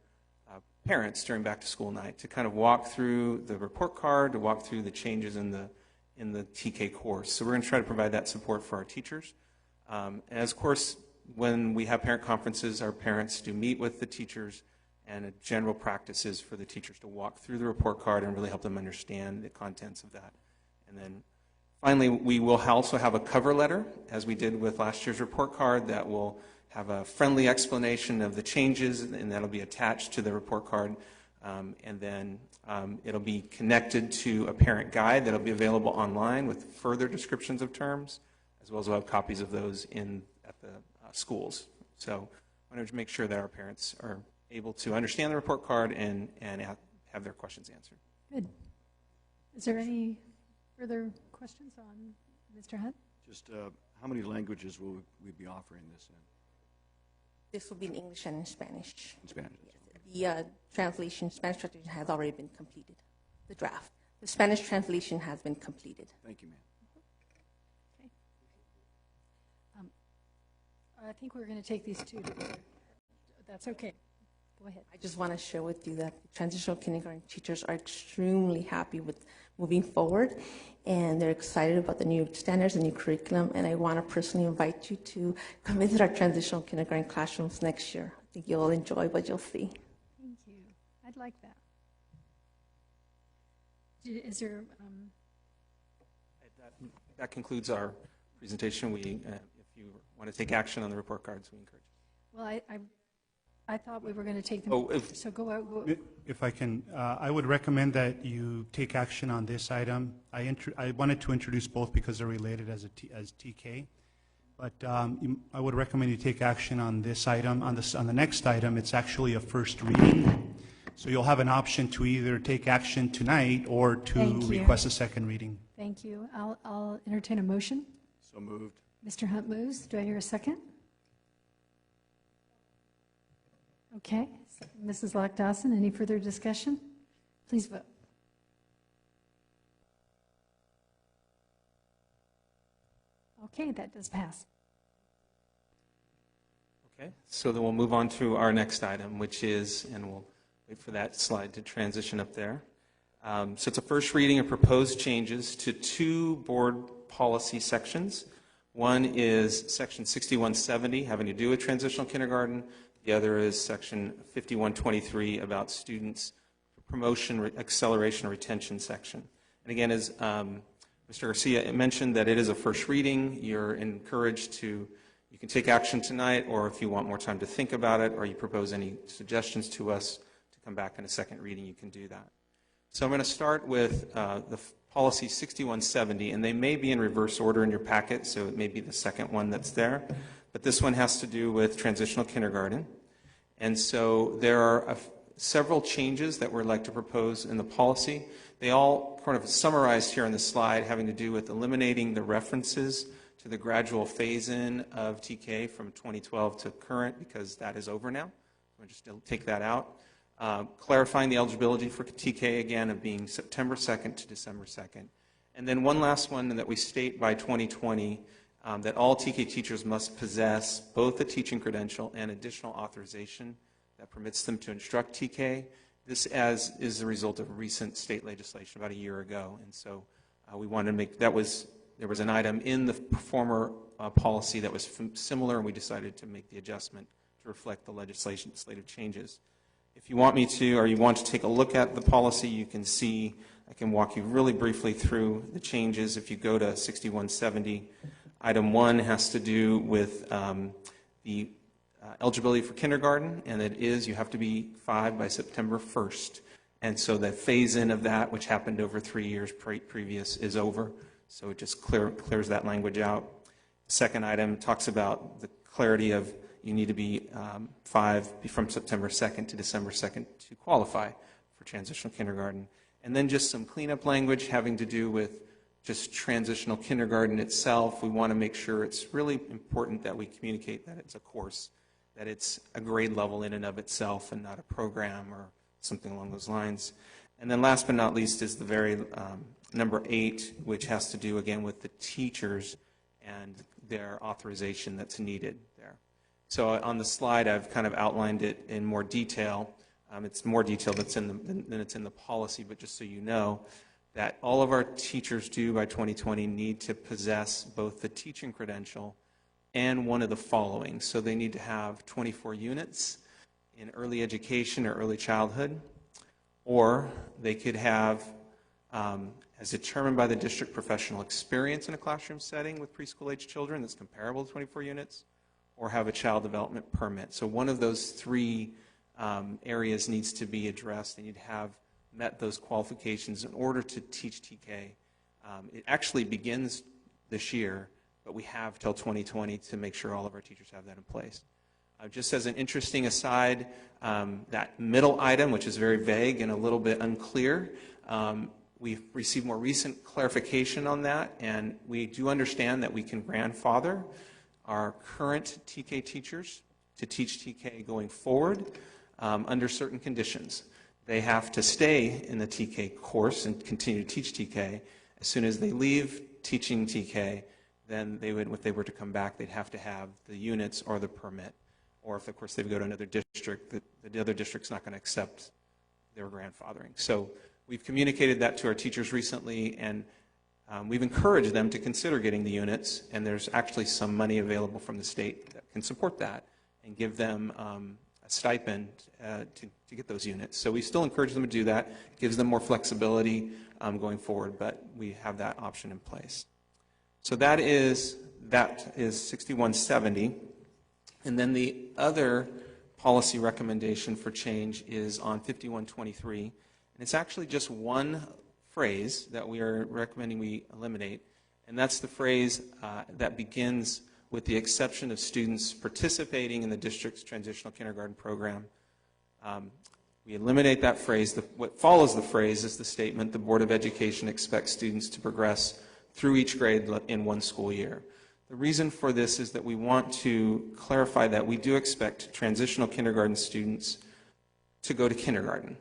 parents during back to school night to kind of walk through the report card, to walk through the changes in the TK course. So we're going to try to provide that support for our teachers. As of course, when we have parent conferences, our parents do meet with the teachers, and a general practice is for the teachers to walk through the report card and really help them understand the contents of that. And then finally, we will also have a cover letter, as we did with last year's report card, that will have a friendly explanation of the changes, and that'll be attached to the report card. And then it'll be connected to a parent guide that'll be available online with further descriptions of terms, as well as we'll have copies of those at the schools. So I wanted to make sure that our parents are able to understand the report card and have their questions answered. Good. Is there any further questions on Mr. Hunt? Just how many languages will we be offering this in? This will be in English and in Spanish. In Spanish. Yes. The Spanish translation has already been completed, the draft. The Spanish translation has been completed. Thank you, ma'am. Okay. I think we're going to take these two together. That's okay. Go ahead. I just want to share with you that the transitional kindergarten teachers are extremely happy with moving forward, and they're excited about the new standards, the new curriculum, and I want to personally invite you to come visit our transitional kindergarten classrooms next year. I think you'll enjoy what you'll see. Thank you. I'd like that. Is there... That concludes our presentation. If you want to take action on the report cards, we encourage you. Well, I thought we were going to take them. So go out. If I can, I would recommend that you take action on this item. I wanted to introduce both because they're related as TK, but I would recommend you take action on this item. On the next item, it's actually a first reading, so you'll have an option to either take action tonight or to request a second reading. Thank you. I'll entertain a motion. So moved. Mr. Hunt moves. Do I hear a second? Okay. Mrs. Lock-Dawson, any further discussion? Please vote. Okay, that does pass. Okay, so then we'll move on to our next item, which is, and we'll wait for that slide to transition up there. So it's a first reading of proposed changes to two board policy sections. One is section 6170, having to do with transitional kindergarten. The other is section 5123 about students promotion, acceleration, retention section. And again, as Mr. Garcia mentioned, that it is a first reading. You're encouraged to, you can take action tonight, or if you want more time to think about it, or you propose any suggestions to us to come back in a second reading, you can do that. So I'm going to start with the policy 6170, and they may be in reverse order in your packet, so it may be the second one that's there. But this one has to do with transitional kindergarten. And so there are several changes that we'd like to propose in the policy. They all kind of summarized here on the slide, having to do with eliminating the references to the gradual phase-in of TK from 2012 to current, because that is over now. We'll just take that out. Clarifying the eligibility for TK again of being September 2nd to December 2nd. And then one last one that we state by 2020, that all TK teachers must possess both a teaching credential and additional authorization that permits them to instruct TK. This is the result of recent state legislation about a year ago. And so we wanted to make, there was an item in the former policy that was similar, and we decided to make the adjustment to reflect the legislative changes. If you want me to, or you want to take a look at the policy, you can see, I can walk you really briefly through the changes. If you go to 6170, item 1 has to do with the eligibility for kindergarten, and it is you have to be 5 by September 1st. And so the phase-in of that, which happened over 3 years previous, is over. So it just clears that language out. The second item talks about the clarity of you need to be 5 from September 2nd to December 2nd to qualify for transitional kindergarten. And then just some cleanup language having to do with just transitional kindergarten itself. We want to make sure it's really important that we communicate that it's a course, that it's a grade level in and of itself and not a program or something along those lines. And then last but not least is the very number 8, which has to do again with the teachers and their authorization that's needed there. So on the slide, I've kind of outlined it in more detail. It's more detail than it's in the policy, but just so you know, that all of our teachers do by 2020 need to possess both the teaching credential and one of the following. So they need to have 24 units in early education or early childhood, or they could have, as determined by the district, professional experience in a classroom setting with preschool-age children that's comparable to 24 units, or have a child development permit. So one of those 3 areas needs to be addressed. They need to have met those qualifications in order to teach TK. It actually begins this year, but we have till 2020 to make sure all of our teachers have that in place. Just as an interesting aside, that middle item, which is very vague and a little bit unclear, we've received more recent clarification on that, and we do understand that we can grandfather our current TK teachers to teach TK going forward under certain conditions. They have to stay in the TK course and continue to teach TK. As soon as they leave teaching TK, then they would, if they were to come back, they'd have to have the units or the permit. Or if, of course, they would go to another district, the other district's not going to accept their grandfathering. So we've communicated that to our teachers recently, and we've encouraged them to consider getting the units, and there's actually some money available from the state that can support that and give them a stipend to get those units. So we still encourage them to do that. It gives them more flexibility going forward, but we have that option in place. So that is 6170. And then the other policy recommendation for change is on 5123. And it's actually just one phrase that we are recommending we eliminate, and that's the phrase that begins with the exception of students participating in the district's transitional kindergarten program. We eliminate that phrase. What follows the phrase is the statement, the Board of Education expects students to progress through each grade in one school year. The reason for this is that we want to clarify that we do expect transitional kindergarten students to go to kindergarten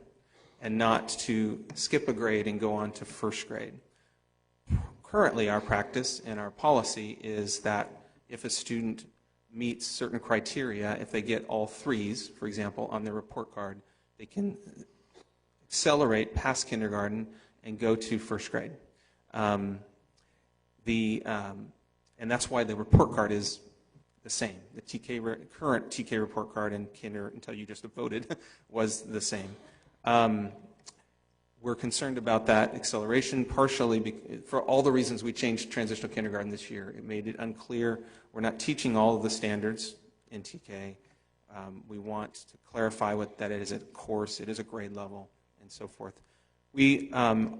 and not to skip a grade and go on to first grade. Currently, our practice and our policy is that if a student meets certain criteria, if they get all 3s, for example, on their report card, they can accelerate past kindergarten and go to first grade. And that's why the report card is the same. The current TK report card in kinder, until you just voted, was the same. We're concerned about that acceleration partially for all the reasons we changed transitional kindergarten this year. It made it unclear. We're not teaching all of the standards in TK. We want to clarify that it is a course, it is a grade level, and so forth. We,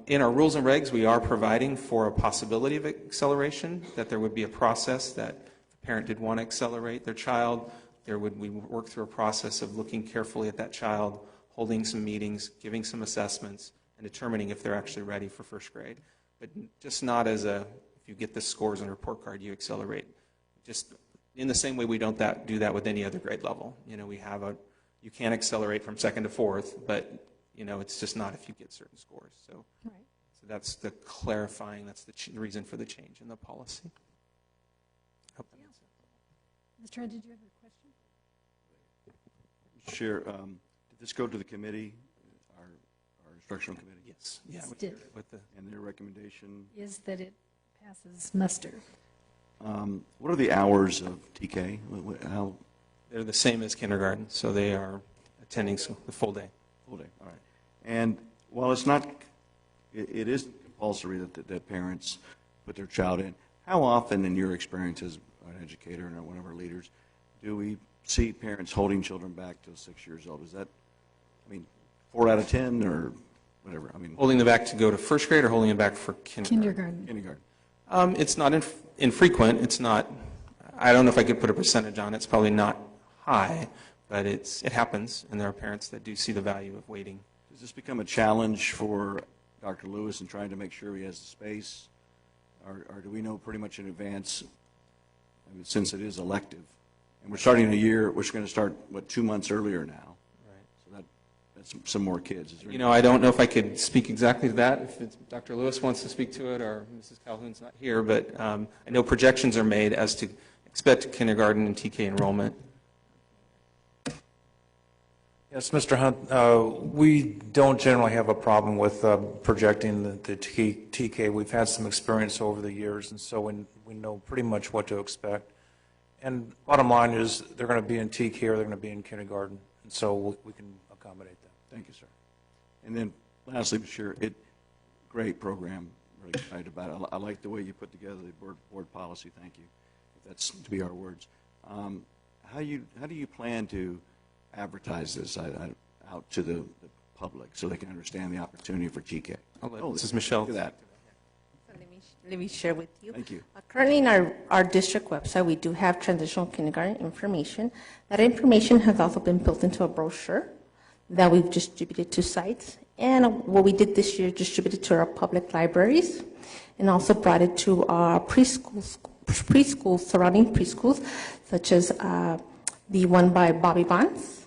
in our rules and regs, we are providing for a possibility of acceleration, that there would be a process that the parent did want to accelerate their child. We work through a process of looking carefully at that child, holding some meetings, giving some assessments, and determining if they're actually ready for first grade. But just not as if you get the scores on a report card, you accelerate. Just in the same way we don't do that with any other grade level. You know, you can accelerate from second to fourth, but it's just not if you get certain scores. So, right. So that's the clarifying, that's the reason for the change in the policy. Hope that makes sense. Ms. Trent, did you have a question? Sure. Did this go to the committee, our instructional committee? Yes. Yeah. It did. And their recommendation? Is that it passes muster. What are the hours of TK? How? They're the same as kindergarten, so they are attending the full day. Full day, all right. And while it's not, it is compulsory that parents put their child in, how often in your experience as an educator and one of our leaders, do we see parents holding children back till 6 years old? Is that, 4 out of 10 or whatever? Holding them back to go to first grade or holding them back for kindergarten? Kindergarten. It's not infrequent. It's not, I don't know if I could put a percentage on it. It's probably not high, but it happens, and there are parents that do see the value of waiting. Does this become a challenge for Dr. Lewis in trying to make sure he has the space? Or do we know pretty much in advance, I mean, since it is elective? And we're starting a year, we're going to start, 2 months earlier now? Right. So that's some more kids. Is there You know, I don't know if I could speak exactly to that, if it's Dr. Lewis wants to speak to it, or Mrs. Calhoun's not here, but I know projections are made as to expected kindergarten and TK enrollment. Yes, Mr. Hunt, we don't generally have a problem with projecting the TK. We've had some experience over the years, and so we know pretty much what to expect. And bottom line is they're going to be in TK or they're going to be in kindergarten, and so we can accommodate them. Thank you, sir. And then lastly, sure, great program. Really excited about it. I like the way you put together the board policy. Thank you. If that's to be our words. How do you plan to advertise this out to the public so they can understand the opportunity for TK? This is Michelle. Look at that. Let me share with you. Thank you. Currently in our district website, we do have transitional kindergarten information. That information has also been built into a brochure that we've distributed to sites. And what we did this year, distributed to our public libraries, and also brought it to our preschools, surrounding preschools, such as the one by Bobby Bonds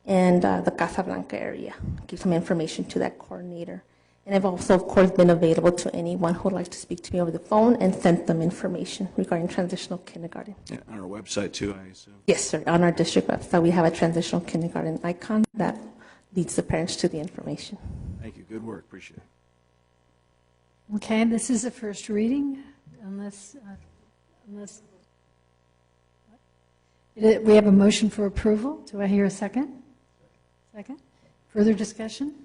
and the Casablanca area. Give some information to that coordinator. And I've also, of course, been available to anyone who would like to speak to me over the phone and sent them information regarding transitional kindergarten. Yeah, on our website too, I assume. Yes, sir. On our district website, we have a transitional kindergarten icon that leads the parents to the information. Thank you. Good work. Appreciate it. Okay, this is a first reading, unless we have a motion for approval. Do I hear a second? Second. Further discussion?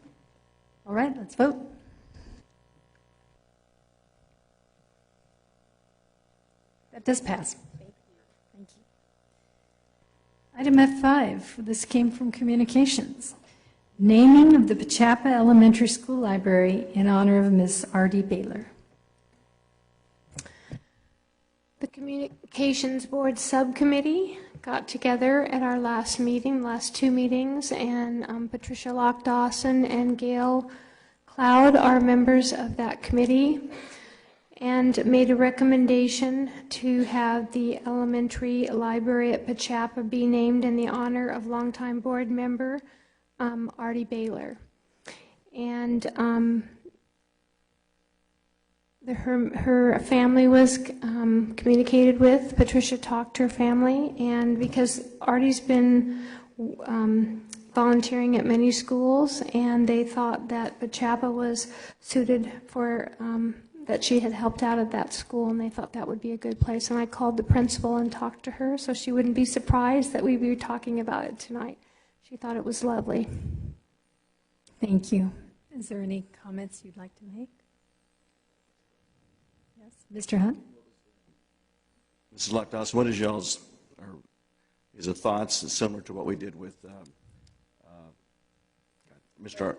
All right, let's vote. That does pass. Thank you. Item F5, this came from communications. Naming of the Pachapa Elementary School Library in honor of Ms. R.D. Baylor. The Communications Board Subcommittee got together at our last two meetings, and Patricia Locke-Dawson and Gail Cloud are members of that committee, and made a recommendation to have the elementary library at Pachapa be named in the honor of longtime board member R.D. Baylor. And her family was communicated with. Patricia talked to her family, and because Artie's been volunteering at many schools, and they thought that Pachapa was suited for, that she had helped out at that school, and they thought that would be a good place. And I called the principal and talked to her, so she wouldn't be surprised that we'd be talking about it tonight. She thought it was lovely. Thank you. Is there any comments you'd like to make? Mr. Hunt? Mrs. Locke-Dawson, what is y'all's, or is it thoughts similar to what we did with Mr.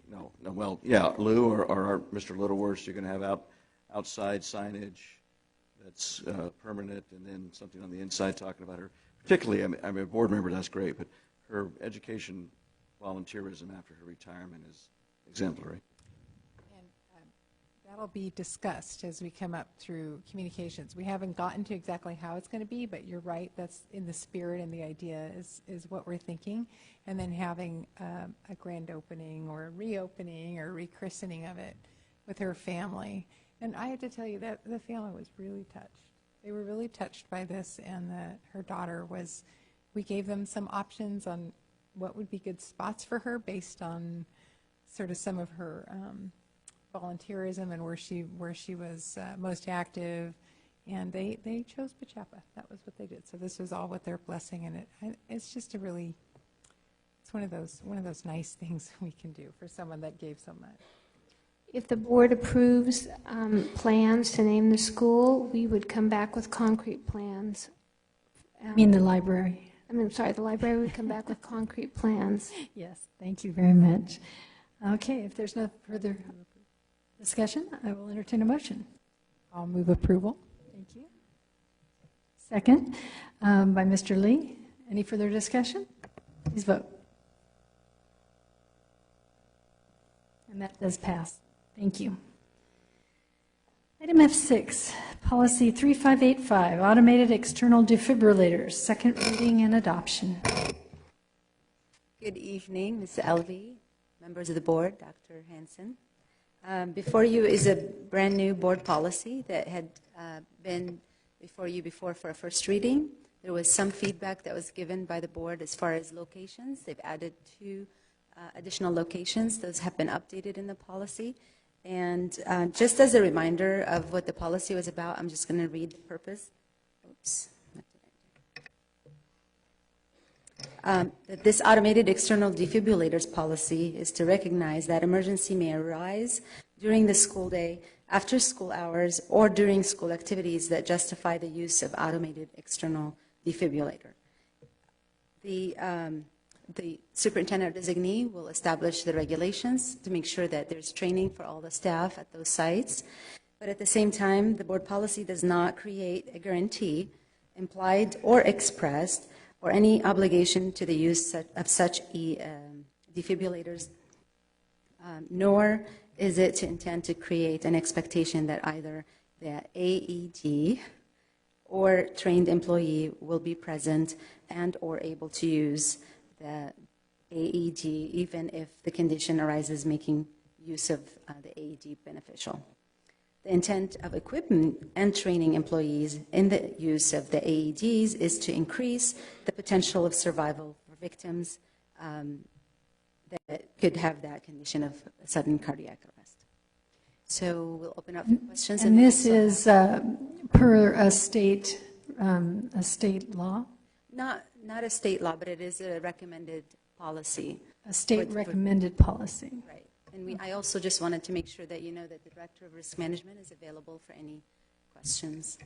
Lou or Mr. Littlewurst? You're going to have outside signage that's permanent, and then something on the inside talking about her. Particularly, I'm a board member, that's great, but her education volunteerism after her retirement is exemplary. That'll be discussed as we come up through communications. We haven't gotten to exactly how it's going to be, but you're right, that's in the spirit, and the idea is what we're thinking. And then having a grand opening or a reopening or rechristening of it with her family. And I have to tell you that the family was really touched. They were really touched by this, and her daughter was, we gave them some options on what would be good spots for her based on sort of some of her volunteerism and where she was most active, and they chose Pachapa. That was what they did. So this was all with their blessing, and it's just it's one of those nice things we can do for someone that gave so much. If the board approves plans to name the school, we would come back with concrete plans. I mean the library. The library would come back with concrete plans. Yes, thank you very much. Okay, if there's no further discussion, I will entertain a motion. I'll move approval. Thank you. Second, by Mr. Lee. Any further discussion? Please vote. And that does pass. Thank you. Thank you. Item F6, Policy 3585, Automated External Defibrillators, second reading and adoption. Good evening, Ms. Alvey, members of the board, Dr. Hansen. Before you is a brand new board policy that had been before you before for a first reading. There was some feedback that was given by the board as far as locations. They've added 2 additional locations. Those have been updated in the policy. And just as a reminder of what the policy was about, I'm just going to read the purpose. Oops. That this automated external defibrillators policy is to recognize that emergency may arise during the school day, after school hours, or during school activities that justify the use of automated external defibrillator. The superintendent designee will establish the regulations to make sure that there's training for all the staff at those sites. But at the same time, the board policy does not create a guarantee, implied or expressed, or any obligation to the use of such defibrillators, nor is it to intend to create an expectation that either the AED or trained employee will be present and or able to use the AED, even if the condition arises making use of the AED beneficial. The intent of equipping and training employees in the use of the AEDs is to increase the potential of survival for victims that could have that condition of sudden cardiac arrest. So we'll open up for questions. And this is per a state law? Not a state law, but it is a recommended policy. A state recommended policy. Right. And I also just wanted to make sure that you know that the Director of Risk Management is available for any questions.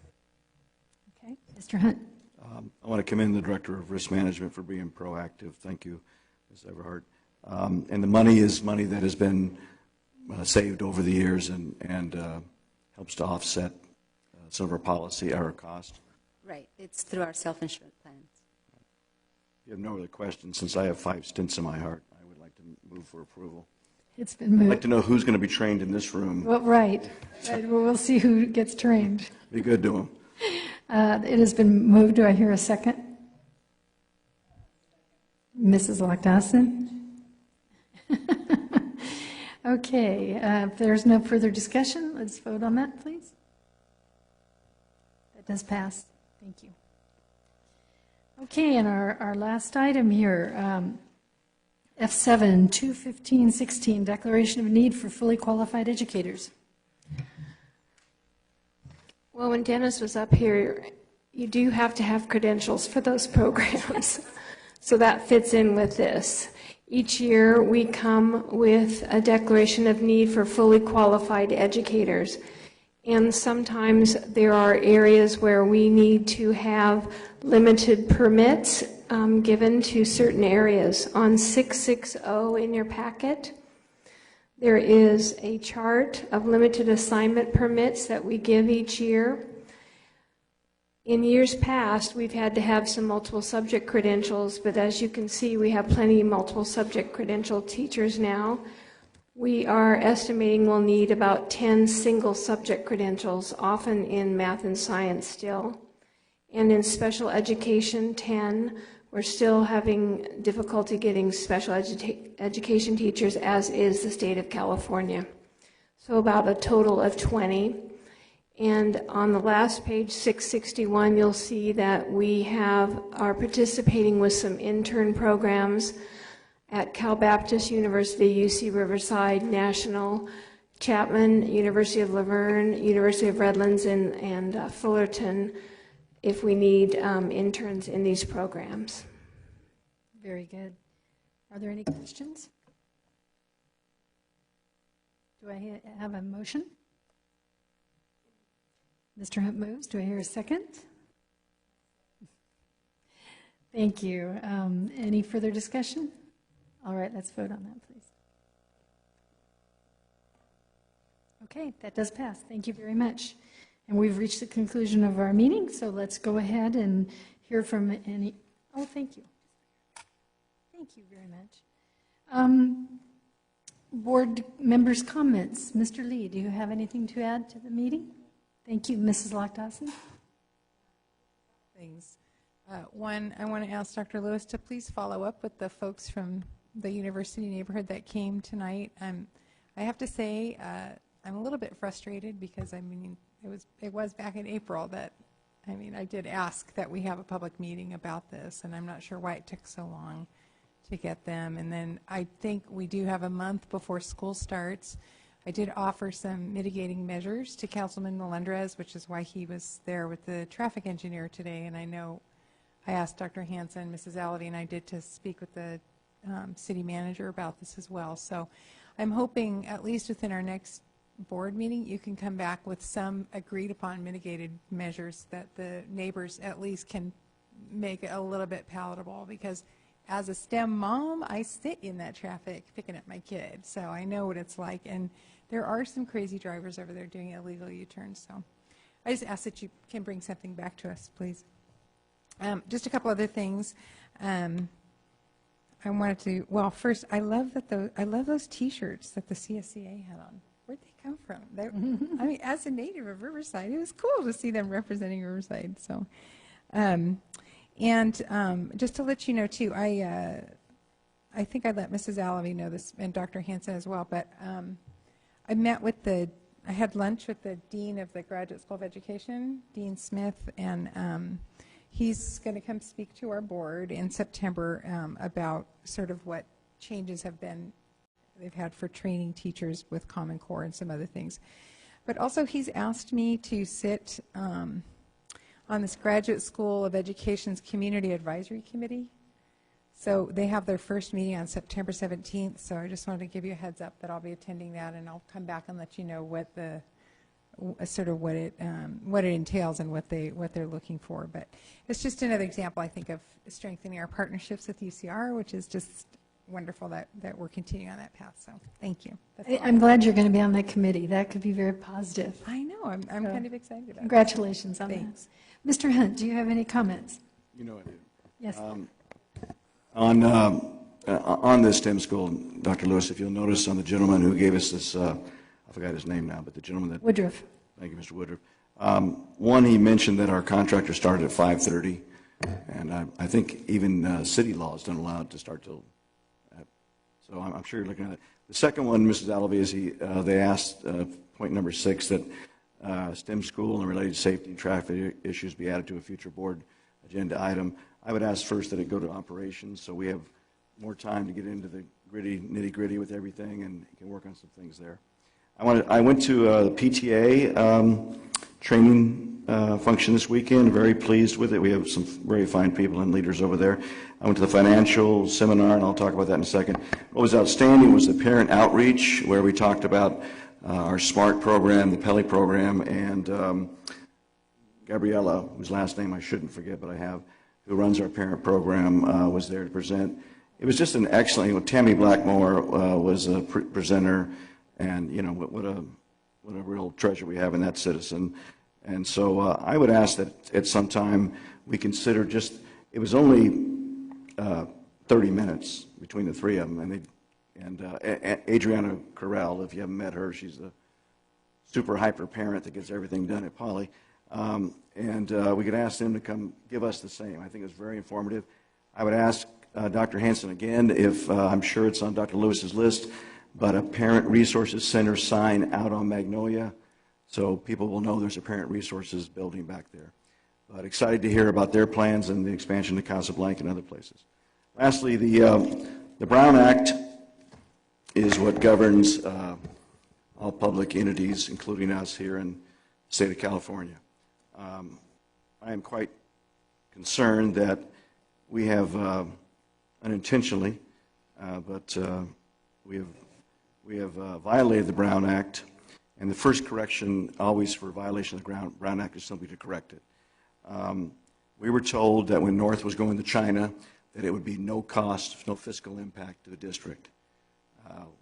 Okay. Mr. Hunt. I want to commend the Director of Risk Management for being proactive. Thank you, Ms. Everhart. And the money is money that has been saved over the years and helps to offset some of our policy, our cost. Right. It's through our self-insured plans. If you have no other questions, since I have 5 stents in my heart, I would like to move for approval. It's been moved. I'd like to know who's going to be trained in this room. Well, right. We'll see who gets trained. Be good to them. It has been moved. Do I hear a second? Mrs. Lockdawson? Okay. If there's no further discussion, let's vote on that, please. That does pass. Thank you. Okay, and our last item here, F7, 21516, Declaration of Need for Fully Qualified Educators. Well, when Dennis was up here, you do have to have credentials for those programs. So that fits in with this. Each year we come with a declaration of need for fully qualified educators. And sometimes there are areas where we need to have limited permits given to certain areas. On 660 in your packet, there is a chart of limited assignment permits that we give each year. In years past, we've had to have some multiple subject credentials, but as you can see, we have plenty of multiple subject credential teachers now. We are estimating we'll need about 10 single subject credentials, often in math and science still. And in special education, 10. We're still having difficulty getting special education teachers, as is the state of California. So about a total of 20. And on the last page, 661, you'll see that we are participating with some intern programs at Cal Baptist University, UC Riverside, National, Chapman, University of La Verne, University of Redlands, and Fullerton, if we need interns in these programs. Very good. Are there any questions? Do I have a motion? Mr. Hunt moves. Do I hear a second? Thank you. Any further discussion? All right, let's vote on that, please. Okay, that does pass. Thank you very much. And we've reached the conclusion of our meeting, so let's go ahead and hear from any. Oh, thank you. Thank you very much. Board members' comments. Mr. Lee, do you have anything to add to the meeting? Thank you. Mrs. Lock-Dawson? Things. One, I want to ask Dr. Lewis to please follow up with the folks from the university neighborhood that came tonight. I have to say, I'm a little bit frustrated because, I mean, it was back in April that, I mean, I did ask that we have a public meeting about this, and I'm not sure why it took so long to get them. And then I think we do have a month before school starts. I did offer some mitigating measures to Councilman Melendrez, which is why he was there with the traffic engineer today. And I know I asked Dr. Hansen, Mrs. Alavy, and I did to speak with the city manager about this as well. So I'm hoping at least within our next board meeting, you can come back with some agreed upon mitigated measures that the neighbors at least can make it a little bit palatable, because as a STEM mom, I sit in that traffic picking up my kid, so I know what it's like. And there are some crazy drivers over there doing illegal U-turns. So I just ask that you can bring something back to us, please. Just a couple other things. I wanted to. Well, first, I love that I love those T-shirts that the CSCA had on. Where'd they come from? I mean, as a native of Riverside, it was cool to see them representing Riverside. So. Just to let you know, too, I think I let Mrs. Alavy know this, and Dr. Hansen as well, but I had lunch with the Dean of the Graduate School of Education, Dean Smith, and he's going to come speak to our board in September about sort of what changes they've had for training teachers with Common Core and some other things. But also he's asked me to sit on this Graduate School of Education's Community Advisory Committee. So they have their first meeting on September 17th, so I just wanted to give you a heads up that I'll be attending that, and I'll come back and let you know what it entails and what they're looking for. But it's just another example, I think, of strengthening our partnerships with UCR, which is just wonderful that we're continuing on that path. So thank you. I'm glad you're going to be on that committee. That could be very positive. I know. I'm kind of excited about congratulations it. on Thanks. that. Mr. Hunt, do you have any comments? You know I do. Yes. On this STEM school, Dr. Lewis, if you'll notice on the gentleman who gave us this, I forgot his name now, but the gentleman that... Woodruff. Thank you, Mr. Woodruff. One, he mentioned that our contractor started at 5:30, and I think even city laws don't allow it to start till... So I'm sure you're looking at it. The second one, Mrs. Alavy, is they asked, point number 6, that STEM school and related safety and traffic issues be added to a future board agenda item. I would ask first that it go to operations, so we have more time to get into the nitty-gritty with everything and can work on some things there. I went to the PTA training function this weekend, very pleased with it. We have some very fine people and leaders over there. I went to the financial seminar, and I'll talk about that in a second. What was outstanding was the parent outreach, where we talked about our SMART program, the Pele program, and Gabriella, whose last name I shouldn't forget, but I have, who runs our parent program, was there to present. It was just an excellent, Tammy Blackmore was a presenter, and what a real treasure we have in that citizen. And so I would ask that at some time we consider it was only 30 minutes between the three of them, and Adriana Corral, if you haven't met her, she's a super hyper parent that gets everything done at Poly. We could ask them to come give us the same. I think it was very informative. I would ask Dr. Hansen again, if I'm sure it's on Dr. Lewis's list, but a Parent Resources Center sign out on Magnolia, so people will know there's a Parent Resources building back there. But excited to hear about their plans and the expansion to Casablanca and other places. Lastly, the Brown Act is what governs all public entities, including us here in the state of California. I am quite concerned that we have unintentionally, but we have violated the Brown Act, and the first correction always for violation of the Brown Act is simply to correct it. We were told that when North was going to China that it would be no cost, no fiscal impact to the district.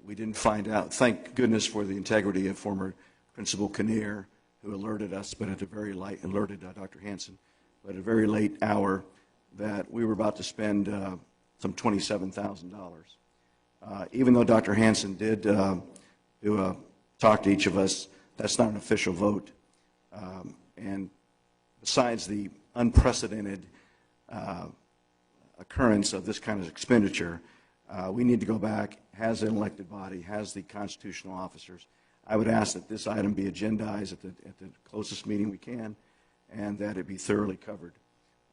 We didn't find out, thank goodness for the integrity of former Principal Kinnear, who alerted us, but at a very late, alerted Dr. Hansen, but at a very late hour, that we were about to spend some $27,000. Even though Dr. Hansen did talk to each of us, that's not an official vote. And besides the unprecedented occurrence of this kind of expenditure, we need to go back, has an elected body, has the constitutional officers. I would ask that this item be agendized at the closest meeting we can, and that it be thoroughly covered.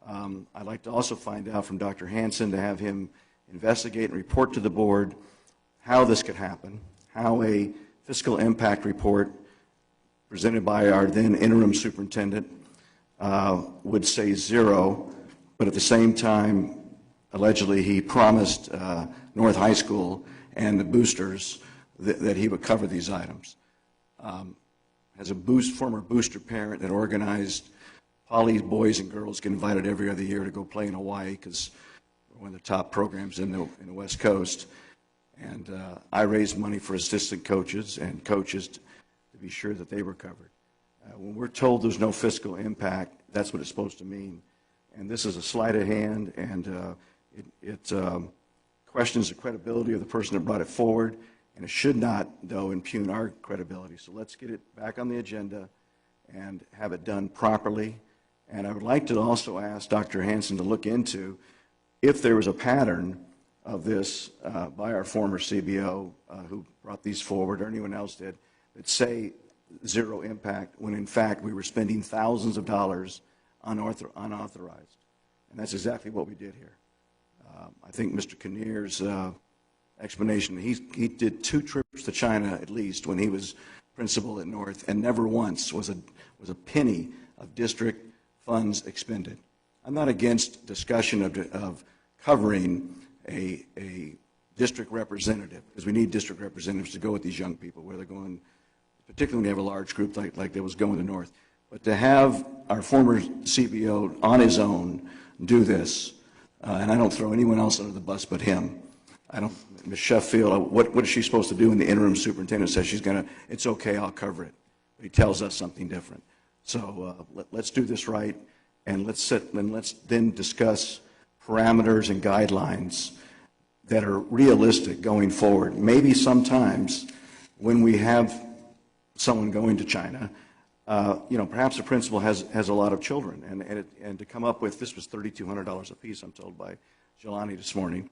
I'd like to also find out from Dr. Hansen, to have him investigate and report to the board how this could happen, how a fiscal impact report presented by our then interim superintendent would say 0, but at the same time, allegedly he promised North High School and the boosters that he would cover these items. As a former booster parent that organized Poly boys and girls get invited every other year to go play in Hawaii because we're one of the top programs in the West Coast. And I raised money for assistant coaches and coaches to be sure that they were covered. When we're told there's no fiscal impact, that's what it's supposed to mean. And this is a sleight of hand, and it questions the credibility of the person that brought it forward, and it should not, though, impugn our credibility. So let's get it back on the agenda and have it done properly. And I would like to also ask Dr. Hansen to look into if there was a pattern of this by our former CBO who brought these forward, or anyone else did, that say 0 impact, when in fact we were spending thousands of dollars unauthorized. And that's exactly what we did here. I think Mr. Kinnear's explanation, he did 2 trips to China at least when he was principal at North, and never once was a penny of district funds expended. I'm not against discussion of covering a district representative, because we need district representatives to go with these young people where they're going, particularly when you have a large group like there was going to North. But to have our former CBO on his own do this, and I don't throw anyone else under the bus but him. Ms. Sheffield, what is she supposed to do when the interim superintendent says she's going to, it's okay, I'll cover it. But he tells us something different. So let's do this right, and let's then discuss parameters and guidelines that are realistic going forward. Maybe sometimes when we have someone going to China, perhaps the principal has a lot of children, and to come up with, this was $3,200 a piece, I'm told by Jelani this morning,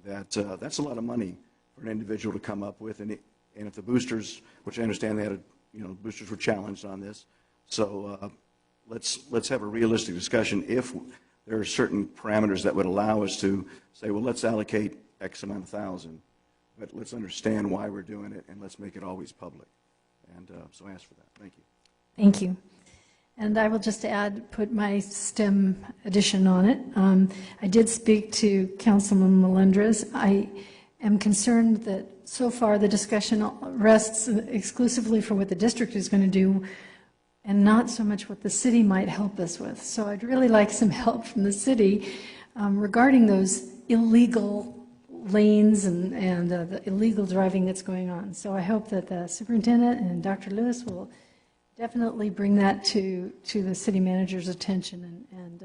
that's a lot of money for an individual to come up with, and if the boosters, which I understand they had, boosters were challenged on this, so let's have a realistic discussion. If there are certain parameters that would allow us to say, well, let's allocate X amount of thousand, but let's understand why we're doing it, and let's make it always public. And so I ask for that. Thank you. Thank you. And I will just put my STEM addition on it. I did speak to Councilman Melendrez. I am concerned that so far the discussion rests exclusively for what the district is going to do and not so much what the city might help us with. So I'd really like some help from the city regarding those illegal lanes and the illegal driving that's going on. So I hope that the superintendent and Dr. Lewis will definitely bring that to the city manager's attention and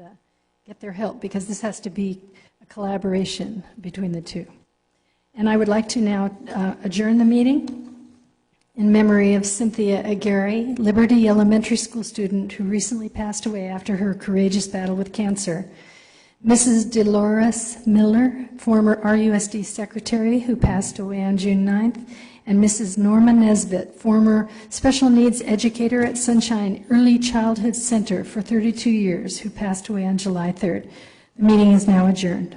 get their help, because this has to be a collaboration between the two. And I would like to now adjourn the meeting in memory of Cynthia Aguirre, Liberty Elementary School student who recently passed away after her courageous battle with cancer. Mrs. Dolores Miller, former RUSD secretary who passed away on June 9th, and Mrs. Norma Nesbitt, former special needs educator at Sunshine Early Childhood Center for 32 years, who passed away on July 3rd. The meeting is now adjourned.